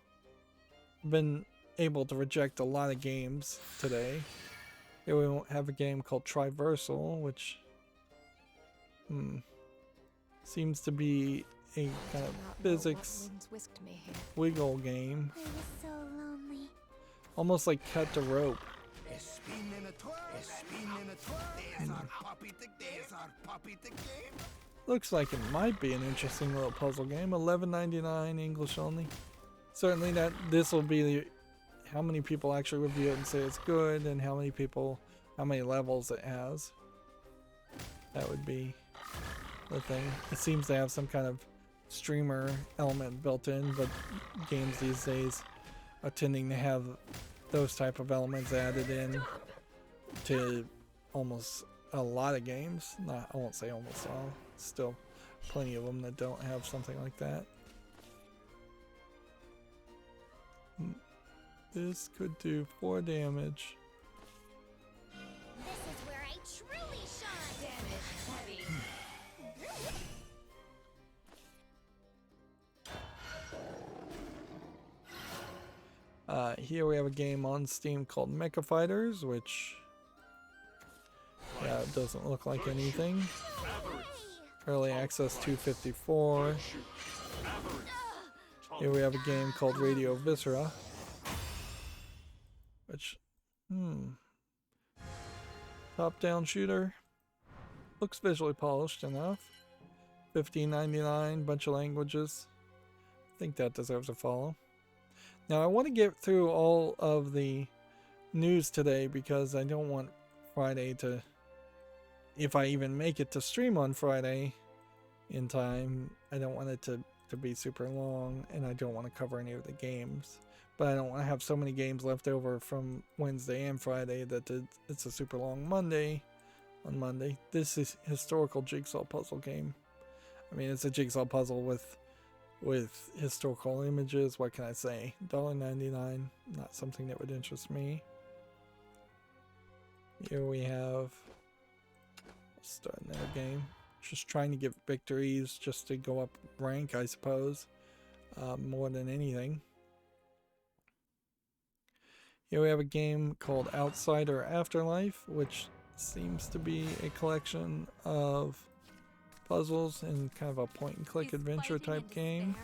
I've been able to reject a lot of games today. Here we have a game called Triversal, which seems to be a kind of physics wiggle game. I was so lonely. Almost like cut the rope. Looks like it might be an interesting little puzzle game. $11.99 English only. Certainly this will be the, how many people actually review it and say it's good, and how many levels it has. That would be the thing. It seems to have some kind of streamer element built in, but games these days are tending to have those type of elements added in to almost a lot of games. I won't say almost all. Still plenty of them that don't have something like that. This could do 4 damage. This is where I truly shine. Damage heavy. Here we have a game on Steam called Mecha Fighters, which it doesn't look like anything. Early access 254. Here we have a game called Radio Viscera, which top-down shooter. Looks visually polished enough. $15.99, bunch of languages. I think that deserves a follow. Now I want to get through all of the news today because I don't want Friday to, if I even make it to stream on Friday in time, I don't want it to be super long, and I don't want to cover any of the games. But I don't want to have so many games left over from Wednesday and Friday that it's a super long Monday on Monday. This is historical jigsaw puzzle game. I mean, it's a jigsaw puzzle with historical images. What can I say? $1.99, not something that would interest me. Here we have, let's start another game. Just trying to get victories just to go up rank, I suppose, more than anything. Here we have a game called Outsider Afterlife, which seems to be a collection of puzzles and kind of a point-and-click adventure type game.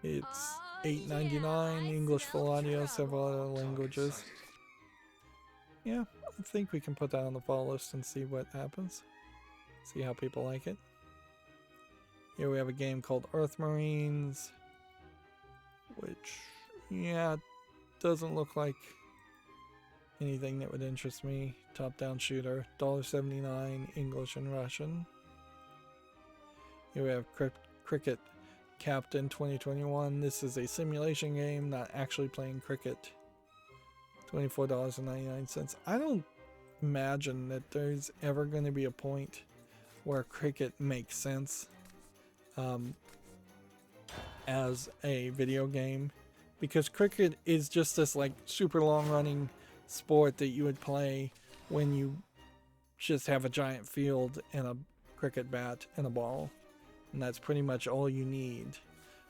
It's $8.99, English full audio, several other languages. Yeah, I think we can put that on the follow list and see what happens. See how people like it. Here we have a game called Earth Marines, which, yeah, doesn't look like anything that would interest me. Top-down shooter, $1.79, English and Russian. Here we have Cricket Captain 2021. This is a simulation game, not actually playing cricket. $24.99. I don't imagine that there's ever going to be a point where cricket makes sense as a video game, because cricket is just this like super long running sport that you would play when you just have a giant field and a cricket bat and a ball, and that's pretty much all you need.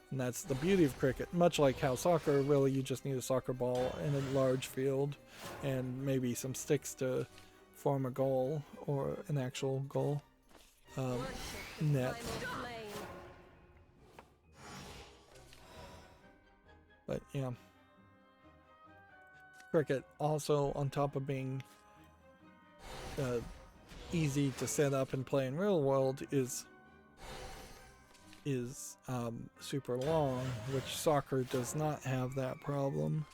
And that's the beauty of cricket, much like how soccer, really you just need a soccer ball and a large field and maybe some sticks to form a goal, or an actual goal net. But yeah, cricket also, on top of being easy to set up and play in real world, is super long, which soccer does not have that problem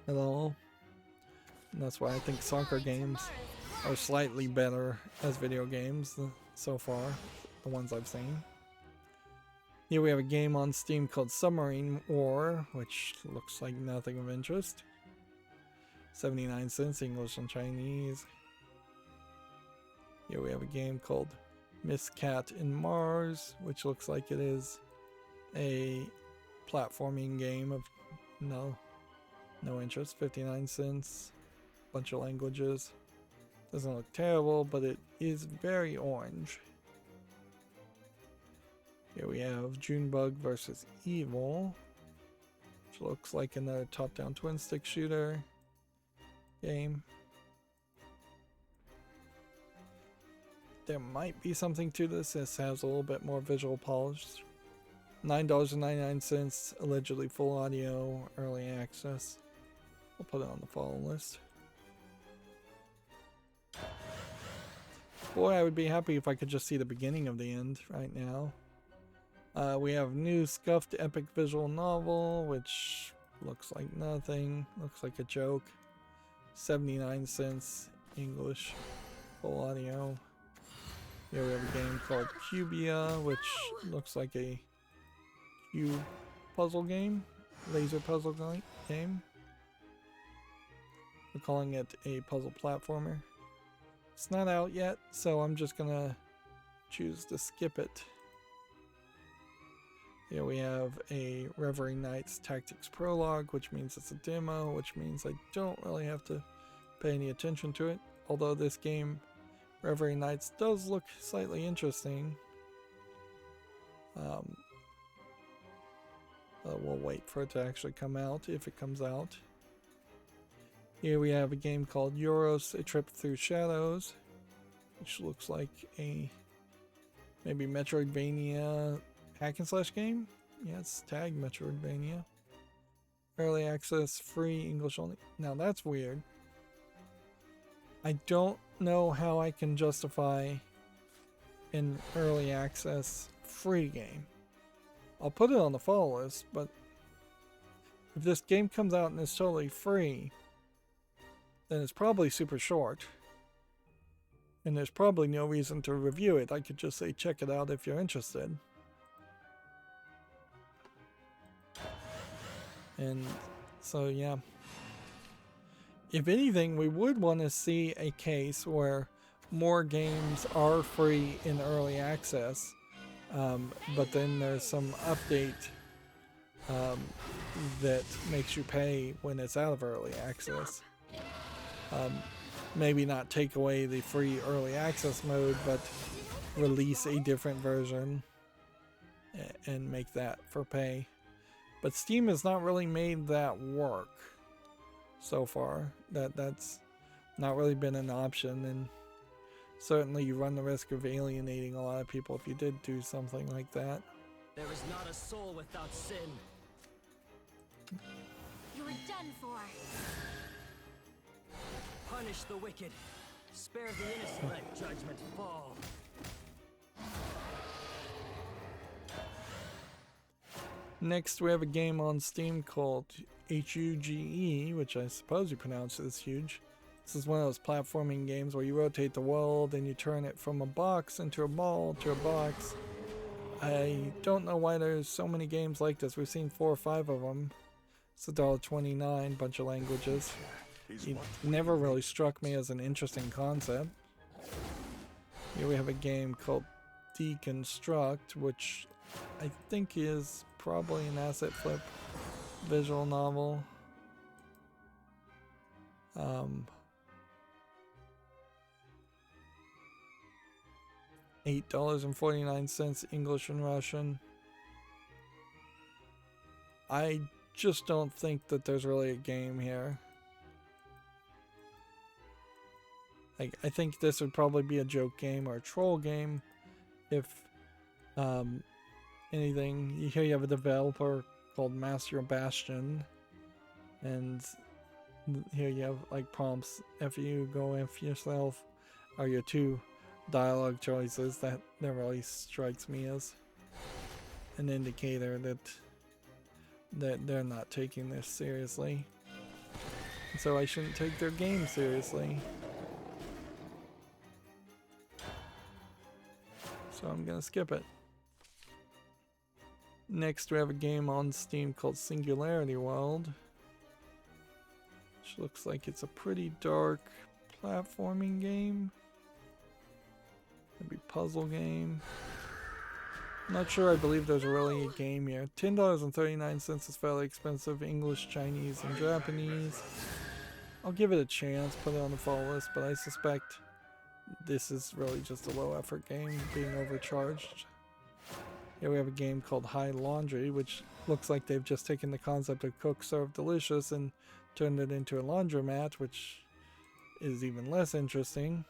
at all. And that's why I think soccer games are slightly better as video games so far, the ones I've seen. Here we have a game on Steam called Submarine War, which looks like nothing of interest. 79 cents, English and Chinese. Here we have a game called Miss Cat in Mars, which looks like it is a platforming game of no interest. 59 cents, bunch of languages. Doesn't look terrible, but it is very orange. Here we have Junebug versus Evil, which looks like another top-down twin-stick shooter game. There might be something to this. This has a little bit more visual polish. $9.99, allegedly full audio, early access. I'll put it on the follow list. Boy, I would be happy if I could just see the beginning of the end right now. We have new scuffed epic visual novel, which looks like nothing. Looks like a joke. 79 cents, English, full audio. Here we have a game called Cubia, which looks like a cube puzzle game, laser puzzle game. We're calling it a puzzle platformer. It's not out yet, so I'm just gonna choose to skip it. Here we have a Reverie Knights Tactics Prologue, which means it's a demo, which means I don't really have to pay any attention to it. Although this game, Reverie Knights, does look slightly interesting. We'll wait for it to actually come out, if it comes out. Here we have a game called Euros, A Trip Through Shadows, which looks like a maybe Metroidvania hack and slash game. Yeah, it's tagged Metroidvania. Early access, free, English only. Now that's weird. I don't know how I can justify an early access free game. I'll put it on the follow list, but if this game comes out and it's totally free, then it's probably super short. And there's probably no reason to review it. I could just say check it out if you're interested. And so yeah. If anything, we would want to see a case where more games are free in early access, but then there's some update that makes you pay when it's out of early access. Maybe not take away the free early access mode, but release a different version and make that for pay. But Steam has not really made that work. so far. That's not really been an option, and certainly you run the risk of alienating a lot of people if you did do something like that. There is not a soul without sin. You're done for. Punish the wicked. Spare the innocent. Let judgment fall. Next, we have a game on Steam called HUGE, which I suppose you pronounce it as huge. This is one of those platforming games where you rotate the world and you turn it from a box into a ball to a box. I don't know why there's so many games like this. We've seen 4 or 5 of them. It's $1.29, bunch of languages. It never really struck me as an interesting concept. Here we have a game called Deconstruct, which I think is probably an asset flip visual novel. $8.49 English and Russian. I just don't think that there's really a game here. I think this would probably be a joke game or a troll game if anything. Here you have a developer called Master Bastion, and here you have like prompts: F you, go F yourself, are your 2 dialogue choices. That really strikes me as an indicator that they're not taking this seriously, so I shouldn't take their game seriously. So I'm gonna skip it. Next, we have a game on Steam called Singularity World, which looks like it's a pretty dark platforming game. Maybe puzzle game. Not sure. I believe there's really a game here. $10.39 is fairly expensive. English, Chinese, and Japanese. I'll give it a chance, put it on the fall list, but I suspect this is really just a low effort game being overcharged. Here we have a game called High Laundry, which looks like they've just taken the concept of cook, serve, delicious and turned it into a laundromat, which is even less interesting.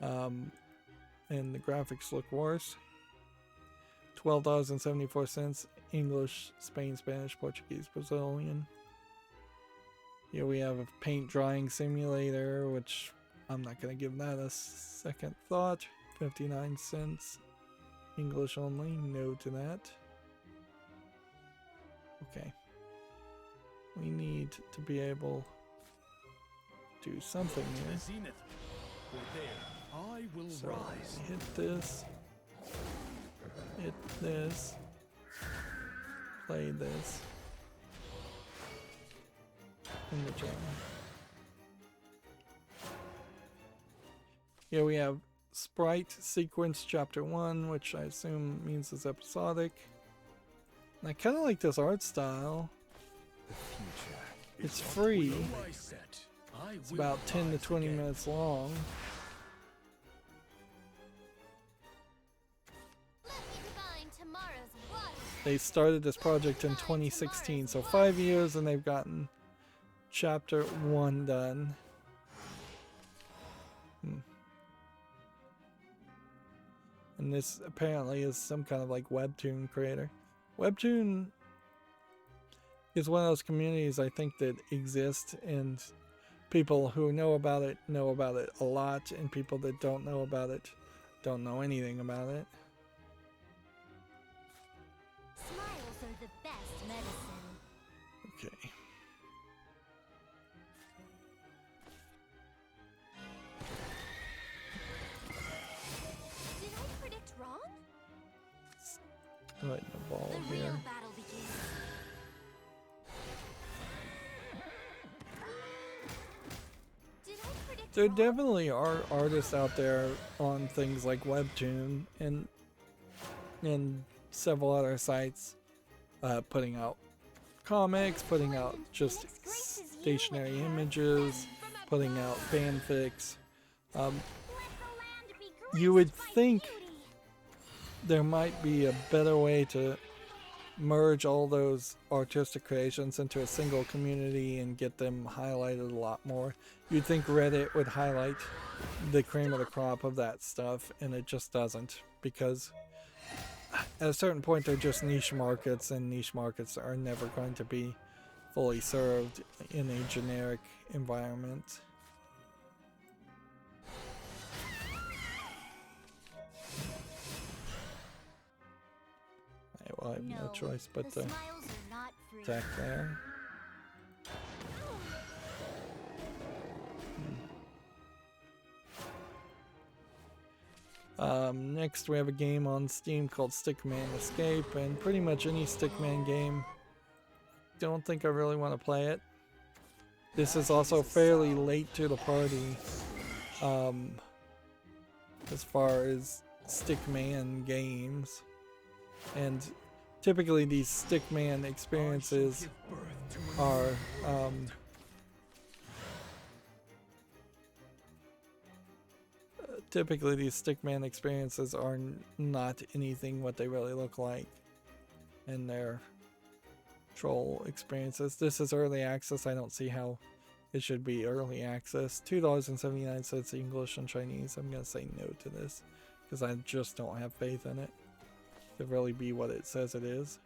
And the graphics look worse. $12.74 English, Spain, Spanish, Portuguese, Brazilian. Here we have a paint drying simulator, which I'm not going to give that a second thought. 59 cents. English only. No to that. Okay. We need to be able to do something here. So hit this. Hit this. Play this. In the channel. Here we have Sprite Sequence Chapter 1, which I assume means it's episodic. And I kind of like this art style. It's free. It's about 10 to 20 minutes long. They started this project in 2016, so 5 years, and they've gotten Chapter 1 done. And this apparently is some kind of like webtoon creator. Webtoon is one of those communities I think that exist, and people who know about it a lot, and people that don't know about it don't know anything about it. Smiles are the best medicine. Okay. Did I predict wrong? Right in the ball The here. real battle begins. Did I predict There wrong? definitely are artists out there on things like Webtoon and several other sites putting out comics, putting out just stationary images, putting out fanfics. Let the land be graced You would by think beauty. there might be a better way to merge all those artistic creations into a single community and get them highlighted a lot more. You'd think Reddit would highlight the cream of the crop of that stuff, and it just doesn't, because at a certain point they're just niche markets, and niche markets are never going to be fully served in a generic environment. Well, I have no choice but to smiles are not free. attack there. Next we have a game on Steam called Stickman Escape, and pretty much any Stickman game, don't think I really want to play it. This is also fairly late to the party as far as Stickman games, and typically these Stickman experiences are not anything what they really look like in their troll experiences. This is early access. I don't see how it should be early access. $2.79 English and Chinese. I'm gonna say no to this because I just don't have faith in it to really be what it says it is.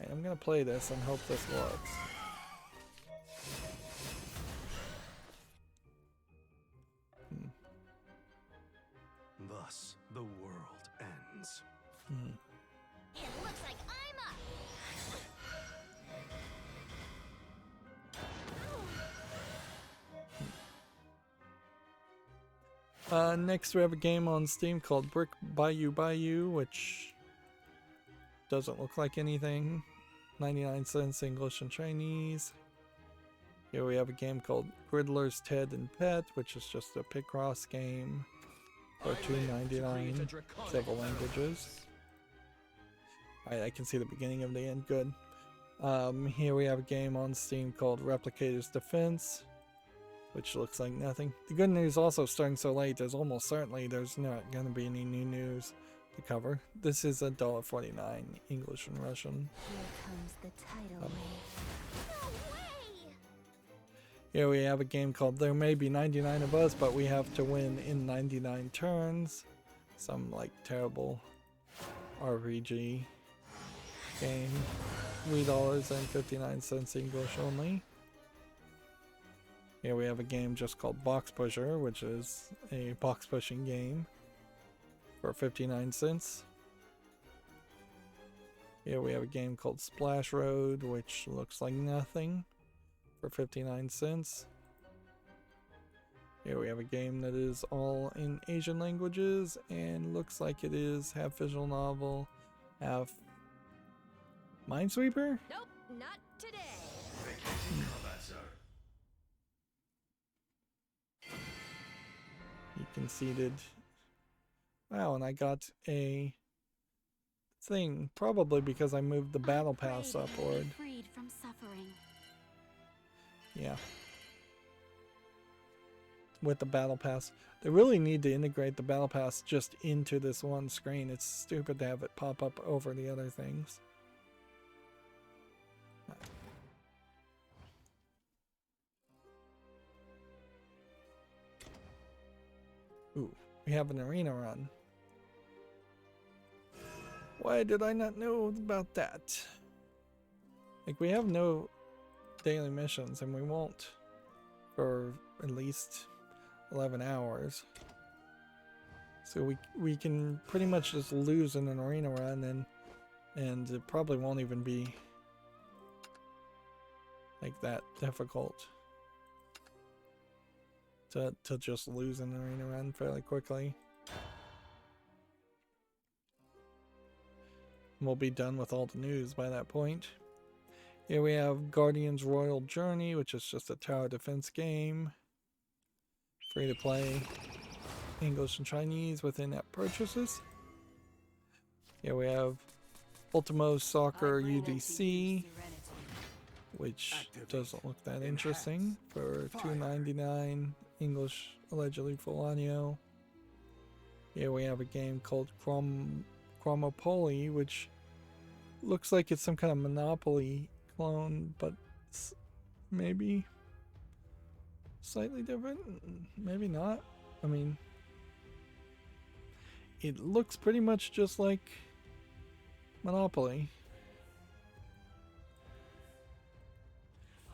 Okay, I'm gonna play this and hope this works. Thus, the world ends. It looks like I'm up. Next we have a game on Steam called Brick Bayou, which doesn't look like anything. 99 cents English and Chinese. Here we have a game called Griddler's Ted and Pet, which is just a Picross game for $2.99, several languages. Alright, I can see the beginning of the end, good. Here we have a game on Steam called Replicator's Defense, which looks like nothing. The good news also, starting so late, there's almost certainly there's not going to be any new news to cover. This is $1.49 English and Russian. Here comes the tidal wave. No way! Here we have a game called There May Be 99 of Us, but we have to win in 99 turns. Some like terrible RPG game. $3.59 English only. Here we have a game just called Box Pusher, which is a box pushing game for 59 cents. Here we have a game called Splash Road, which looks like nothing, for 59 cents. Here we have a game that is all in Asian languages and looks like it is half visual novel, half Minesweeper? Nope, not today. Vacation combat zone. He conceded. Wow, and I got a thing, probably because I moved the battle pass upward. Freed from suffering. Yeah. With the battle pass. They really need to integrate the battle pass just into this one screen. It's stupid to have it pop up over the other things. Ooh, we have an arena run. Why did I not know about that? Like, we have no daily missions, and we won't for at least 11 hours. So we can pretty much just lose in an arena run, and it probably won't even be like that difficult to just lose in an arena run fairly quickly. We'll be done with all the news by that point. Here we have Guardian's Royal Journey, which is just a tower defense game. Free to play, English and Chinese with in-app purchases. Here we have Ultimo Soccer UDC, which doesn't look that interesting, for $2.99 English, allegedly full audio. Here we have a game called Chromopoly, which looks like it's some kind of Monopoly clone, but it's maybe slightly different. Maybe not. I mean, it looks pretty much just like Monopoly.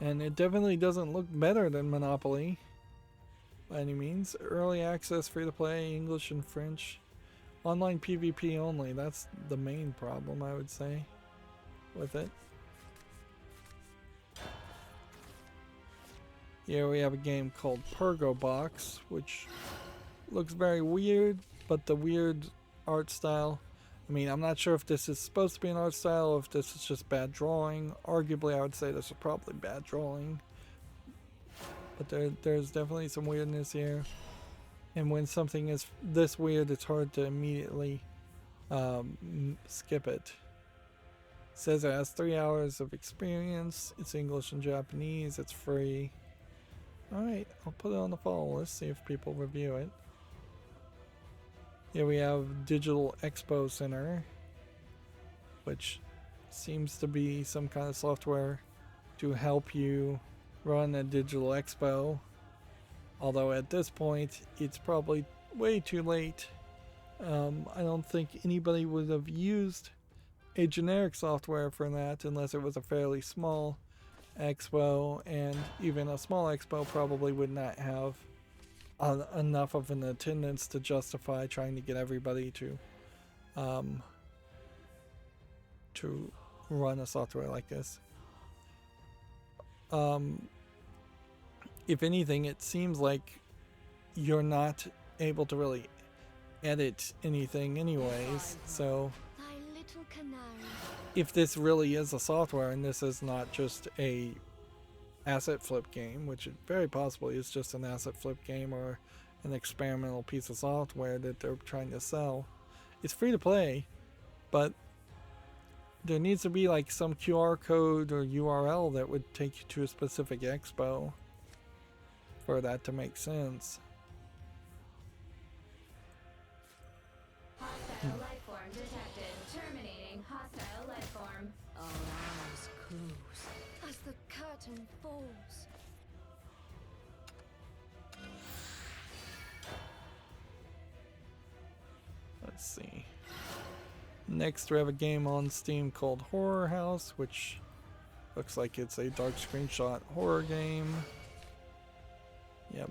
And it definitely doesn't look better than Monopoly by any means. Early access, free to play, English and French. Online PvP only. That's the main problem, I would say, with it. Here we have a game called Pergo Box, which looks very weird, but the weird art style. I mean, I'm not sure if this is supposed to be an art style or if this is just bad drawing. Arguably, I would say this is probably bad drawing. But there's definitely some weirdness here. And when something is this weird, it's hard to immediately skip it. It says it has 3 hours of experience. It's English and Japanese. It's free. Alright, I'll put it on the follow list, see if people review it. Here we have Digital Expo Center, which seems to be some kind of software to help you run a digital expo. Although at this point, it's probably way too late. I don't think anybody would have used a generic software for that unless it was a fairly small expo, and even a small expo probably would not have enough of an attendance to justify trying to get everybody to run a software like this. If anything, it seems like you're not able to really edit anything anyways, so Thy little canary. if this really is a software and this is not just a asset flip game, which it very possibly is just an asset flip game or an experimental piece of software that they're trying to sell. It's free to play, but there needs to be like some QR code or URL that would take you to a specific expo for that to make sense. Hostile life form detected. Terminating hostile life form. Our eyes close as the curtain falls. Let's see. Next, we have a game on Steam called Horror House, which looks like it's a dark screenshot horror game. Yep.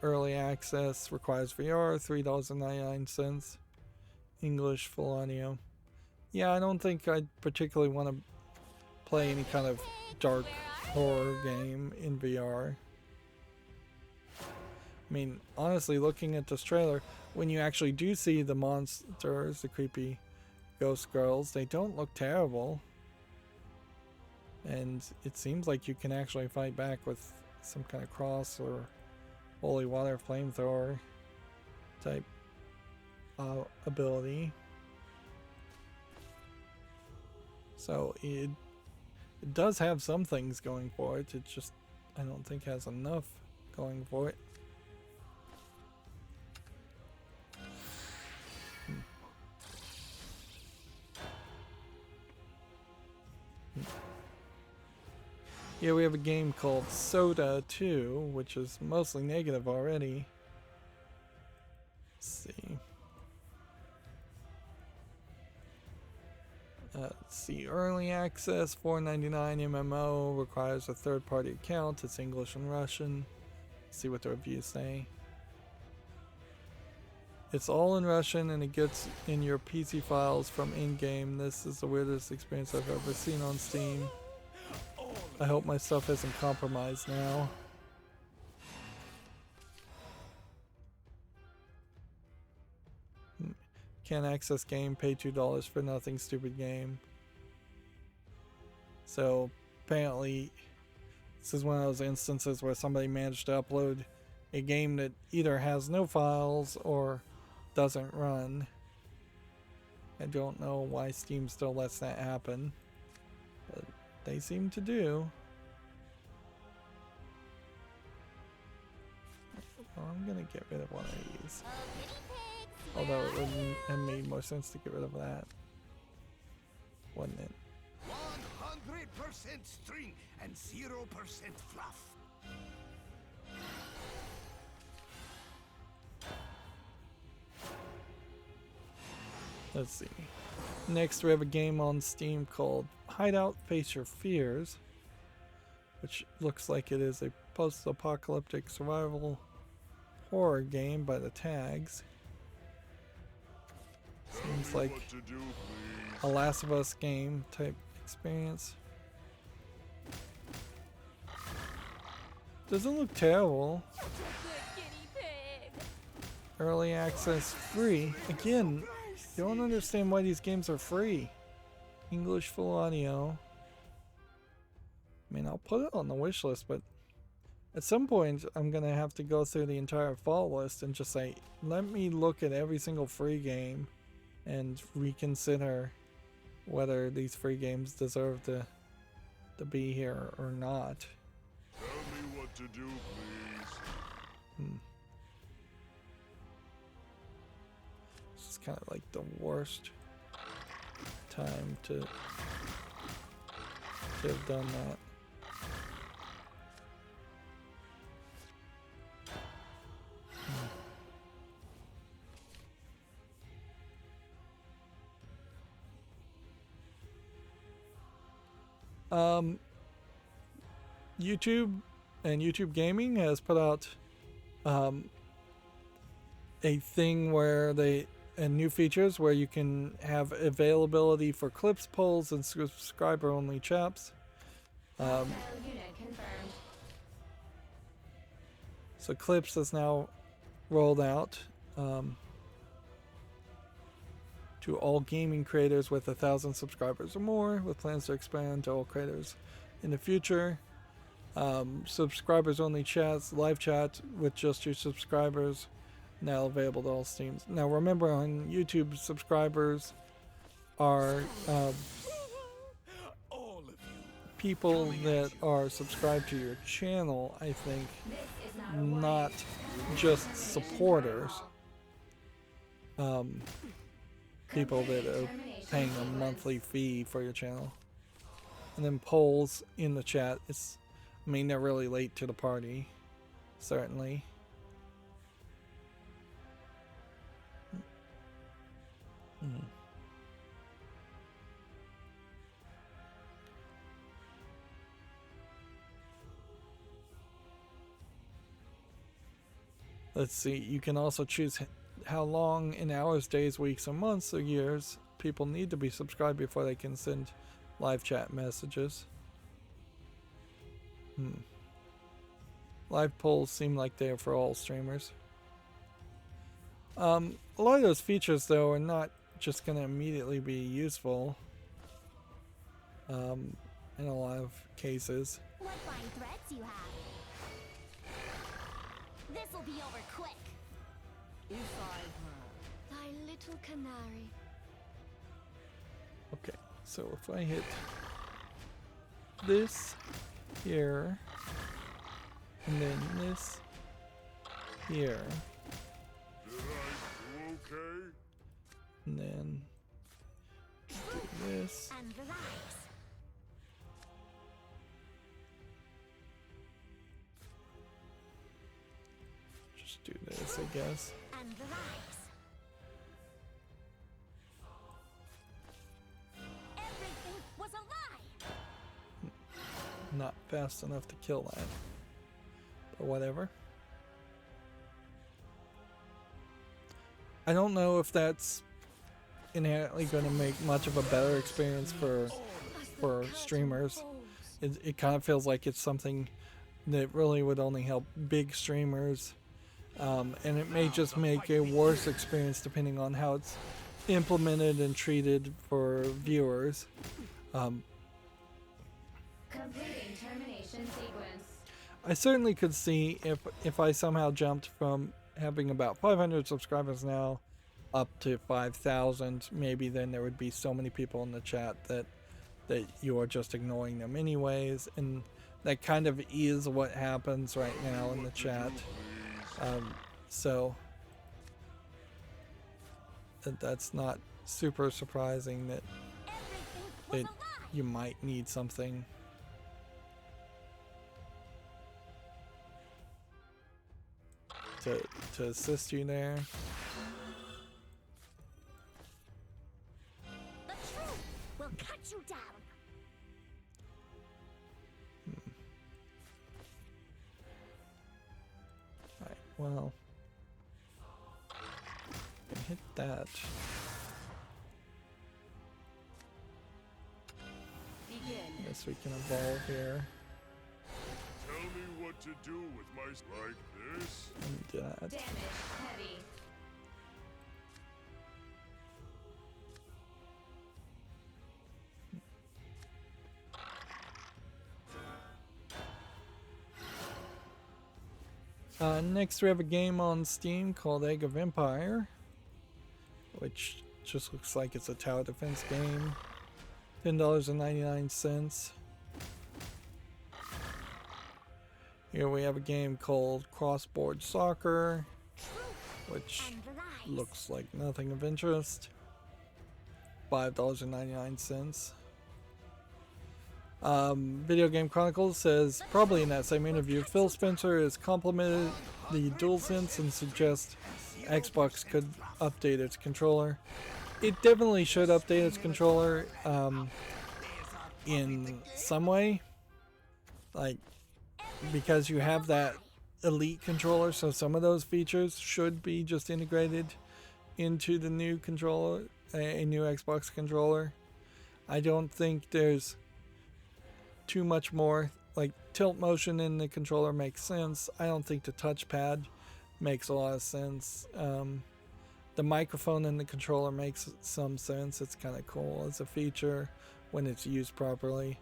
Early access, requires VR, $3.99. English, full audio. Yeah, I don't think I particularly want to play any kind of dark horror game in VR. I mean, honestly, looking at this trailer, when you actually do see the monsters, the creepy ghost girls, they don't look terrible. And it seems like you can actually fight back with some kind of cross or holy water flamethrower type ability. So it does have some things going for it. It just, I don't think, has enough going for it. Here we have a game called Soda 2, which is mostly negative already. Let's see. Let's see. Early access, $4.99 MMO, requires a third-party account. It's English and Russian. Let's see what the reviews say. It's all in Russian and it gets in your PC files from in-game. This is the weirdest experience I've ever seen on Steam. I hope my stuff isn't compromised now. Can't access game, pay $2 for nothing, stupid game. So apparently this is one of those instances where somebody managed to upload a game that either has no files or doesn't run. I don't know why Steam still lets that happen, but they seem to do. So I'm gonna get rid of one of these. Oh, guinea pigs, Although where it are would you? have made more sense to get rid of that. Wouldn't it? 100% string and 0% fluff. Let's see. Next, we have a game on Steam called Hideout Face Your Fears, which looks like it is a post-apocalyptic survival horror game by the tags. Seems like What to do, please? a Last of Us game type experience. Doesn't look terrible. Such a good guinea pig. Early access free. Again, don't understand why these games are free. English full audio. I mean, I'll put it on the wish list, but at some point I'm gonna have to go through the entire fall list and just say, let me look at every single free game and reconsider whether these free games deserve to be here or not. Tell me what to do, please. This is kind of like the worst time to have done that. YouTube and YouTube Gaming has put out a thing where new features where you can have availability for clips, polls, and subscriber only chats. Unit confirmed. So clips is now rolled out to all gaming creators with 1,000 subscribers or more, with plans to expand to all creators in the future. Subscribers only chats, live chat with just your subscribers, now available to all streams. Now remember, on YouTube, subscribers are All of you. people that are subscribed to your channel, I think, This is not a warning. not just supporters. People that are paying a monthly fee for your channel. And then polls in the chat, I mean, they're really late to the party, certainly. Let's see, you can also choose how long in hours, days, weeks, or months, or years people need to be subscribed before they can send live chat messages. Live polls seem like they're for all streamers. A lot of those features, though, are not just going to immediately be useful in a lot of cases. What fine threads you have. This'll be over quick. If I were Thy little canary. Okay, so if I hit this here, and then this here, Did I do okay? and then do this, And relax. just do this, I guess. And relax. Everything was a lie. Not fast enough to kill that, but whatever. I don't know if that's inherently going to make much of a better experience for streamers. It kind of feels like it's something that really would only help big streamers, and it may just make a worse experience depending on how it's implemented and treated for viewers. Completing termination sequence. I certainly could see if I somehow jumped from having about 500 subscribers now up to 5,000, maybe then there would be so many people in the chat that you are just ignoring them anyways, and that kind of is what happens right now in the chat. So that's not super surprising that you might need something. To assist you there. The truth will cut you down. Alright, well. Can hit that. Guess we can evolve here. Tell me what to do with my like this. And do that. Damage heavy. Next we have a game on Steam called Egg of Empire, which just looks like it's a tower defense game. $10.99. Here we have a game called Crossboard Soccer, which looks like nothing of interest. $5.99. Video Game Chronicles says, probably in that same interview, Phil Spencer has complimented the DualSense and suggests Xbox could update its controller. It definitely should update its controller in some way, like, because you have that Elite controller, so some of those features should be just integrated into the new controller, a new Xbox controller. I don't think there's too much more. Like, tilt motion in the controller makes sense. I don't think the touchpad makes a lot of sense. The microphone in the controller makes some sense. It's kind of cool as a feature when it's used properly.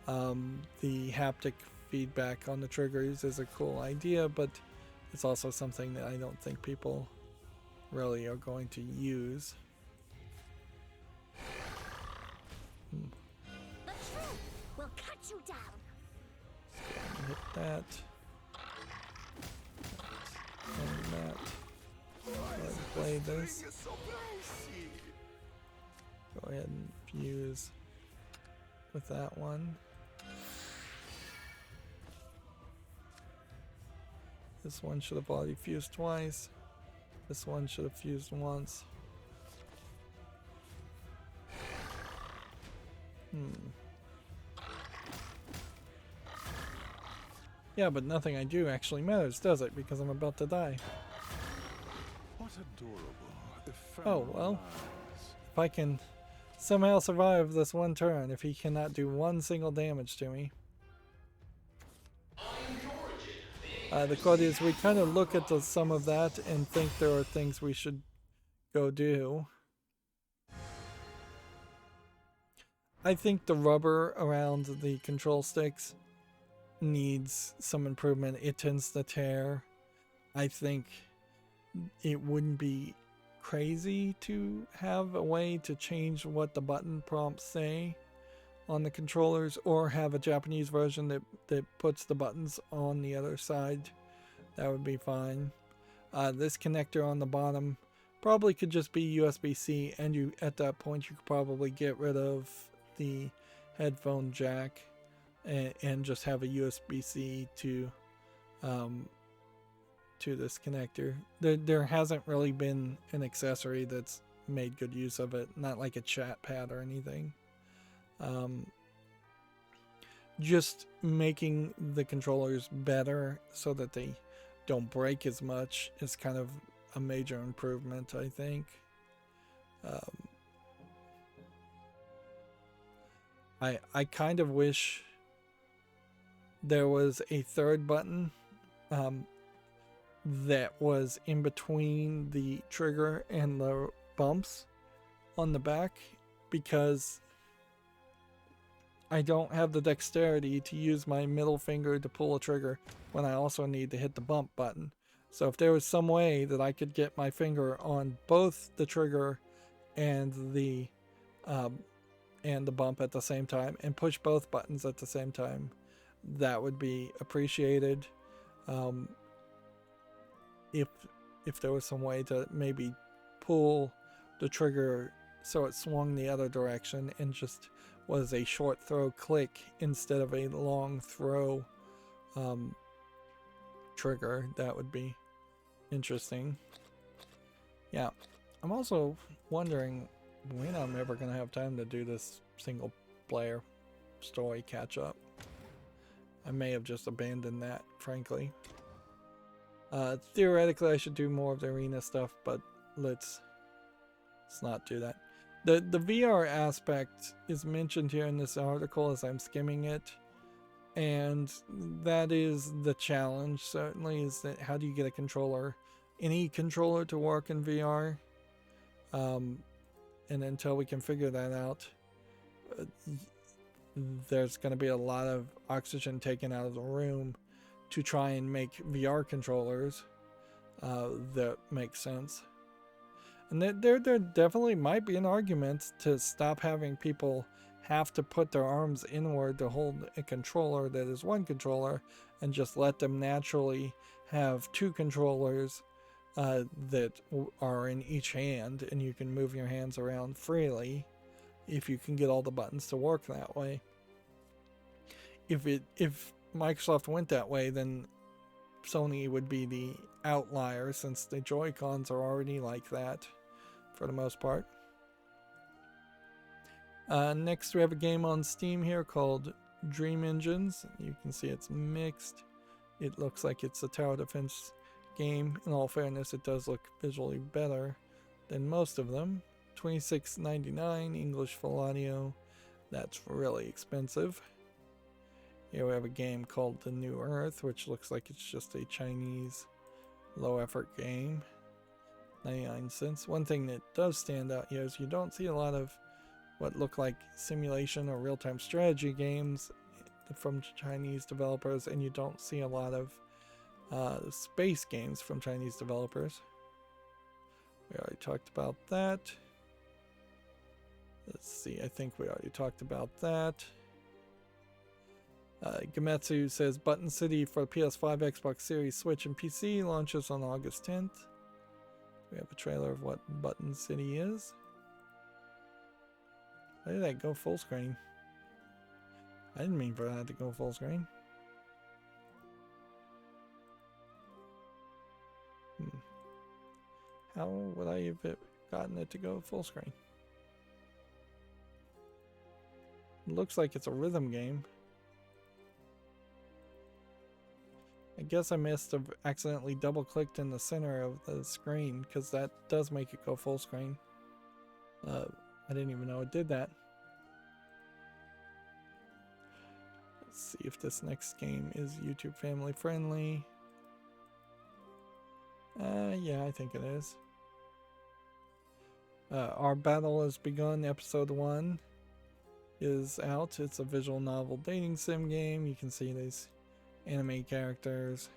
The haptic feedback on the triggers is a cool idea, but it's also something that I don't think people really are going to use. The truth will cut you down. Hit that. And that. Let's play this. Go ahead and fuse with that one. This one should have already fused twice. This one should have fused once. Yeah, but nothing I do actually matters, does it? Because I'm about to die. What adorable. Oh, well. If I can somehow survive this one turn, if he cannot do one single damage to me. The quote is, we kind of look at some of that and think there are things we should go do. I think the rubber around the control sticks needs some improvement. It tends to tear. I think it wouldn't be crazy to have a way to change what the button prompts say on the controllers, or have a Japanese version that puts the buttons on the other side. That would be fine. This connector on the bottom probably could just be USB-C, and you at that point you could probably get rid of the headphone jack and just have a USB-C to this connector. There hasn't really been an accessory that's made good use of it, not like a chat pad or anything. Just making the controllers better so that they don't break as much is kind of a major improvement, I think. I kind of wish there was a third button that was in between the trigger and the bumps on the back, because I don't have the dexterity to use my middle finger to pull a trigger when I also need to hit the bump button. So if there was some way that I could get my finger on both the trigger and the bump at the same time and push both buttons at the same time, that would be appreciated. if there was some way to maybe pull the trigger so it swung the other direction and just was a short throw click instead of a long throw trigger, that would be interesting. Yeah, I'm also wondering when I'm ever going to have time to do this single player story catch up. I may have just abandoned that, frankly. Theoretically, I should do more of the arena stuff, but let's not do that. The VR aspect is mentioned here in this article as I'm skimming it, and that is the challenge, certainly, is that how do you get a controller, any controller, to work in VR? And until we can figure that out, there's going to be a lot of oxygen taken out of the room to try and make VR controllers that make sense. And there definitely might be an argument to stop having people have to put their arms inward to hold a controller that is one controller, and just let them naturally have two controllers that are in each hand, and you can move your hands around freely if you can get all the buttons to work that way. If Microsoft went that way, then Sony would be the outlier, since the Joy-Cons are already like that for the most part. Next we have a game on Steam here called Dream Engines. You can see it's mixed. It looks like it's a tower defense game. In all fairness, it does look visually better than most of them. $26.99, English full audio. That's really expensive. Here we have a game called The New Earth, which looks like it's just a Chinese low effort game. 99 cents. One thing that does stand out here is you don't see a lot of what look like simulation or real-time strategy games from Chinese developers, and you don't see a lot of space games from Chinese developers. We already talked about that. Let's see, I think we already talked about that. Gametsu says Button City for PS5, Xbox Series, Switch, and PC launches on August 10th. We have a trailer of what Button City is. Why did that go full screen? I didn't mean for that to go full screen. How would I have gotten it to go full screen? It looks like it's a rhythm game. I guess I must have accidentally double-clicked in the center of the screen, because that does make it go full screen. I didn't even know it did that. Let's see if this next game is YouTube family friendly. Yeah, I think it is. Our Battle Has Begun Episode 1 is out. It's a visual novel dating sim game. You can see these anime characters.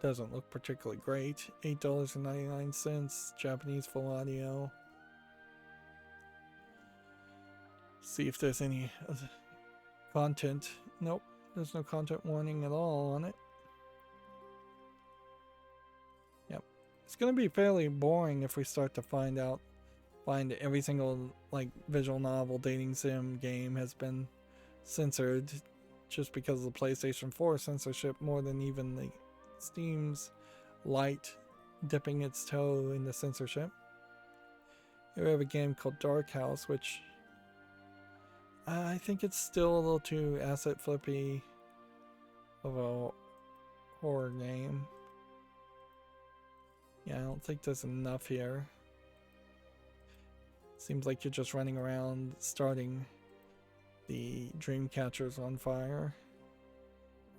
Doesn't look particularly great. $8.99, Japanese full audio. See if there's any content. Nope, there's no content warning at all on it. Yep, it's gonna be fairly boring if we start to find every single like visual novel dating sim game has been censored, just because of the PlayStation 4 censorship more than even the Steam's Lite dipping its toe in the censorship. Here we have a game called Dark House, which I think it's still a little too asset flippy of a horror game. Yeah, I don't think there's enough here. Seems like you're just running around starting the dream catchers on fire.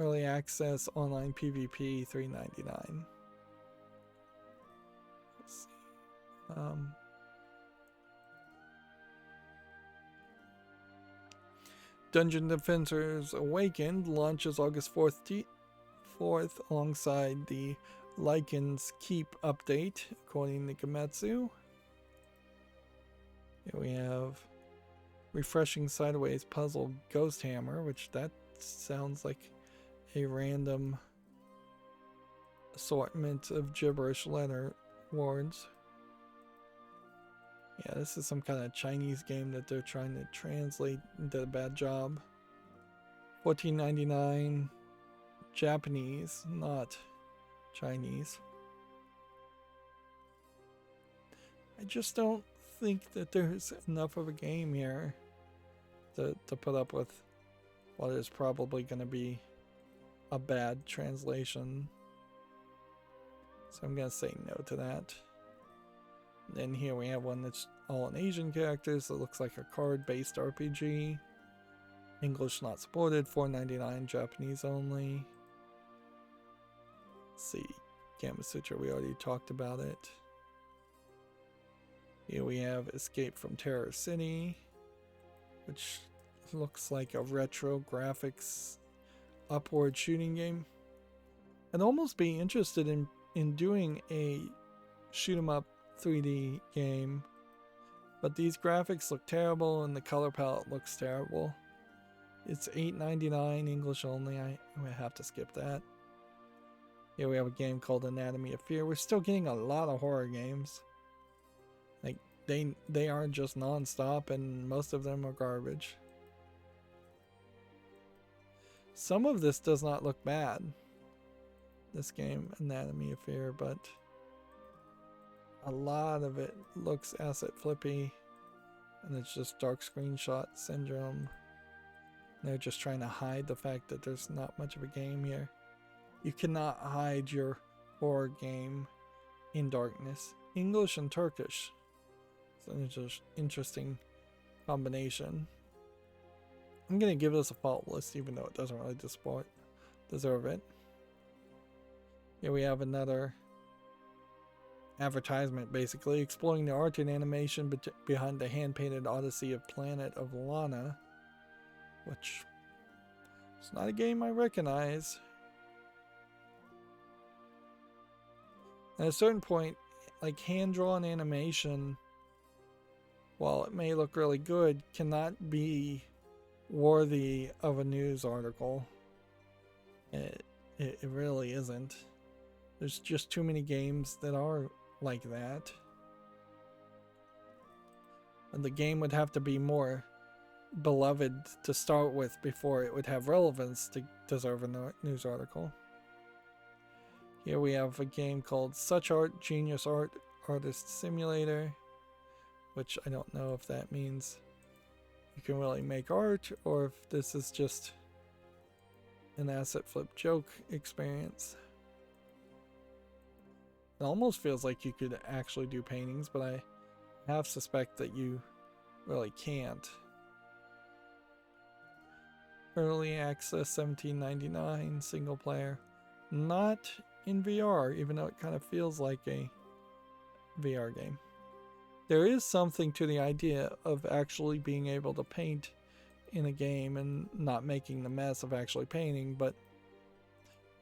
Early access online PvP $3.99. Let's see. Dungeon Defenders Awakened launches August 4th alongside the Lycan's Keep update, according to Gametsu. Here we have Refreshing Sideways Puzzle Ghost Hammer, which that sounds like a random assortment of gibberish letter words. Yeah, this is some kind of Chinese game that they're trying to translate and did a bad job. $14.99 Japanese, not Chinese. I just don't think that there's enough of a game here to put up with what is probably going to be a bad translation. So I'm going to say no to that. And then here we have one that's all in Asian characters. It looks like a card-based RPG. English not supported, $4.99 Japanese only. Let's see, Gamma Sutra, we already talked about it. Here we have Escape from Terror City, which looks like a retro graphics upward shooting game. I'd almost be interested in doing a shoot 'em up 3D game, but these graphics look terrible and the color palette looks terrible. It's $8.99 English only. I have to skip that. Here we have a game called Anatomy of Fear. We're still getting a lot of horror games. Like they aren't just non-stop, and most of them are garbage. Some of this does not look bad, this game, Anatomy of Fear, but a lot of it looks asset flippy, and it's just dark screenshot syndrome. They're just trying to hide the fact that there's not much of a game here. You cannot hide your horror game in darkness. English and Turkish. It's an interesting combination. I'm going to give this a faultless, even though it doesn't really deserve it. Here we have another advertisement, basically, exploring the art and animation behind the hand-painted Odyssey of Planet of Lana, which is not a game I recognize. At a certain point, like hand-drawn animation, while it may look really good, cannot be worthy of a news article. It really isn't. There's just too many games that are like that. And the game would have to be more beloved to start with before it would have relevance to deserve a news article. Here we have a game called Such Art Genius Art Artist Simulator, which I don't know if that means you can really make art or if this is just an asset flip joke experience. It almost feels like you could actually do paintings, but I half suspect that you really can't. Early access, $17.99, single player. Not in VR, even though it kind of feels like a VR game. There is something to the idea of actually being able to paint in a game and not making the mess of actually painting, but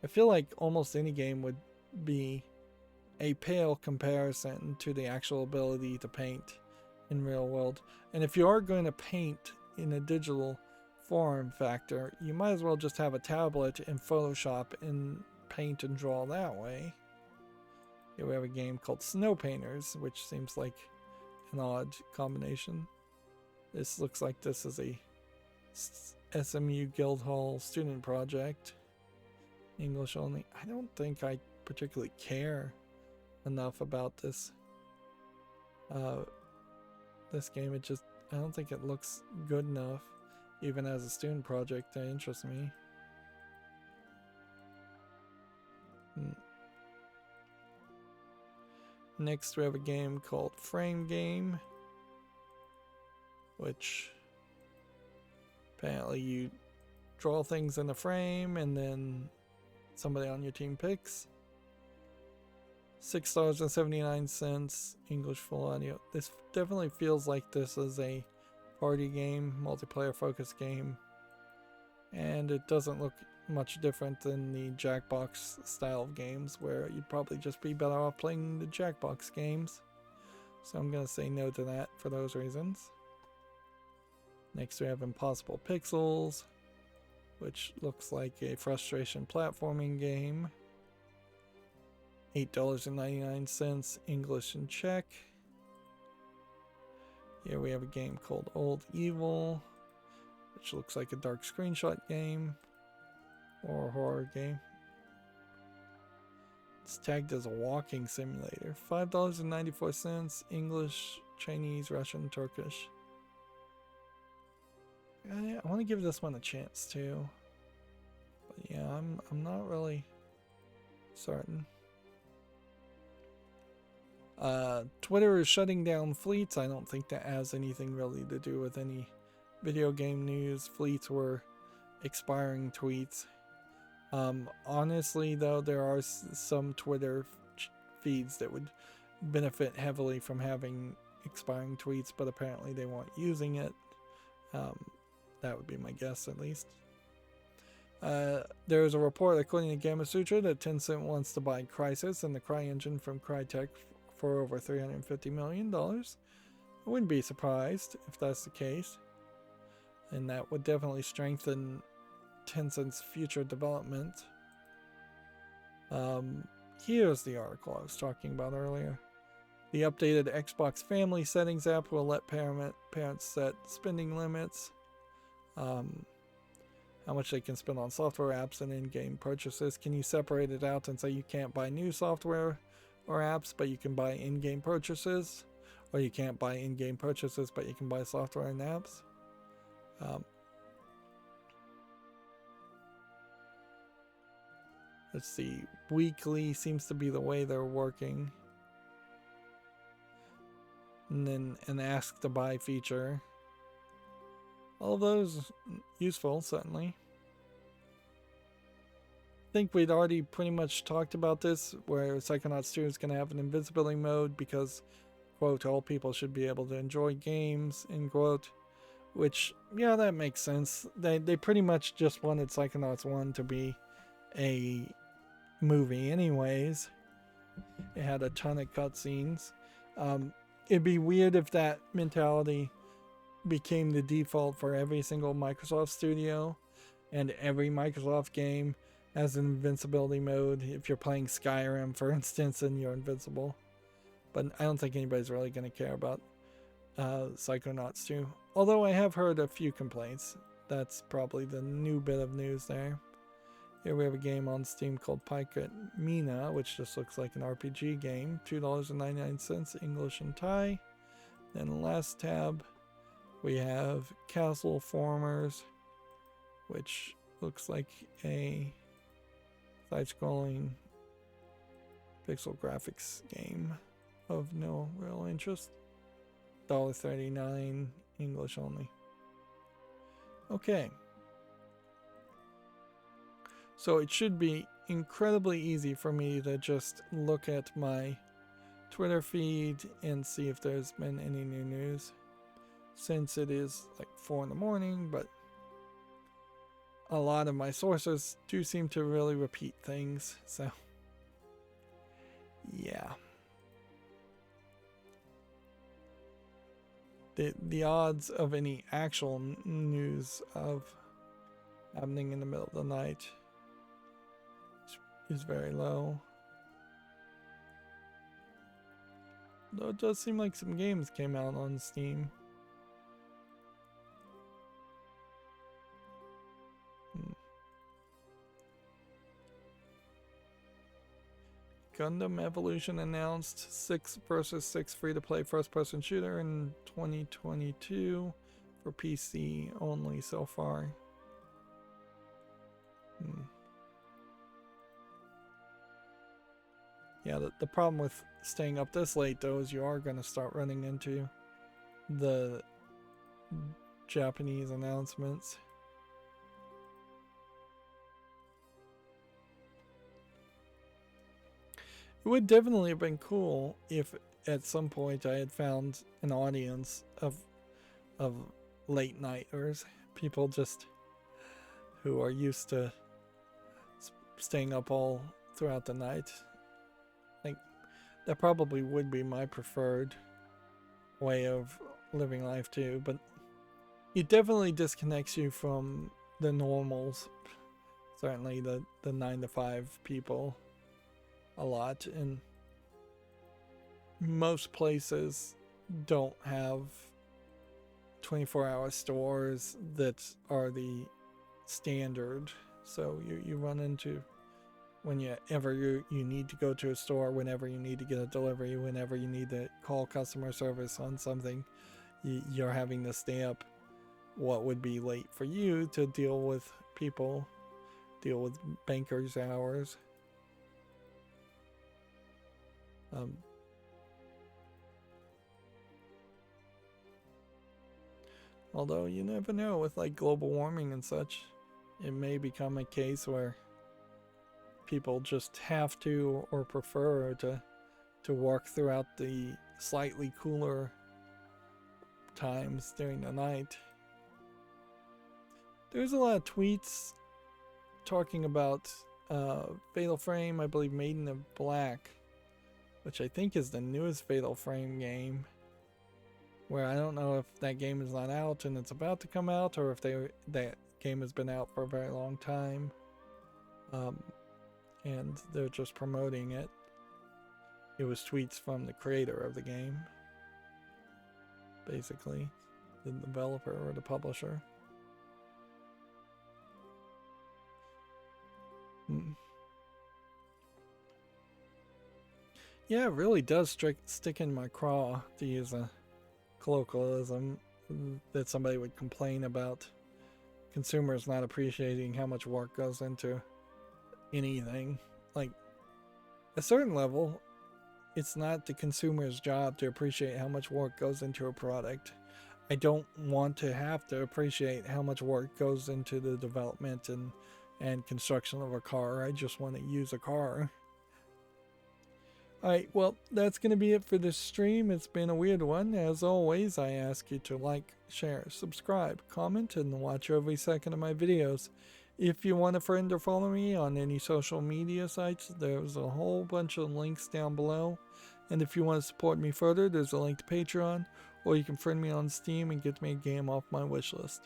I feel like almost any game would be a pale comparison to the actual ability to paint in real world. And if you are going to paint in a digital form factor, you might as well just have a tablet in Photoshop and paint and draw that way. Here we have a game called Snow Painters, which seems like an odd combination. This looks like this is a SMU Guildhall student project. English only. I don't think I particularly care enough about this this game. I don't think it looks good enough, even as a student project, to interest me. Next we have a game called Frame Game, which apparently you draw things in a frame and then somebody on your team picks. $6.79, English full audio. This definitely feels like this is a party game, multiplayer focused game, and it doesn't look much different than the Jackbox style of games, where you'd probably just be better off playing the Jackbox games. So I'm going to say no to that for those reasons. Next we have Impossible Pixels, which looks like a frustration platforming game. $8.99, English and Czech. Here we have a game called Old Evil, which looks like a dark screenshot game or a horror game. It's tagged as a walking simulator. $5.94, English, Chinese, Russian, Turkish. I want to give this one a chance too. But yeah, I'm not really certain. Twitter is shutting down fleets. I don't think that has anything really to do with any video game news. Fleets were expiring tweets. Honestly though, there are some Twitter feeds that would benefit heavily from having expiring tweets, but apparently they weren't using it. That would be my guess, at least. There is a report according to Gamasutra that Tencent wants to buy Crysis and the CryEngine from Crytek for over $350 million. I wouldn't be surprised if that's the case. And that would definitely strengthen Tencent's future development. Here's the article I was talking about earlier. The updated Xbox Family Settings app will let parents set spending limits. How much they can spend on software apps and in-game purchases. Can you separate it out and say you can't buy new software or apps, but you can buy in-game purchases? Or you can't buy in-game purchases, but you can buy software and apps? Let's see. Weekly seems to be the way they're working. And then an ask to buy feature. All of those useful, certainly. I think we'd already pretty much talked about this, where Psychonauts 2 is going to have an invincibility mode because, quote, all people should be able to enjoy games, end quote. Which, yeah, that makes sense. They pretty much just wanted Psychonauts 1 to be a movie anyways. It had a ton of cutscenes. It'd be weird if that mentality became the default for every single Microsoft studio, and every Microsoft game has an invincibility mode. If you're playing Skyrim, for instance, and you're invincible. But I don't think anybody's really going to care about Psychonauts 2. Although I have heard a few complaints. That's probably the new bit of news there. Here we have a game on Steam called Pirate Mina, which just looks like an RPG game. $2.99, English and Thai. Then last tab, we have Castle Formers, which looks like a side-scrolling pixel graphics game of no real interest. $1.39, English only. Okay. So it should be incredibly easy for me to just look at my Twitter feed and see if there's been any new news. Since it is like 4 in the morning, but a lot of my sources do seem to really repeat things, so yeah. The odds of any actual news of happening in the middle of the night is very low. Though it does seem like some games came out on Steam. Gundam Evolution announced 6 vs 6 free-to-play first-person shooter in 2022 for PC only so far. Yeah, the problem with staying up this late though is you are going to start running into the Japanese announcements. It would definitely have been cool if at some point I had found an audience of late nighters, people just who are used to staying up all throughout the night. Like, that probably would be my preferred way of living life too, but it definitely disconnects you from the normals, certainly the 9 to 5 people, a lot, and most places don't have 24-hour stores that are the standard. So you run into, whenever you need to go to a store, whenever you need to get a delivery, whenever you need to call customer service on something, you're having to stay up what would be late for you to deal with people, deal with bankers' hours. Although you never know, with like global warming and such, it may become a case where people just have to or prefer to work throughout the slightly cooler times during the night. There's a lot of tweets talking about Fatal Frame, I believe Maiden of Black, which I think is the newest Fatal Frame game, where I don't know if that game is not out and it's about to come out, or if that game has been out for a very long time, and they're just promoting it. It was tweets from the creator of the game, basically, the developer or the publisher. Yeah, it really does stick in my craw, to use a colloquialism, that somebody would complain about consumers not appreciating how much work goes into anything. Like, a certain level, it's not the consumer's job to appreciate how much work goes into a product. I don't want to have to appreciate how much work goes into the development and construction of a car. I just want to use a car. Alright, well, that's going to be it for this stream. It's been a weird one. As always, I ask you to like, share, subscribe, comment, and watch every second of my videos. If you want a friend or follow me on any social media sites, there's a whole bunch of links down below. And if you want to support me further, there's a link to Patreon, or you can friend me on Steam and get me a game off my wishlist.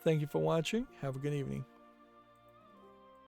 Thank you for watching. Have a good evening.